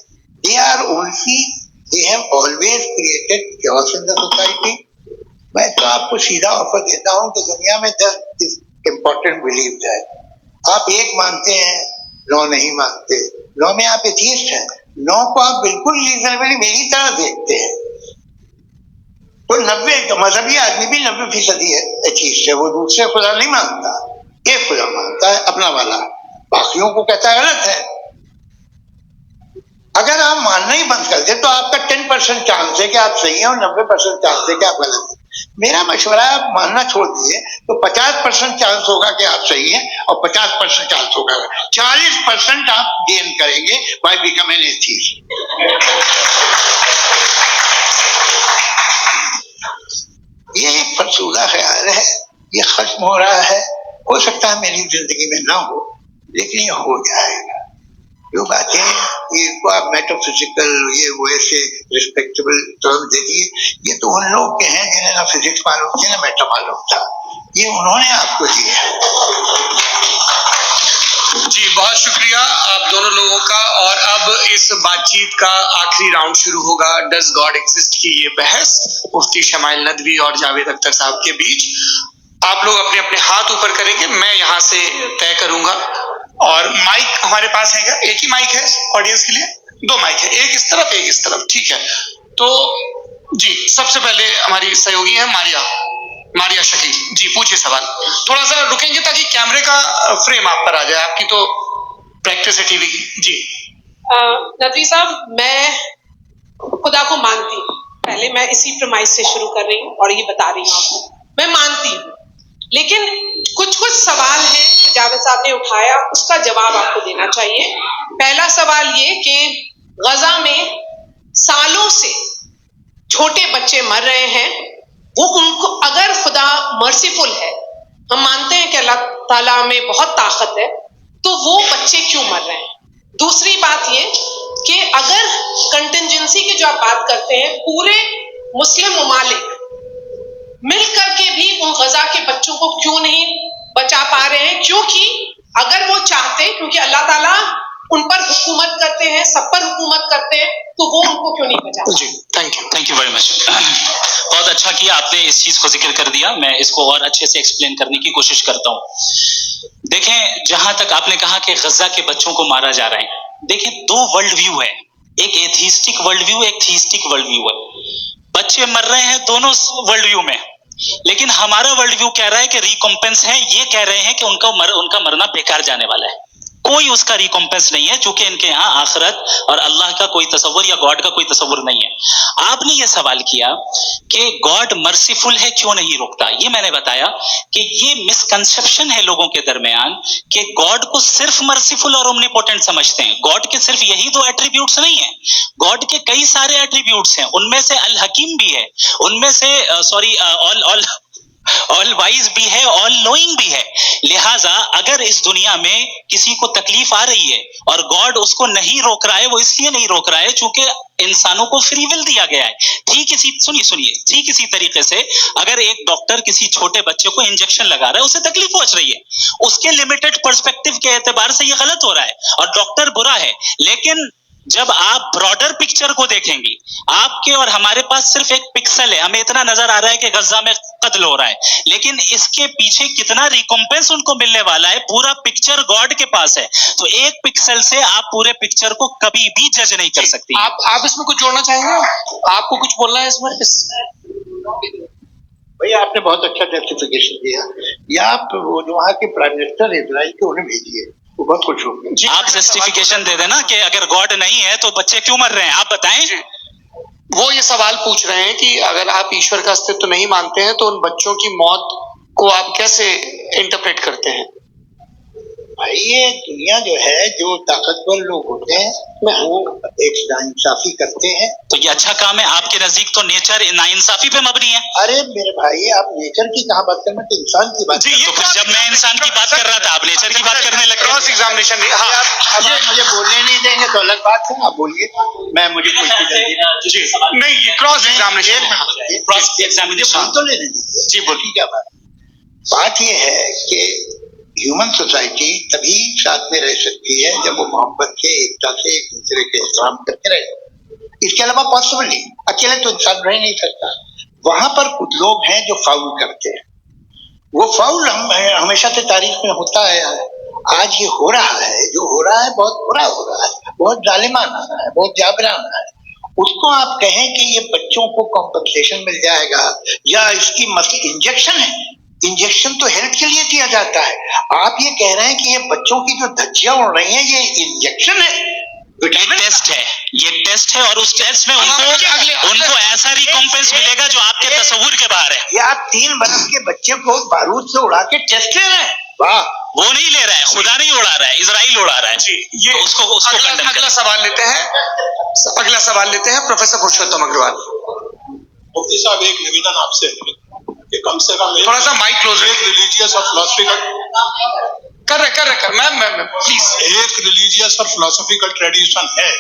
They are only, they have always created chaos in the society. मैं तो आपको सीधा ऑफर देता हूँ कि दुनिया में 10 इम्पोर्टेंट बिलीव है. आप एक मानते हैं, 9 नहीं मानते. 9 में आप एथियस्ट हैं, 9 को आप बिल्कुल रीजनेबली मेरी तरह देखते हैं. तो 90 मजहबी आदमी भी 90% एथियस्ट है. वो दूसरे खुदा नहीं मानता, एक खुदा मानता है अपना वाला, बाकियों को कहता है गलत है. अगर आप मानना ही बंद कर दे तो आपका 10% चांस है कि आप सही हैं और 90% चांस है कि आप गलत हैं. मेरा मशवरा है, आप मानना छोड़ दीजिए तो 50% चांस होगा कि आप सही हैं और 50% चांस होगा, 40% आप गेन करेंगे बाय बिकमिंग एन एथियस्ट. ये एक फरसूदा ख्याल है, ये खत्म हो रहा है. हो सकता है मेरी जिंदगी में ना हो, लेकिन ये हो जाएगा. जो बातें इनको आप मेटाफिजिकल, ये वो ऐसे रिस्पेक्टेबल टर्म दे दिए, ये तो उन लोग के हैं जिन्हें ना फिजिक्स मालूम थी ना मेटा मालूम था. ये उन्होंने आपको दिए हैं. जी बहुत शुक्रिया आप दोनों लोगों का. और अब इस बातचीत का आखिरी राउंड शुरू होगा, डज गॉड एग्जिस्ट की ये बहस मुफ्ती शमाइल नदवी और जावेद अख्तर साहब के बीच. आप लोग अपने अपने हाथ ऊपर करेंगे, मैं यहाँ से तय करूंगा. और माइक हमारे पास है क्या? एक ही माइक है ऑडियंस के लिए? 2 माइक है, एक इस तरफ एक इस तरफ, ठीक है. तो जी सबसे पहले हमारी सहयोगी है मारिया शकील जी, पूछिए सवाल. थोड़ा सा रुकेंगे ताकि कैमरे का फ्रेम आप पर आ जाए, आपकी तो प्रैक्टिस है टीवी की. जी नदवी साहब, मैं खुदा को मानती हूँ. पहले मैं इसी प्रमाइस से शुरू कर रही हूँ और ये बता रही हूँ आपको, मैं मानती हूँ. लेकिन कुछ सवाल हैं जो जावेद साहब ने उठाया, उसका जवाब आपको देना चाहिए. पहला सवाल ये कि गजा में सालों से छोटे बच्चे मर रहे हैं, वो उनको, अगर खुदा मर्सीफुल है, हम मानते हैं कि अल्लाह ताला में बहुत ताकत है, तो वो बच्चे क्यों मर रहे हैं? दूसरी बात ये कि अगर कंटिजेंसी की जो आप बात करते हैं, पूरे मुस्लिम ममालिक मिल करके भी उन गजा के बच्चों को क्यों नहीं बचा पा रहे हैं? क्योंकि अगर वो चाहते, क्योंकि अल्लाह ताला उन पर हुकूमत करते हैं, सब पर हुकूमत करते हैं, तो वो उनको क्यों नहीं बचा? जी थैंक यू वेरी मच. बहुत अच्छा किया आपने इस चीज को जिक्र कर दिया. मैं इसको और अच्छे से एक्सप्लेन करने की कोशिश करता हूँ. देखें, जहां तक आपने कहा कि गजा के बच्चों को मारा जा रहा है, देखिए 2 वर्ल्ड व्यू है, एक एथिस्टिक वर्ल्ड व्यू, एक थीस्टिक वर्ल्ड व्यू है. बच्चे मर रहे हैं दोनों वर्ल्ड व्यू में, लेकिन हमारा वर्ल्ड व्यू कह रहा है कि रिकॉम्पेंस है. ये कह रहे हैं कि उनका मरना बेकार जाने वाला है, कोई उसका रिकॉम्पेंस नहीं है, क्योंकि इनके यहाँ आखिरत और अल्लाह का कोई तसव्वुर या गॉड का कोई तसव्वुर नहीं है. आपने ये सवाल किया कि गॉड मर्सीफुल है, क्यों नहीं रोकता. ये मैंने बताया कि ये मिसकंसेप्शन है लोगों के दरमियान कि गॉड को सिर्फ मर्सीफुल और ओमनीपोटेंट समझते हैं. गॉड के सिर्फ यही 2 एट्रीब्यूट्स नहीं है, गॉड के कई सारे एट्रीब्यूट्स हैं. उनमें से अल हकीम भी है, उनमें से ऑल वाइज भी है, ऑल नोइंग भी है. लिहाजा अगर इस दुनिया में किसी को तकलीफ आ रही है और गॉड उसको नहीं रोक रहा है, वो इसलिए नहीं रोक रहा है क्योंकि इंसानों को फ्री विल दिया गया है. ठीक इसी तरीके से अगर एक डॉक्टर किसी छोटे बच्चे को इंजेक्शन लगा रहा है, उसे तकलीफ पहुंच रही है, उसके लिमिटेड पर्सपेक्टिव के एतबार से ये गलत हो रहा है और डॉक्टर बुरा है. लेकिन जब आप ब्रॉडर पिक्चर को देखेंगे, आपके और हमारे पास सिर्फ एक पिक्सल है, हमें इतना नजर आ रहा है कि गजा में कत्ल हो रहा है, लेकिन इसके पीछे कितना रिकॉम्पेंस उनको मिलने वाला है, पूरा पिक्चर गॉड के पास है. तो एक पिक्सल से आप पूरे पिक्चर को कभी भी जज नहीं कर सकती. आप इसमें कुछ जोड़ना चाहेंगे? आपको कुछ बोलना है इसमें? भैया आपने बहुत अच्छा जस्टिफिकेशन दिया. या आप वो वहाँ के प्राइम मिनिस्टर इजराइल के उन्हें भेजिए, वो बहुत कुछ होंगे. आप जस्टिफिकेशन दे देना कि अगर गॉड नहीं है तो बच्चे क्यों मर रहे हैं, आप बताएं. वो ये सवाल पूछ रहे हैं कि अगर आप ईश्वर का अस्तित्व नहीं मानते हैं तो उन बच्चों की मौत को आप कैसे इंटरप्रेट करते हैं? भाई ये दुनिया जो है, जो ताकतवर लोग होते हैं वो एक नाइंसाफी करते हैं. तो ये अच्छा काम है. आपके नजदीक तो नेचर नाइंसाफी पे मबनी है. अरे मेरे भाई, आप नेचर की कहाँ बात करना, तो इंसान की बात. तो फिर जब मैं इंसान की बात कर रहा था, आप नेचर की बात करने लगे. Cross examination. मुझे बोलने नहीं देंगे तो अलग बात है, आप बोलिए. मुझे नहीं, ये क्रॉस एग्जामिनेशन तो लेने दीजिए. जी बोलिए. क्या बात. बात यह है कि ह्यूमन सोसाइटी तभी साथ में रह सकती है जब वो मोहब्बत से, एकता से, एक दूसरे के एहतराम करते रहे। इसके अलावा पॉसिबल नहीं, अकेले तो इंसान रह नहीं सकता। वहां पर कुछ लोग हैं जो फाउल करते हैं। वो फाउल हमेशा से तारीख में होता है। आज ये हो रहा है, जो हो रहा है बहुत बुरा हो रहा है, बहुत जालिमाना है, बहुत जाबराना है। उसको आप कहें कि ये बच्चों को कॉम्पनसेशन मिल जाएगा या इसकी इंजेक्शन है, इंजेक्शन तो हेल्थ के लिए किया जाता है। आप ये कह रहे हैं कि ये बच्चों की जो धज्जियां उड़ रही हैं ये इंजेक्शन है, ये टेस्ट है, ये टेस्ट है, और उस टेस्ट में उनको ऐसा रिकॉम्पेंस मिलेगा जो आपके तस्वुर के बाहर है। ये आप 3 बरस के बच्चे को बारूद से उड़ा के टेस्ट ले रहे हैं। वाह, वो नहीं ले रहा है, खुदा नहीं उड़ा रहा है, इजराइल उड़ा रहा है जी। ये तो उसको अगला सवाल लेते हैं। अगला सवाल लेते हैं प्रोफेसर पुरुषोत्तम अग्रवाल। मुफ्ती साहब, एक निवेदन आपसे कि कम से कम थोड़ा सा माइक क्लोज एक रिलीजियस और फिलोसफिकल कर मैम प्लीज। एक रिलीजियस और फिलोसफिकल ट्रेडिशन है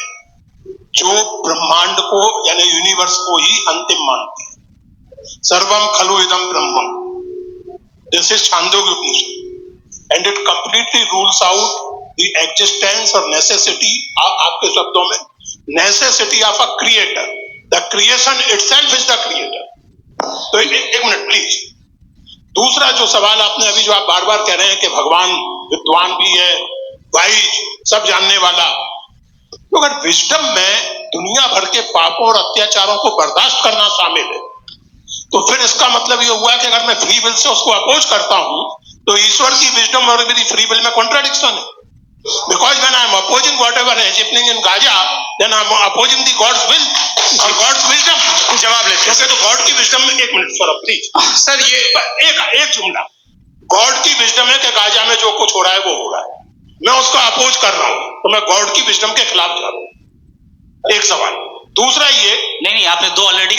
जो ब्रह्मांड को यानी यूनिवर्स को ही अंतिम मानती है। सर्वम खलु इदम ब्रह्मम, this is Chandogya Upanishad, and it completely rules out the existence or necessity, आपके शब्दों में necessity of a creator. The creation itself is the creator. तो एक मिनट प्लीज। दूसरा जो सवाल आपने अभी, जो आप बार बार कह रहे हैं कि भगवान विद्वान भी है, वाइज, सब जानने वाला, तो अगर विजडम में दुनिया भर के पापों और अत्याचारों को बर्दाश्त करना शामिल है, तो फिर इसका मतलब ये हुआ कि अगर मैं फ्री विल से उसको अपोज करता हूं तो ईश्वर की विजडम और मेरी फ्री विल में कॉन्ट्राडिक्शन है। Because when I am opposing whatever is happening in Gaza, then I am opposing the God's will और God's wisdom। जवाब लेते हैं। तो गॉड की विजडम में, एक मिनट सर प्लीज सर, ये एक जुमला, गॉड की विजडम है कि गाजा में जो कुछ हो रहा है वो हो रहा है, मैं उसको अपोज कर रहा हूं, तो मैं गॉड की विजडम के खिलाफ जा रहा हूं। एक सवाल। दूसरा ये, नहीं, आपने 2 ऑलरेडी।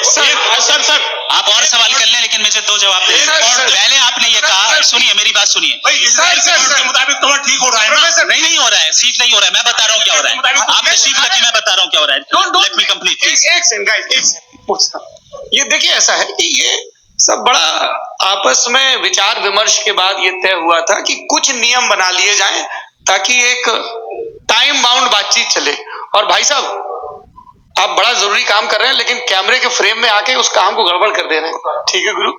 सर आप और सवाल कर लें, लेकिन मुझे 2 जवाब दे। पहले आपने ये कहा, सुनिए मेरी बात सुनिए। इजराइल के मुताबिक तो ठीक हो रहा है ना? नहीं हो रहा है, ठीक नहीं हो रहा है। मैं बता रहा हूँ क्या हो रहा है। आप तशरीफ रखिए, मैं बता रहा हूँ क्या हो रहा है। Let me complete please. एक सेकंड गाइस, ये देखिए, ऐसा है कि ये सब बड़ा आपस में विचार विमर्श के बाद ये तय हुआ था कि कुछ नियम बना लिए जाएं ताकि एक टाइम बाउंड बातचीत चले। और भाई साहब, आप बड़ा जरूरी काम कर रहे हैं लेकिन कैमरे के फ्रेम में आके उस काम को गड़बड़ कर दे रहे हैं। ठीक है गुरु,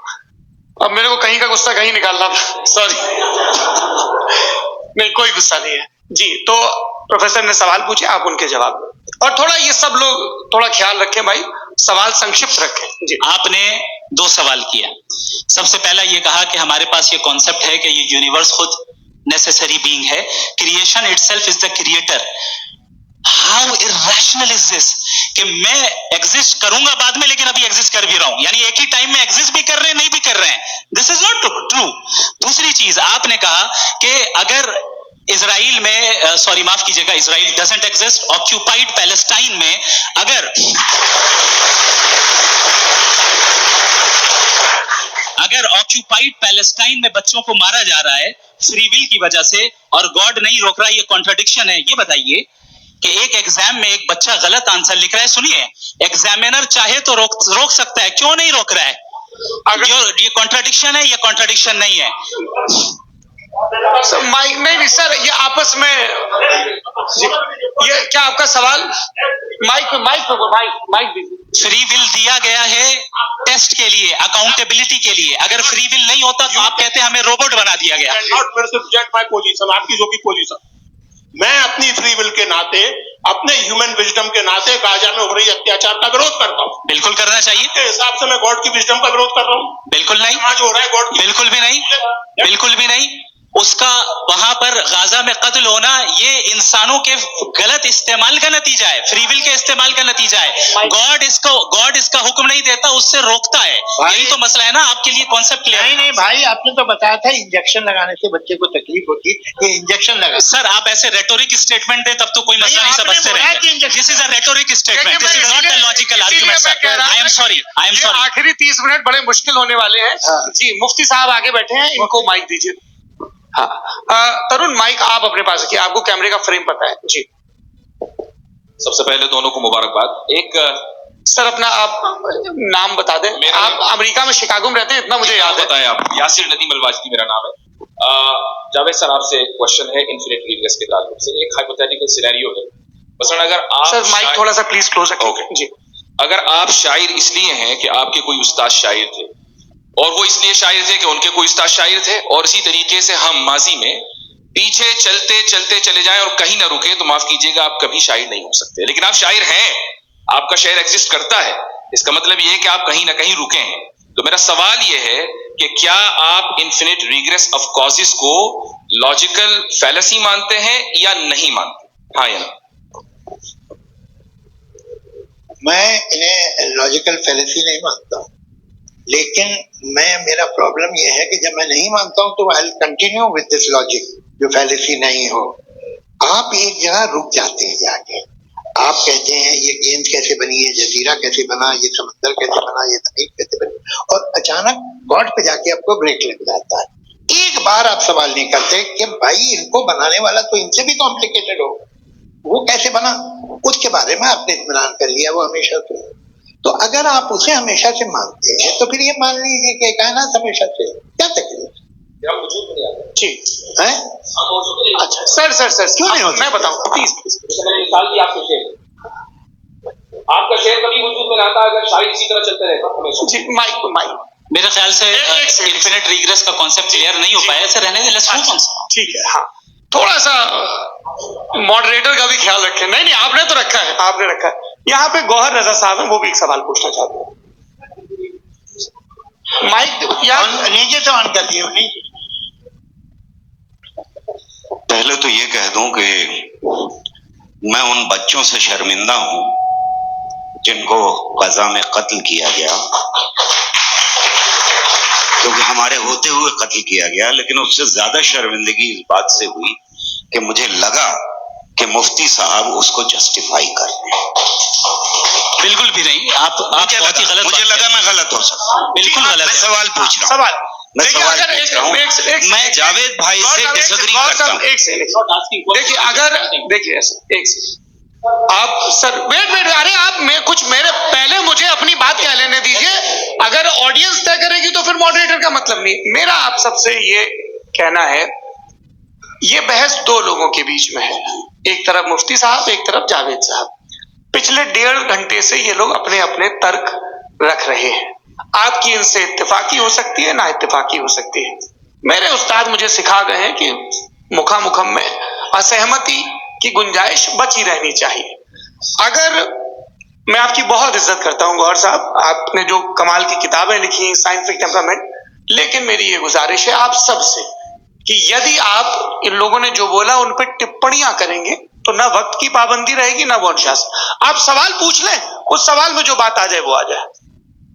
अब मेरे को कहीं का गुस्सा कहीं निकालना था, सॉरी। नहीं, कोई गुस्सा नहीं है जी। तो प्रोफेसर ने सवाल पूछे, आप उनके जवाब, और थोड़ा ये सब लोग थोड़ा ख्याल रखें भाई, सवाल संक्षिप्त रखें जी। आपने 2 सवाल किया। सबसे पहला ये कहा कि हमारे पास ये कॉन्सेप्ट है कि ये यूनिवर्स खुद नेसेसरी बीइंग है, creation itself is the creator. How irrational is this कि मैं एग्जिस्ट करूंगा बाद में, लेकिन अभी एग्जिस्ट कर भी रहा हूं, यानी एक ही टाइम में एग्जिस्ट भी कर रहे हैं, नहीं भी कर रहे हैं। This is not true. दूसरी चीज, आपने कहा कि अगर इजराइल में, सॉरी माफ कीजिएगा, Israel doesn't exist, occupied Palestine में अगर ऑक्यूपाइड पैलेस्टाइन में बच्चों को मारा जा रहा है फ्री विल की वजह से और गॉड नहीं रोक रहा, ये कॉन्ट्रडिक्शन है। ये बताइए कि एक एग्जाम में एक बच्चा गलत आंसर लिख रहा है, सुनिए, एग्जामिनर चाहे तो रोक सकता है, क्यों नहीं रोक रहा है? अगर ये कॉन्ट्रडिक्शन है, ये कॉन्ट्रडिक्शन नहीं है। सर माइक नहीं सर, ये आपस में ये क्या आपका सवाल? माइक फ्री विल दिया गया है टेस्ट के लिए, अकाउंटेबिलिटी के लिए। अगर फ्री विल नहीं होता तो आप कहते हैं हमें रोबोट बना दिया गया। नॉट रिजेक्ट माय पोजीशन, आपकी जो भी पोजीशन, मैं अपनी फ्री विल के नाते, अपने ह्यूमन विजडम के नाते गाजा में हो रही अत्याचार का विरोध करता हूँ। बिल्कुल करना चाहिए। के हिसाब से मैं गॉड की विजडम का विरोध कर रहा हूँ? बिल्कुल नहीं। आज हो रहा है गॉड, बिल्कुल भी नहीं, बिल्कुल भी नहीं। उसका वहां पर गाजा में कत्ल होना ये इंसानों के गलत इस्तेमाल का नतीजा है, फ्री विल के इस्तेमाल का नतीजा है। गॉड इसका हुक्म नहीं देता, उससे रोकता है। यही तो मसला है ना। आपके लिए कॉन्सेप्ट क्लियर? नहीं भाई, आपने तो बताया था इंजेक्शन लगाने से बच्चे को तकलीफ होती है, ये इंजेक्शन लगा। सर आप ऐसे रेटोरिक स्टेटमेंट दे तब तो कोई मसला नहीं समझते रहेंगे। This is a rhetoric statement, this is not a logical argument sir. I am sorry. आखिरी 30 मिनट बड़े मुश्किल होने वाले हैं जी। मुफ्ती साहब आगे बैठे हैं, इनको माइक दीजिए। हाँ तरुण, माइक आप अपने पास रखिए, आपको कैमरे का फ्रेम पता है जी। सबसे पहले दोनों को मुबारकबाद। एक सर अपना आप नाम बता दें। आप अमेरिका में शिकागो में रहते हैं, इतना मुझे याद है। बताया आप, यासिर नदीम अलवाजदी मेरा नाम है। जावेद सर आपसे एक क्वेश्चन है इन्फिनिट रिग्रेस के ताल्लुक से। एक हाइपोथेटिकल सिनेरियो है, मसलन अगर आप सर माइक थोड़ा सा प्लीज क्लोज रखें। ओके जी। अगर आप शायर इसलिए हैं कि आपके कोई उस्ताद शायर थे, और वो इसलिए शायर थे कि उनके कोई उस्ताद शायर थे, और इसी तरीके से हम माजी में पीछे चलते चलते चले जाएं और कहीं ना रुके, तो माफ कीजिएगा आप कभी शायर नहीं हो सकते। लेकिन आप शायर हैं, आपका शेर एग्जिस्ट करता है, इसका मतलब ये है कि आप कहीं ना कहीं रुके हैं। तो मेरा सवाल ये है कि क्या आप इन्फिनिट रिग्रेस ऑफ कॉजेस को लॉजिकल फैलेसी मानते हैं या नहीं मानते? हाँ या ना? मैं इन्हें लॉजिकल फैलेसी नहीं मानता हूँ, लेकिन मेरा प्रॉब्लम यह है कि जब मैं नहीं मानता हूँ तो I continue with this logic जो फैलेसी नहीं हो। आप एक जगह रुक जाते हैं जाके, आप कहते हैं ये गेंद कैसे बनी, ये जजीरा कैसे बना, ये समंदर कैसे बना, ये जमीन कैसे बनी, और अचानक गॉड पे जाके आपको ब्रेक लग जाता है। एक बार आप सवाल नहीं करते कि भाई इनको बनाने वाला तो इनसे भी कॉम्प्लिकेटेड हो, वो कैसे बना, उसके बारे में आपने इत्मीनान कर लिया वो हमेशा से। तो अगर आप उसे हमेशा से मानते हैं तो फिर ये मान लीजिए कि कायनात हमेशा से, क्या तकलीफ जी है? अच्छा सर क्यों नहीं होता? मैं बताऊं प्लीज। मिसाल की आपके शेर, आपका शेर कभी वजूद में आता अगर शायर इसी तरह चलते रहेगा हमेशा। जी माइक मेरे ख्याल से इन्फिनिट रिग्रेस का कॉन्सेप्ट क्लियर नहीं हो पाया सर, रहने दें, लेट्स मूव ऑन। ठीक है। हाँ थोड़ा सा मॉडरेटर का भी ख्याल रखें। नहीं आपने तो रखा है, आपने रखा है। यहाँ पे गौहर रजा साहब हैं, वो भी एक सवाल पूछना चाहते हैं। माइक यार नीचे तो ऑन कर दिए नहीं। पहले तो ये कह दूं कि मैं उन बच्चों से शर्मिंदा हूं जिनको गजा में कत्ल किया गया, क्योंकि हमारे होते हुए कत्ल किया गया। लेकिन उससे ज्यादा शर्मिंदगी इस बात से हुई कि मुझे लगा कि मुफ्ती साहब उसको जस्टिफाई कर रहे हैं। बिल्कुल भी नहीं, आप बहुत ही गलत। मुझे लगा मैं गलत हो सकता हूं। बिल्कुल गलत। मैं सवाल पूछ रहा हूं। सवाल मैं सवाल अगर पूछ रहा हूं। मैं जावेद भाई से डिसएग्री करता हूं। एक सेकंड देखिए, अगर देखिए एक सेकंड आप सर वेट अरे आप कुछ मेरे पहले मुझे अपनी बात कह लेने दीजिए। अगर ऑडियंस तय करेगी तो फिर मॉडरेटर का मतलब नहीं। मेरा आप सबसे ये कहना है, ये बहस दो लोगों के बीच में है, एक तरफ मुफ्ती साहब, एक तरफ जावेद साहब। पिछले 1.5 घंटे से ये लोग अपने अपने तर्क रख रहे हैं। आपकी इनसे इत्तेफाकी हो सकती है, ना इत्तेफाकी हो सकती है। मेरे उस्ताद मुझे सिखा गए हैं कि मुखामुखम में असहमति की गुंजाइश बची रहनी चाहिए। अगर मैं आपकी बहुत इज्जत करता हूं गौहर साहब, आपने जो कमाल की किताबें लिखी साइंटिफिक टेम्परामेंट, लेकिन मेरी ये गुजारिश है आप सबसे कि यदि आप इन लोगों ने जो बोला उन पर टिप्पणियां करेंगे तो ना वक्त की पाबंदी रहेगी ना वॉन्शास। आप सवाल पूछ लें, उस सवाल में जो बात आ जाए वो आ जाए।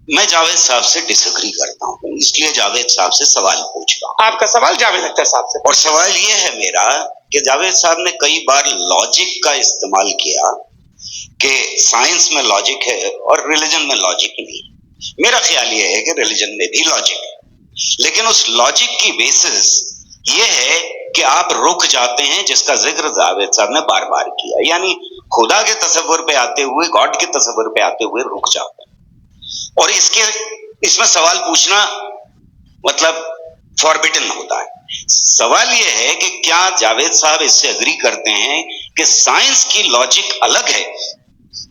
मैं जावेद साहब से डिसएग्री करता हूं, इसलिए जावेद साहब से सवाल पूछ रहा हूं। आपका सवाल जावेद अख्तर साहब से। और सवाल ये है मेरा कि जावेद साहब ने कई बार लॉजिक का इस्तेमाल किया कि साइंस में लॉजिक है और रिलीजन में लॉजिक नहीं। मेरा ख्याल ये है कि रिलीजन में भी लॉजिक है, लेकिन उस लॉजिक की बेसिस ये है कि आप रुक जाते हैं, जिसका जिक्र जावेद साहब ने बार बार किया, यानी खुदा के तस्वुर पे आते हुए, गॉड के तस्वुर पे आते हुए रुक जाते हैं। और इसमें सवाल पूछना मतलब फॉरबिडन होता है। सवाल यह है कि क्या जावेद साहब इससे एग्री करते हैं कि साइंस की लॉजिक अलग है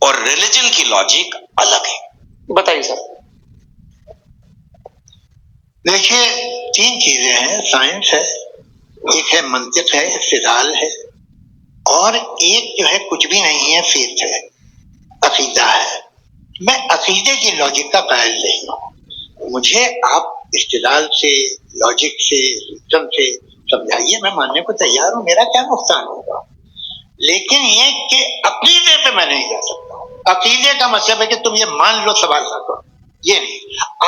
और रिलीजन की लॉजिक अलग है? बताइए सर। देखिए 3 चीजें हैं, साइंस है, एक है मंतिक है, इस्तिदलाल है, और एक जो है कुछ भी नहीं है, फेथ है, अकीदा है। मैं अकीदे की लॉजिक का कायल नहीं हूं। मुझे आप इस्तिदलाल से, लॉजिक से, सिस्टम से समझाइए, मैं मानने को तैयार हूं, मेरा क्या नुकसान होगा। लेकिन ये कि अकीदे पे मैं नहीं जा सकता। अकीदे का मतलब है कि तुम ये मान लो, सवाल ना करो, ये नहीं।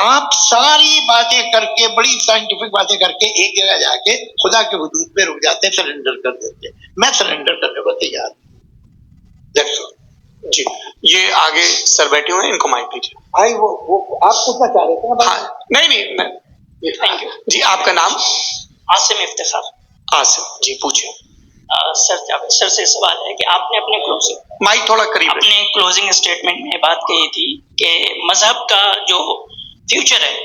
आप सारी बातें करके, बड़ी साइंटिफिक बातें करके एक जगह जाके खुदा के वजूद पे रुक जाते, सरेंडर कर देते। मैं सरेंडर करने को तैयार हूं। जी ये आगे सर बैठे हुए हैं, इनको माइक दीजिए। भाई वो आप पूछना चाह रहे थे ना? हाँ नहीं थैंक यू जी। आपका नाम? आसिम इफ्तिखार। आसिम जी, पूछिए। सर से सवाल है कि आपने अपने ग्रुप से माइक थोड़ा करीब है। अपने क्लोजिंग स्टेटमेंट में बात कही थी कि मजहब का जो फ्यूचर है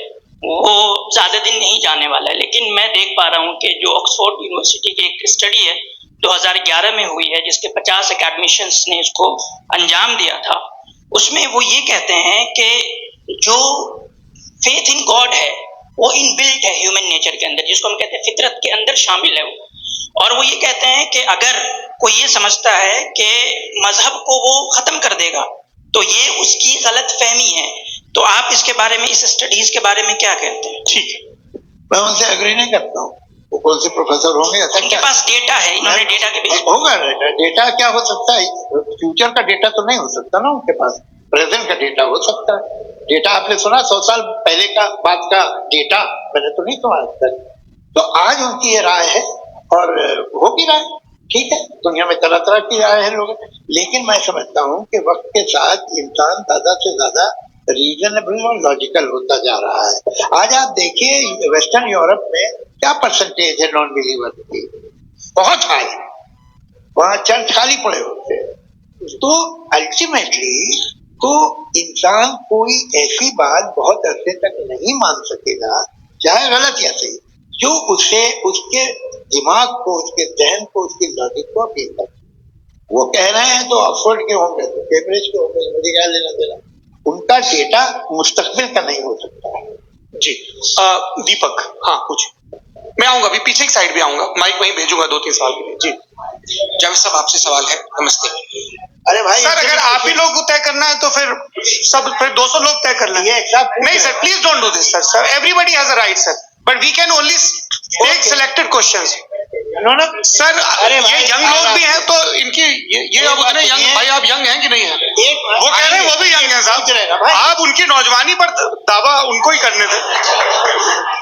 वो ज्यादा दिन नहीं जाने वाला है, लेकिन मैं देख पा रहा हूँ कि जो ऑक्सफोर्ड यूनिवर्सिटी की एक स्टडी है 2011 में हुई है, जिसके 50 एकेडमिशियंस ने इसको अंजाम दिया था, उसमें वो ये कहते हैं कि जो फेथ इन गॉड है वो इनबिल्ट है ह्यूमन नेचर के अंदर, जिसको हम कहते हैं फितरत के अंदर शामिल है वो। और वो ये कहते हैं कि अगर कोई ये समझता है कि मजहब को वो खत्म कर देगा तो ये उसकी गलत फहमी है। तो आप इसके बारे में, इस स्टडीज के बारे में क्या कहते हैं? ठीक, मैं उनसे एग्री नहीं करता हूँ। वो कौन से प्रोफेसर होंगे? उनके पास डेटा है, इन्होंने डेटा के बेस होगा। डेटा क्या हो सकता है? फ्यूचर का डेटा तो नहीं हो सकता ना उनके पास, प्रेजेंट का डेटा हो सकता है। डेटा आपने सुना 100 साल पहले का बात का डेटा? मैंने तो नहीं सुना आज तक। तो आज उनकी ये राय है और हो भी रहा है, ठीक है। दुनिया में तरह तरह की राय है लोग, लेकिन मैं समझता हूँ कि वक्त के साथ इंसान ज्यादा से ज्यादा रीजनेबल और लॉजिकल होता जा रहा है। आज आप देखिए वेस्टर्न यूरोप में क्या परसेंटेज है नॉन बिलीवर की, बहुत हाई। वहाँ चर्च खाली पड़े होते हैं। तो अल्टीमेटली तो इंसान कोई ऐसी बात बहुत अरसे तक नहीं मान सकेगा, चाहे गलत या सही, जो उसे उसके दिमाग को, उसके जहन को, उसकी लॉजिक को अपील करे। वो कह रहे हैं तो ऑक्सफोर्ड के होंगे, तो कैम्ब्रिज के होंगे, मुझे क्या लेना देना। उनका डेटा मुस्तकबिल का नहीं हो सकता है। जी दीपक, हाँ कुछ मैं आऊंगा, अभी पीछे की साइड भी आऊंगा, माइक वहीं भेजूंगा 2-3 साल के लिए। जी जावेद साहब, आपसे सवाल है। नमस्ते। अरे भाई सर, अगर आप ही लोग को तय करना है तो फिर 200 लोग तय कर लेंगे। नहीं sir, please don't do this sir. Everybody has a right sir, but we can only take selected questions. Sir ये यंग लोग भी हैं तो इनकी ये अब उतने यंग, भाई आप यंग हैं कि नहीं है? वो कह रहे हैं वो भी यंग हैं साहब, आप उनकी नौजवानी पर दावा उनको ही करने थे।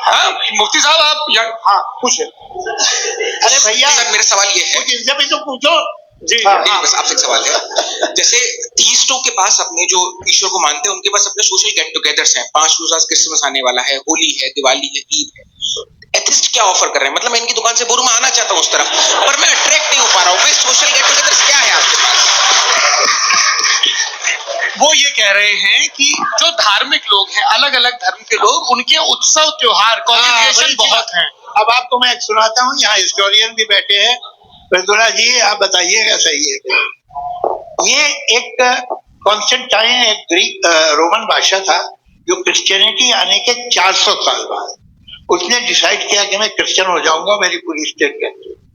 हाँ मुफ्ती साहब आप यंग, हाँ पूछे। अरे भैया सर मेरा सवाल ये है, जब तो पूछो। जी नहीं, बस आपसे एक सवाल है। जैसे थीस्टों के पास, अपने जो ईश्वर को मानते हैं उनके पास अपने सोशल गेट टुगेदर्स हैं। 5 रोज़ क्रिसमस आने वाला है, होली है, दिवाली है, ईद है। एथिस्ट क्या ऑफर कर रहे हैं? मतलब मैं इनकी दुकान से बुरमा आना चाहता हूँ उस तरफ, पर मैं अट्रैक्ट नहीं हो पा रहा हूँ। सोशल गेट टुगेदर्स क्या है आपके पास? वो ये कह रहे हैं कि जो धार्मिक लोग हैं, अलग अलग धर्म के लोग, उनके उत्सव त्योहार कॉन्ग्रेगेशन बहुत हैं। अब आपको मैं एक सुनाता हूँ, यहाँ हिस्टोरियन भी बैठे हैं। फैजुल्लाह जी आप बताइएगा सही है क्या? ये एक कॉन्स्टेंटाइन, एक ग्रीक रोमन बादशाह था, जो क्रिश्चियनिटी आने के 400 साल बाद उसने डिसाइड किया कि मैं क्रिश्चियन हो जाऊंगा, मेरी पूरी स्टेट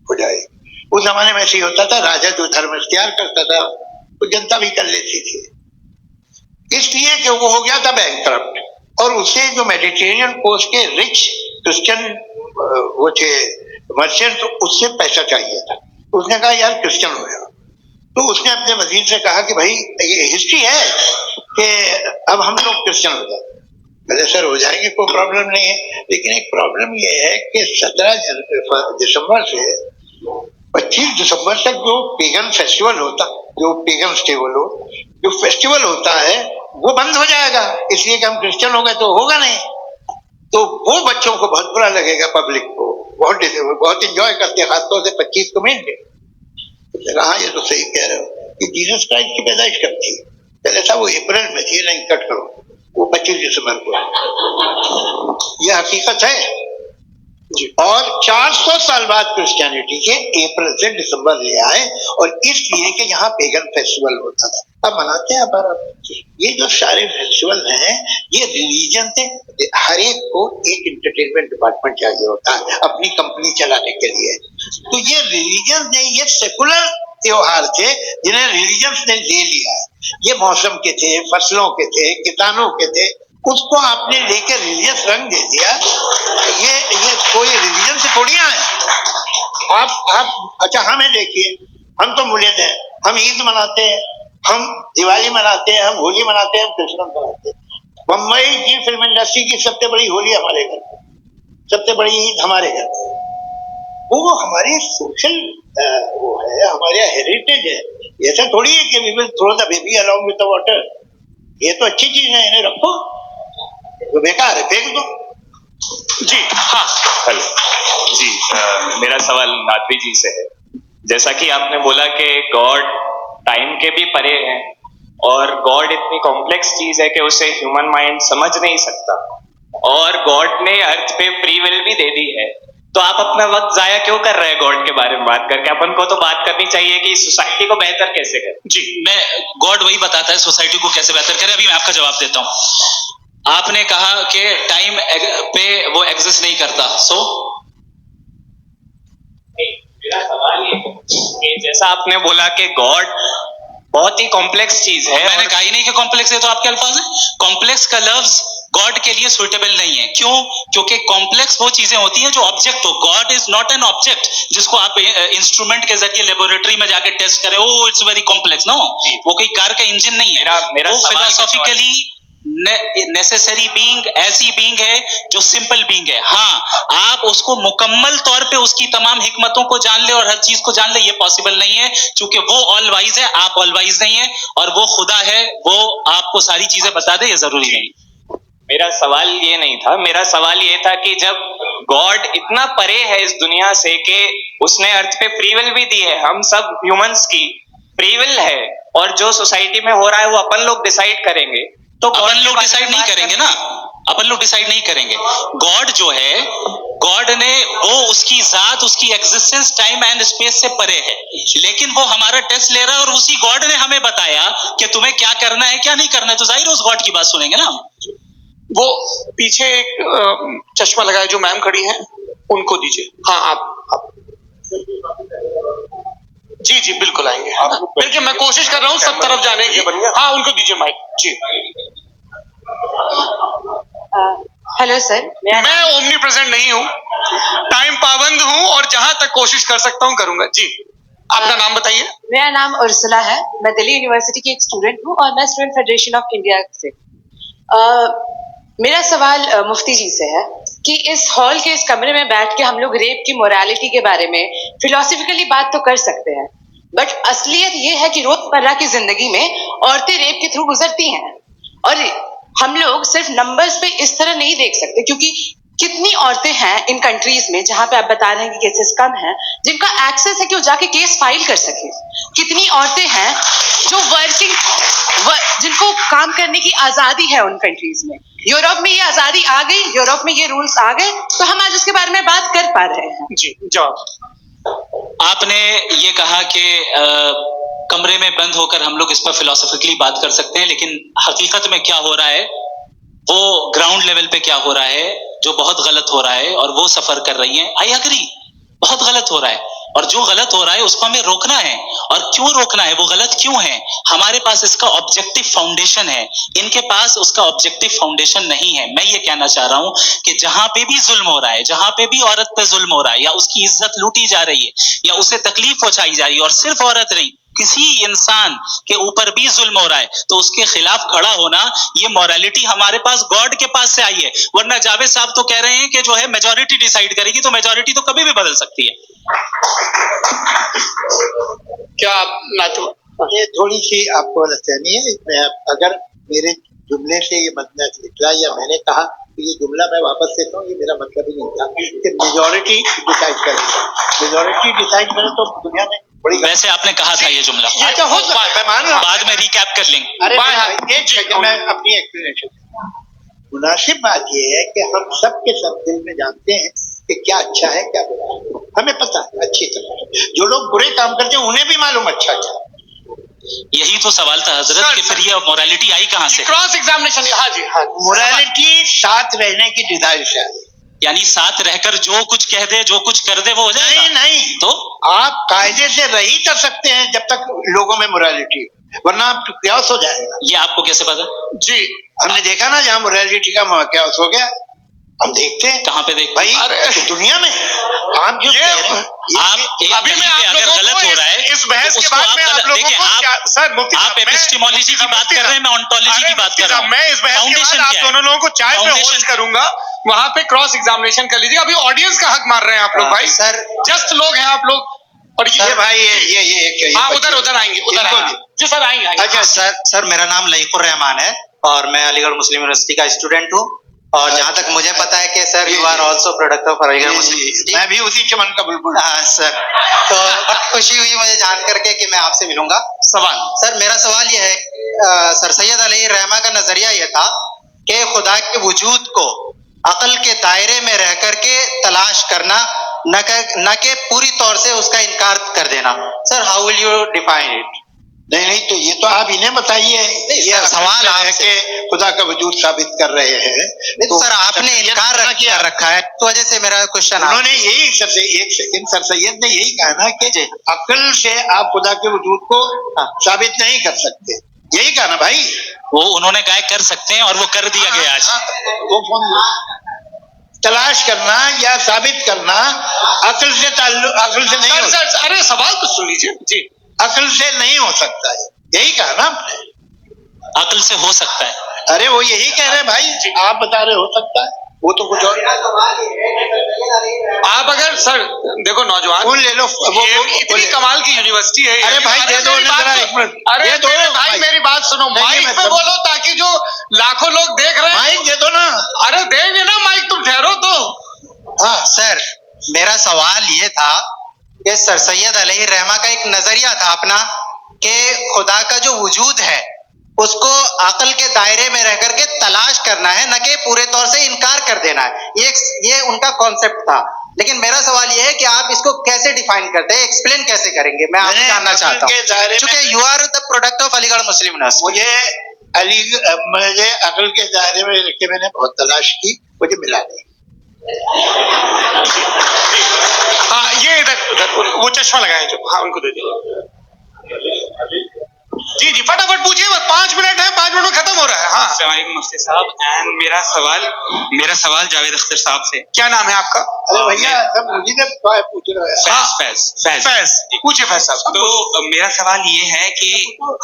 हो जाएगी। उस जमाने में ऐसे ही होता था, राजा जो धर्म इख्तियार करता था वो जनता भी कर लेती थी। इसलिए कि वो हो गया था बैंकक्रप्ट, और उसे जो मेडिटेरियन कोस्ट के रिच क्रिश्चियन वो थे मर्चेंट, तो उससे पैसा चाहिए था। उसने कहा यार क्रिश्चियन हो जाओ। तो उसने अपने वजीर से कहा कि भाई ये हिस्ट्री है कि अब हम लोग क्रिश्चियन हो जाए। पहले सर हो जाएंगे, कोई प्रॉब्लम नहीं है, लेकिन एक प्रॉब्लम ये है कि 17 दिसंबर से 25 दिसंबर तक जो पेगन फेस्टिवल होता, जो पेगन जो फेस्टिवल होता है वो बंद हो जाएगा, इसलिए कि हम क्रिश्चियन हो गए तो होगा नहीं। तो वो बच्चों को बहुत बुरा लगेगा, पब्लिक को बहुत एंजॉय करते हैं, खासतौर से 25 को मेन डे। हाँ ये तो सही कह रहे हो कि जीसस क्राइस्ट की पैदाइश कब थी? पहले था वो अप्रैल में थी, नहीं कट करो, वो 25 दिसंबर को। यह हकीकत है। और 400 साल बाद क्रिश्चियनिटी के अप्रैल से दिसंबर ले आए, और इसलिए कि यहाँ पेगन फेस्टिवल होता था। अब मनाते हैं पर ये जो सारे फेस्टिवल हैं ये रिलीजन से, हर एक को एक एंटरटेनमेंट डिपार्टमेंट चाहिए होता है अपनी कंपनी चलाने के लिए। तो ये रिलीजन ने, ये सेकुलर त्योहार थे जिन्हें रिलीजन ने ले लिया है। ये मौसम के थे, फसलों के थे, किसानों के थे, उसको आपने लेकर रिलीजियस रंग दे दिया। ये कोई रिलीजन से थोड़ी आए आप। अच्छा हमें देखिए, हम तो मुल्क हैं, हम ईद मनाते हैं, हम दिवाली मनाते हैं, हम होली मनाते हैं, हम क्रिसमस मनाते हैं। बम्बई की फिल्म इंडस्ट्री की सबसे बड़ी होली हमारे घर में, सबसे बड़ी ईद हमारे घर में। वो हमारी सोशल वो है, हमारे हेरिटेज है। ऐसा थोड़ी है कि we will throw the baby along with the water. ये तो अच्छी चीज है, इन्हें रखो, तो बेकार है फेंक दो। जी हाँ, हेलो जी, मेरा सवाल नादवी जी से है। जैसा कि आपने बोला कि गॉड टाइम के भी परे हैं और गॉड इतनी कॉम्प्लेक्स चीज है कि उसे ह्यूमन माइंड समझ नहीं सकता, और गॉड ने अर्थ पे फ्री विल भी दे दी है, तो आप अपना वक्त जाया क्यों कर रहे हैं गॉड के बारे में बात करके? अपन को तो बात करनी चाहिए कि सोसाइटी को बेहतर कैसे करें। जी, मैं गॉड वही बताता है सोसाइटी को कैसे बेहतर करें। अभी मैं आपका जवाब देता हूं। आपने कहा कि टाइम पे वो एग्जिस्ट नहीं करता, सो मेरा सवाल ये है कि जैसा आपने बोला कि गॉड बहुत ही कॉम्प्लेक्स चीज है, मैंने कहा ही नहीं कि कॉम्प्लेक्स है, तो आपके अल्फाज है। कॉम्प्लेक्स का लफ्ज गॉड के लिए सुइटेबल नहीं है। क्यों? क्योंकि कॉम्प्लेक्स वो चीजें होती हैं जो ऑब्जेक्ट हो। God is not an object जिसको आप इंस्ट्रूमेंट के जरिए लेबोरेटरी में जाके टेस्ट करें, oh it's very complex. No, वो कोई कार का इंजन नहीं है। मेरा वो फिलोसॉफिकली नेसेसरी बीइंग ऐसी बीइंग है जो सिंपल बीइंग है। हाँ, आप उसको मुकम्मल तौर पे उसकी तमाम हिकमतों को जान ले और हर चीज को जान ले, ये पॉसिबल नहीं है, क्योंकि वो ऑल वाइज है, आप ऑल वाइज नहीं है, और वो खुदा है, वो आपको सारी चीजें बता दे, ये जरूरी नहीं। मेरा सवाल ये नहीं था, मेरा सवाल ये था कि जब गॉड इतना परे है इस दुनिया से कि उसने अर्थ पे फ्री विल भी दी है, हम सब ह्यूमंस की फ्री विल है, और जो सोसाइटी में हो रहा है वो अपन लोग डिसाइड करेंगे, तो अपन लोग डिसाइड नहीं करेंगे ना, अपन लोग डिसाइड नहीं करेंगे। गॉड जो है, गॉड ने वो उसकी जात, उसकी एग्जिस्टेंस टाइम एंड स्पेस से परे है, लेकिन वो हमारा टेस्ट ले रहा है और उसी गॉड ने हमें बताया कि तुम्हें क्या करना है क्या नहीं करना है, तो जाहिर है उस गॉड की बात सुनेंगे ना। वो पीछे एक चश्मा लगाए जो मैम खड़ी हैं, उनको दीजिए। हाँ, आप जी जी बिल्कुल आएंगे। देखिए, मैं कोशिश कर रहा हूँ सब तरफ जाने की। हाँ, उनको दीजिए माइक जी। हेलो सर, मैं ओमनी प्रेजेंट नहीं हूँ, टाइम पाबंद हूँ, और जहां तक कोशिश कर सकता हूँ करूंगा। जी, अपना नाम बताइए। मेरा नाम उर्सुला है, मैं दिल्ली यूनिवर्सिटी की एक स्टूडेंट हूँ और मैं स्टूडेंट फेडरेशन ऑफ इंडिया से। मेरा सवाल मुफ्ती जी से है कि इस हॉल के इस कमरे में बैठ के हम लोग रेप की मोरालिटी के बारे में फिलोसफिकली बात तो कर सकते हैं, बट असलियत ये है कि रोजमर्रा की जिंदगी में औरतें रेप के थ्रू गुजरती हैं, और हम लोग सिर्फ नंबर्स पे इस तरह नहीं देख सकते, क्योंकि कितनी औरतें हैं इन कंट्रीज में जहां पे आप बता रहे हैं कि केसेस कम हैं, जिनका एक्सेस है कि वो जाके केस फाइल कर सके। कितनी औरतें हैं जो जिनको काम करने की आजादी है उन कंट्रीज में। यूरोप में ये आजादी आ गई, यूरोप में ये रूल्स आ गए, तो हम आज उसके बारे में बात कर पा रहे हैं। जी, जवाब। आपने ये कहा कि कमरे में बंद होकर हम लोग इस पर फिलोसफिकली बात कर सकते हैं, लेकिन हकीकत में क्या हो रहा है, वो ग्राउंड लेवल पे क्या हो रहा है, जो बहुत गलत हो रहा है, और वो सफर कर रही हैं। आई एग्री, बहुत गलत हो रहा है, और जो गलत हो रहा है उसको हमें रोकना है। और क्यों रोकना है, वो गलत क्यों है? हमारे पास इसका ऑब्जेक्टिव फाउंडेशन है, इनके पास उसका ऑब्जेक्टिव फाउंडेशन नहीं है। मैं ये कहना चाह रहा हूं कि जहां पे भी जुल्म हो रहा है, जहां पे भी औरत पे जुल्म हो रहा है, या उसकी इज्जत लूटी जा रही है, या उसे तकलीफ पहुंचाई जा रही है, और सिर्फ औरत नहीं, किसी इंसान के ऊपर भी जुल्म हो रहा है, तो उसके खिलाफ खड़ा होना, ये मोरालिटी हमारे पास गॉड के पास से आई है। वरना जावेद साहब तो कह रहे हैं कि जो है मेजॉरिटी डिसाइड करेगी, तो मेजॉरिटी तो कभी भी बदल सकती है। क्या ये थोड़ी सी आपको गलतफहमी है। अगर मेरे जुमले से ये मतलब निकला या मैंने कहा तो ये जुमला मैं वापस लेता हूँ, ये मेरा मतलब ही नहीं था कि मेजॉरिटी डिसाइड करेगी। मेजॉरिटी डिसाइड करे तो दुनिया में बड़ी, वैसे आपने कहा था ये जुमला, अच्छा हो सकता है, मैं मान रहा हूं। बाद में रिकैप कर लेंगे। अरे एक सेकंड, मैं अपनी एक्सप्लेनेशन। मुनासिब बात यह है कि हम सब के सब दिल में जानते हैं कि क्या अच्छा है क्या बुरा है, हमें पता है अच्छी तरह। जो लोग बुरे काम करते हैं उन्हें भी मालूम अच्छा क्या। यही तो सवाल था हजरत कि फिर ये मोरालिटी आई कहां से? Cross examination. हाँ जी, हाँ। मोरालिटी साथ रहने की डिजायर है, यानी साथ रहकर जो कुछ कह दे, जो कुछ कर दे, वो हो जाएगा? नहीं, तो आप कायदे से रह ही कर सकते हैं जब तक लोगों में मोरालिटी, वरना आप क्यास हो जाएगा। ये आपको कैसे पता? जी, हमने देखा ना जहाँ मोरालिटी का क्यास हो गया, हम देखते हैं। कहाँ पे देखते भाई? हैं? दुनिया में। आप जो आप एक अभी मैं कहीं पे आप अगर लोगों गलत को हो रहा है, इस बहस के उसको बाद आप में आप गलत- लोगों देखिए, को सर मुफ्ती आप साहब, मैं- एपिस्टेमोलॉजी की बात कर रहे हैं, मैं ऑन्टोलॉजी की बात कर रहा हूँ। मैं इस बहस के फाउंडेशन बाद आप क्या है? दोनों लोगों को चाय पे फाउंडेशन होस्ट करूंगा, वहां पे क्रॉस एग्जामिनेशन कर लीजिए। अभी ऑडियंस का हक मार रहे हैं आप लोग भाई, सर जस्ट लोग हैं आप लोग। और सर भाई ये हाँ, उधर आएंगे, उधर आएंगे जी सर, आएंगे। अच्छा सर मेरा नाम लईकुर रहमान है और मैं अलीगढ़ मुस्लिम यूनिवर्सिटी का स्टूडेंट हूँ, और जहाँ तक मुझे पता है कि sir you are also product of Aligarh Muslim University. मैं भी उसी चमन का बुलबुल। हाँ सर, तो बहुत खुशी हुई मुझे जान करके कि मैं आपसे मिलूंगा। सवाल सर मेरा सवाल ये है, सर सैयद अली रहमा का नजरिया ये था कि खुदा के वजूद को अकल के दायरे में रह करके तलाश करना, न कि पूरी तौर से उसका इनकार कर देना। Sir how will you define it? नहीं, तो ये तो आप इन्हें बताइए। ये सवाल है कि खुदा का वजूद साबित कर रहे हैं। तो सर आपने इनकार रखा है, तो वजह से मेरा क्वेश्चन उन्होंने यही एक सेकंड सर सैयद ने यही कहा ना कि अकल से आप खुदा के वजूद को साबित नहीं कर सकते, यही कहा ना भाई। वो उन्होंने कहा कर सकते हैं और वो कर दिया गया आज। वो फोन तलाश करना या साबित करना अकल से नहीं हो सकता। अरे सवाल तो सुन लीजिए जी। अकल से नहीं हो सकता है, यही कहा ना आपने। अकल से हो सकता है, अरे वो यही कह रहे हैं भाई, आप बता रहे हो सकता है, वो तो कुछ और। आप अगर सर देखो नौजवान कौन ले लो, वो इतनी कमाल की यूनिवर्सिटी है। अरे भाई दे दो जरा एक मिनट। अरे दो भाई मेरी बात सुनो, माइक पे बोलो ताकि जो लाखों लोग देख रहे हैं। माइक दे दो ना। अरे देंगे ना माइक, तुम ठहरो तो। हाँ सर, मेरा सवाल ये था कि सर सैयद अली रहमा का एक नजरिया था अपना कि खुदा का जो वजूद है उसको अकल के दायरे में रह करके तलाश करना है, न कि पूरे तौर से इनकार कर देना है। ये उनका कॉन्सेप्ट था। लेकिन मेरा सवाल ये है कि आप इसको कैसे डिफाइन करते हैं, एक्सप्लेन कैसे करेंगे? मैं आपसे जानना चाहता हूँ, क्योंकि you are the product of Aligarh Muslim University. मुझे अकल के दायरे में रख के मैंने बहुत तलाश की, मुझे मिला नहीं। हाँ ये इधर वो चश्मा लगाए जो, हाँ उनको दे दीजिए। जी जी फटाफट पूछिए, बस 5 मिनट है, 5 मिनट में खत्म हो रहा है। हाँ अस्सलाम वालेकुम मुफ्ती साहब, एंड मेरा सवाल जावेद अख्तर साहब से। क्या नाम है आपका? अरे भैया सब मुझे पूछ रहे हैं। फैज पूछिए फैज साहब। तो मेरा सवाल ये है कि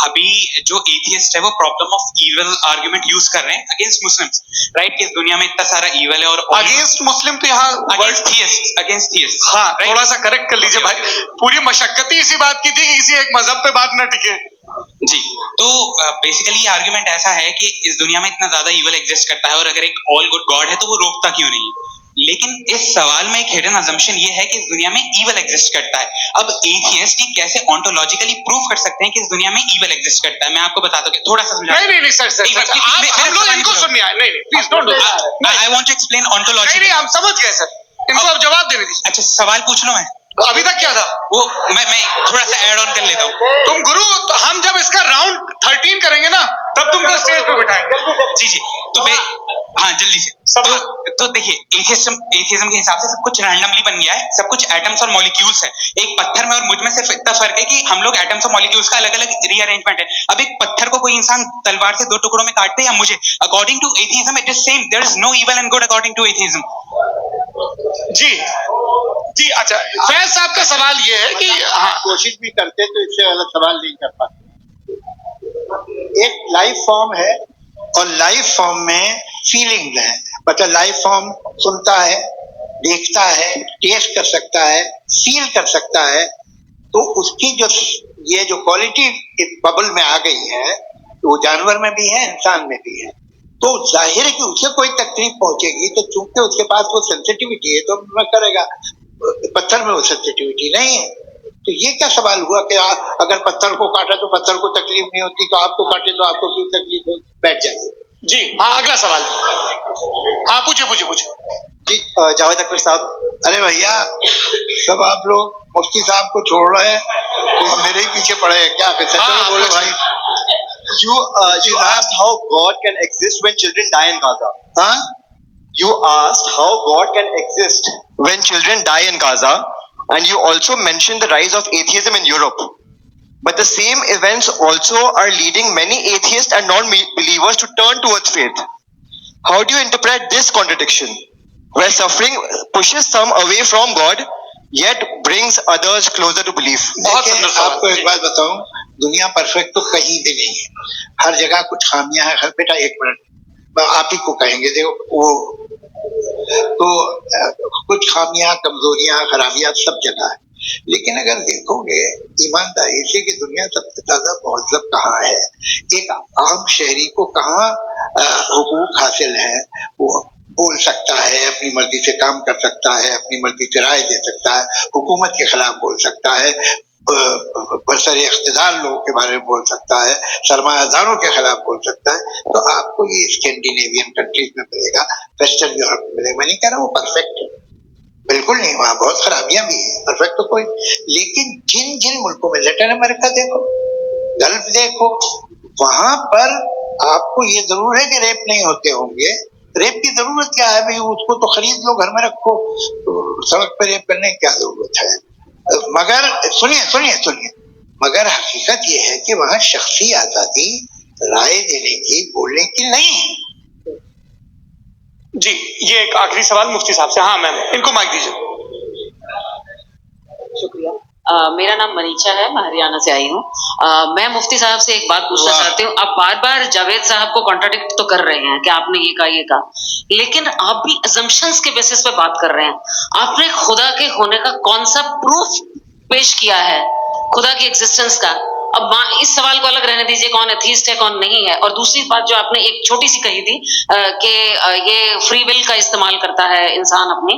अभी जो एथियस्ट है वो problem of evil argument use कर रहे हैं अगेंस्ट मुस्लिम्स, राइट? कि इस दुनिया में इतना सारा इविल है और अगेंस्ट मुस्लिम तो यहाँ अगेंस्ट थियस्ट। हाँ थोड़ा सा करेक्ट कर लीजिए भाई, पूरी मशक्कत ही इसी बात की थी कि किसी एक मजहब पे बात न टिके। जी, तो बेसिकली ये आर्गुमेंट ऐसा है कि इस दुनिया में इतना ज्यादा इविल एग्जिस्ट करता है और अगर एक ऑल गुड गॉड है तो वो रोकता क्यों नहीं है? लेकिन इस सवाल में एक हिडन अजम्पशन ये है कि इस दुनिया में इविल एग्जिस्ट करता है। अब एथियस्ट कैसे ऑन्टोलॉजिकली प्रूव कर सकते हैं कि इस दुनिया में इविल एग्जिस्ट करता है? मैं आपको बताता हूँ, थोड़ा सा समझा। नहीं सर हम लोग इनको सुनने आए। नहीं please don't do that. I want to explain ontology. नहीं हम समझ गए सर, इनको अब जवाब देने दीजिए। अच्छा सवाल पूछ लो। मैं अभी तक क्या था वो मैं थोड़ा सा ऐड ऑन कर लेता हूँ। तुम गुरु, तो हम जब इसका राउंड 13 करेंगे ना तब तुमको स्टेज पे बिठाएंगे। जी तो हाँ जल्दी से। तो देखिए एथियज्म के हिसाब से सब कुछ रैंडमली बन गया है, सब कुछ एटम्स और मॉलिक्यूल्स है। एक पत्थर में और मुझ में सिर्फ इतना फर्क है कि हम लोग एटम्स और मॉलिक्यूल्स का अलग अलग रीअरेंजमेंट है। अब एक पत्थर को कोई इंसान तलवार से 2 टुकड़ों में काटते या मुझे, according to atheism it is same. There is no evil and good according to atheism. जी अच्छा, फैज साहब का सवाल ये है कि हाँ कोशिश भी करते तो इससे अलग सवाल नहीं कर पाते। एक लाइफ फॉर्म है और लाइफ फॉर्म में फीलिंग है, मतलब लाइफ फॉर्म सुनता है, देखता है, टेस्ट कर सकता है, फील कर सकता है। तो उसकी ये जो क्वालिटी बबल में आ गई है तो वो जानवर में भी है, इंसान में भी है। तो जाहिर है कि उसे कोई तकलीफ पहुंचेगी, तो चूंकि उसके पास वो सेंसिटिविटी है तो मैं करेगा। पत्थर में वो सेंसिटिविटी नहीं है। तो ये क्या सवाल हुआ कि अगर पत्थर को काटा तो पत्थर को तकलीफ नहीं होती, तो आपको काटे तो आपको क्यों तकलीफ हो? बैठ जाए। जी हाँ अगला सवाल। हाँ पूछे जी जावेद अख्तर साहब। अरे भैया सब आप लोग मुफ्ती साहब को छोड़ रहे हैं तो मेरे ही पीछे पड़े हैं क्या? चलो बोलो भाई। You asked how God can exist when children die in Gaza. हाँ? You asked how God can exist when children die in Gaza, and you also mentioned the rise of atheism in Europe. But the same events also are leading many atheists and non-believers to turn towards faith. How do you interpret this contradiction, where suffering pushes some away from God, yet brings others closer to belief? देखिए आपको एक बात बताऊं, दुनिया perfect तो कहीं भी नहीं है, हर जगह कुछ खामियां हैं। बेटा एक मिनट आप ही को कहेंगे, देखो वो तो कुछ खामियां, कमजोरियां, खराबियां सब जगह है। लेकिन अगर देखोगे ईमानदारी से कि दुनिया सबसे ज्यादा महजब कहाँ है, एक आम शहरी को कहाँ हुकूक हासिल है, वो बोल सकता है, अपनी मर्जी से काम कर सकता है, अपनी मर्जी से राय दे सकता है, हुकूमत के खिलाफ बोल सकता है, बरसर इख्तिदार लोगों के बारे में बोल सकता है, सरमायादारों के खिलाफ बोल सकता है, तो आपको ये स्कैंडिनेवियन कंट्रीज में मिलेगा, वेस्टर्न यूरोप में मिलेगा। मैं नहीं कह रहा वो परफेक्ट है, बिल्कुल नहीं, वहां बहुत खराबियां भी है, परफेक्ट तो कोई, लेकिन जिन जिन मुल्कों में, लैटिन अमेरिका देखो, गल्फ देखो, वहां पर आपको ये जरूर है कि रेप नहीं होते होंगे। रेप की जरूरत क्या है भाई, उसको तो खरीद लो, घर में रखो, सड़क पर रेप करने की क्या जरूरत है। मगर सुनिए, मगर हकीकत ये है कि वहां शख्सी आजादी राय देने की, बोलने की नहीं। जी, ये एक आखिरी सवाल मुफ्ती साहब से। हाँ मैम, इनको माइक दीजिए। शुक्रिया। मेरा नाम मनीषा है, मैं हरियाणा से आई हूँ। मैं मुफ्ती साहब से एक बात पूछना चाहती हूँ। आप बार बार जावेद साहब को कॉन्ट्राडिक्ट तो कर रहे हैं कि आपने ये कहा, लेकिन आप भी अजम्पशंस के बेसिस पे बात कर रहे हैं। आपने खुदा के होने का कौन सा प्रूफ पेश किया है, खुदा की एग्जिस्टेंस का? अब इस सवाल को अलग रहने दीजिए, कौन एथीस्ट है कौन नहीं है। और दूसरी बात जो आपने एक छोटी सी कही थी कि ये फ्री विल का इस्तेमाल करता है इंसान अपनी,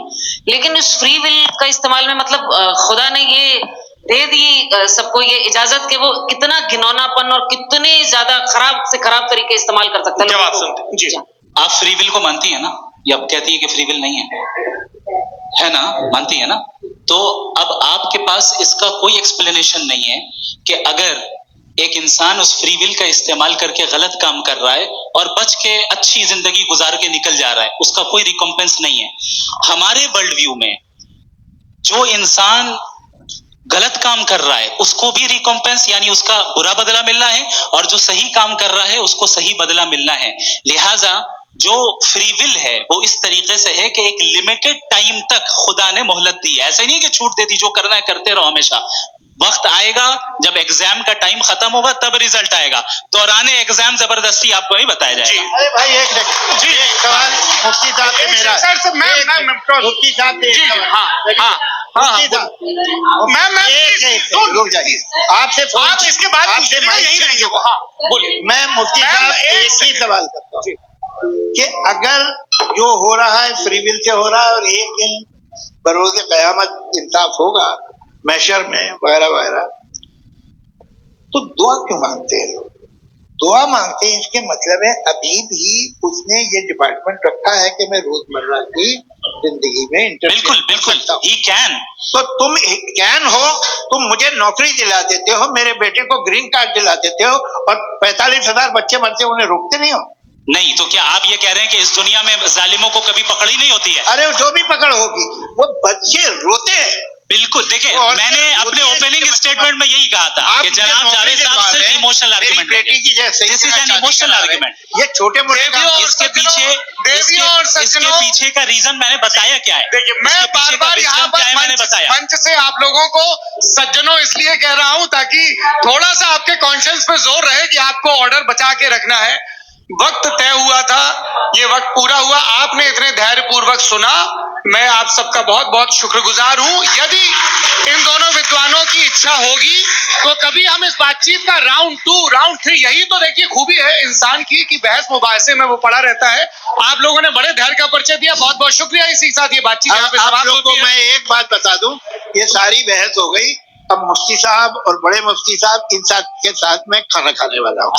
लेकिन इस फ्री विल का इस्तेमाल में मतलब खुदा ने ये दे दी सबको ये इजाजत कि वो कितना घिनौनापन और कितने ज्यादा खराब से खराब तरीके इस्तेमाल कर सकता है। जवाब सुनते जी। आप फ्री विल को मानती है ना, या आप कहती है कि फ्री विल नहीं है ना, मानती है ना? तो अब आपके पास इसका कोई एक्सप्लेनेशन नहीं है कि अगर एक इंसान उस फ्री विल का इस्तेमाल करके गलत काम कर रहा है और बच के अच्छी जिंदगी गुजार के निकल जा रहा है, उसका कोई रिकॉम्पेंस नहीं है। हमारे वर्ल्ड व्यू में जो इंसान गलत काम कर रहा है उसको भी रिकॉम्पेंस यानी उसका बुरा बदला मिलना है, और जो सही काम कर रहा है उसको सही बदला मिलना है। लिहाजा जो फ्री विल है वो इस तरीके से है कि एक लिमिटेड टाइम तक खुदा ने मोहलत दी है। ऐसा नहीं कि छूट दे दी, जो करना है करते रहो हमेशा। वक्त आएगा जब एग्जाम का टाइम खत्म होगा तब रिजल्ट आएगा, दौरान एग्जाम जबरदस्ती आपको नहीं बताया जाएगा। अरे भाई एक जी सवाल मुफ्ती साहब से मेरा, मुफ्ती साहब रुक जाइए, आपसे आप इसके बाद आपसे बोलिए। मैं मुफ्ती साहब एक ही सवाल करता हूँ कि अगर जो हो रहा है फ्री विल से हो रहा है और एक दिन बरोज़ क़यामत इंसाफ होगा मैशर में वगैरह वगैरह, तो दुआ क्यों मांगते हैं लोग? दुआ मांगते हैं इसके मतलब है अभी भी उसने ये डिपार्टमेंट रखा है कि मैं रोजमर्रा की जिंदगी में बिल्कुल ही कैन। तो तुम कैन हो, तुम मुझे नौकरी दिला देते हो, मेरे बेटे को ग्रीन कार्ड दिला देते हो, और 45,000 बच्चे मरते उन्हें रोकते नहीं हो। नहीं तो क्या आप ये कह रहे हैं कि इस दुनिया में जालिमों को कभी पकड़ ही नहीं होती है? अरे जो भी पकड़ होगी वो बच्चे रोते हैं। बिल्कुल, देखिए मैंने अपने ओपनिंग स्टेटमेंट में यही कहा था कि जनाब जावेद साहब सिर्फ emotional argument, this is an emotional argument. ये छोटे मोटे इसके पीछे का रीजन मैंने बताया क्या है। देखिए मैं बार बार यहाँ पर मंच से आप लोगों को सज्जनों इसलिए कह रहा हूँ ताकि थोड़ा सा आपके कॉन्शियस पे जोर रहे कि आपको ऑर्डर बचा के रखना है। वक्त तय हुआ था, ये वक्त पूरा हुआ, आपने इतने धैर्य पूर्वक सुना, मैं आप सबका बहुत बहुत शुक्रगुजार हूं। यदि इन दोनों विद्वानों की इच्छा होगी तो कभी हम इस बातचीत का राउंड 2, राउंड 3, यही तो देखिए खूबी है इंसान की कि बहस मुबाहसे में वो पड़ा रहता है। आप लोगों ने बड़े धैर्य का परिचय दिया, बहुत बहुत शुक्रिया। इसी के साथ ये बातचीत यहाँ पे समाप्त होती है। मैं एक बात बता दूं, ये सारी बहस हो गई, अब मुफ्ती साहब और बड़े मुफ्ती साहब इन के साथ में खाना खाने वाला हूँ।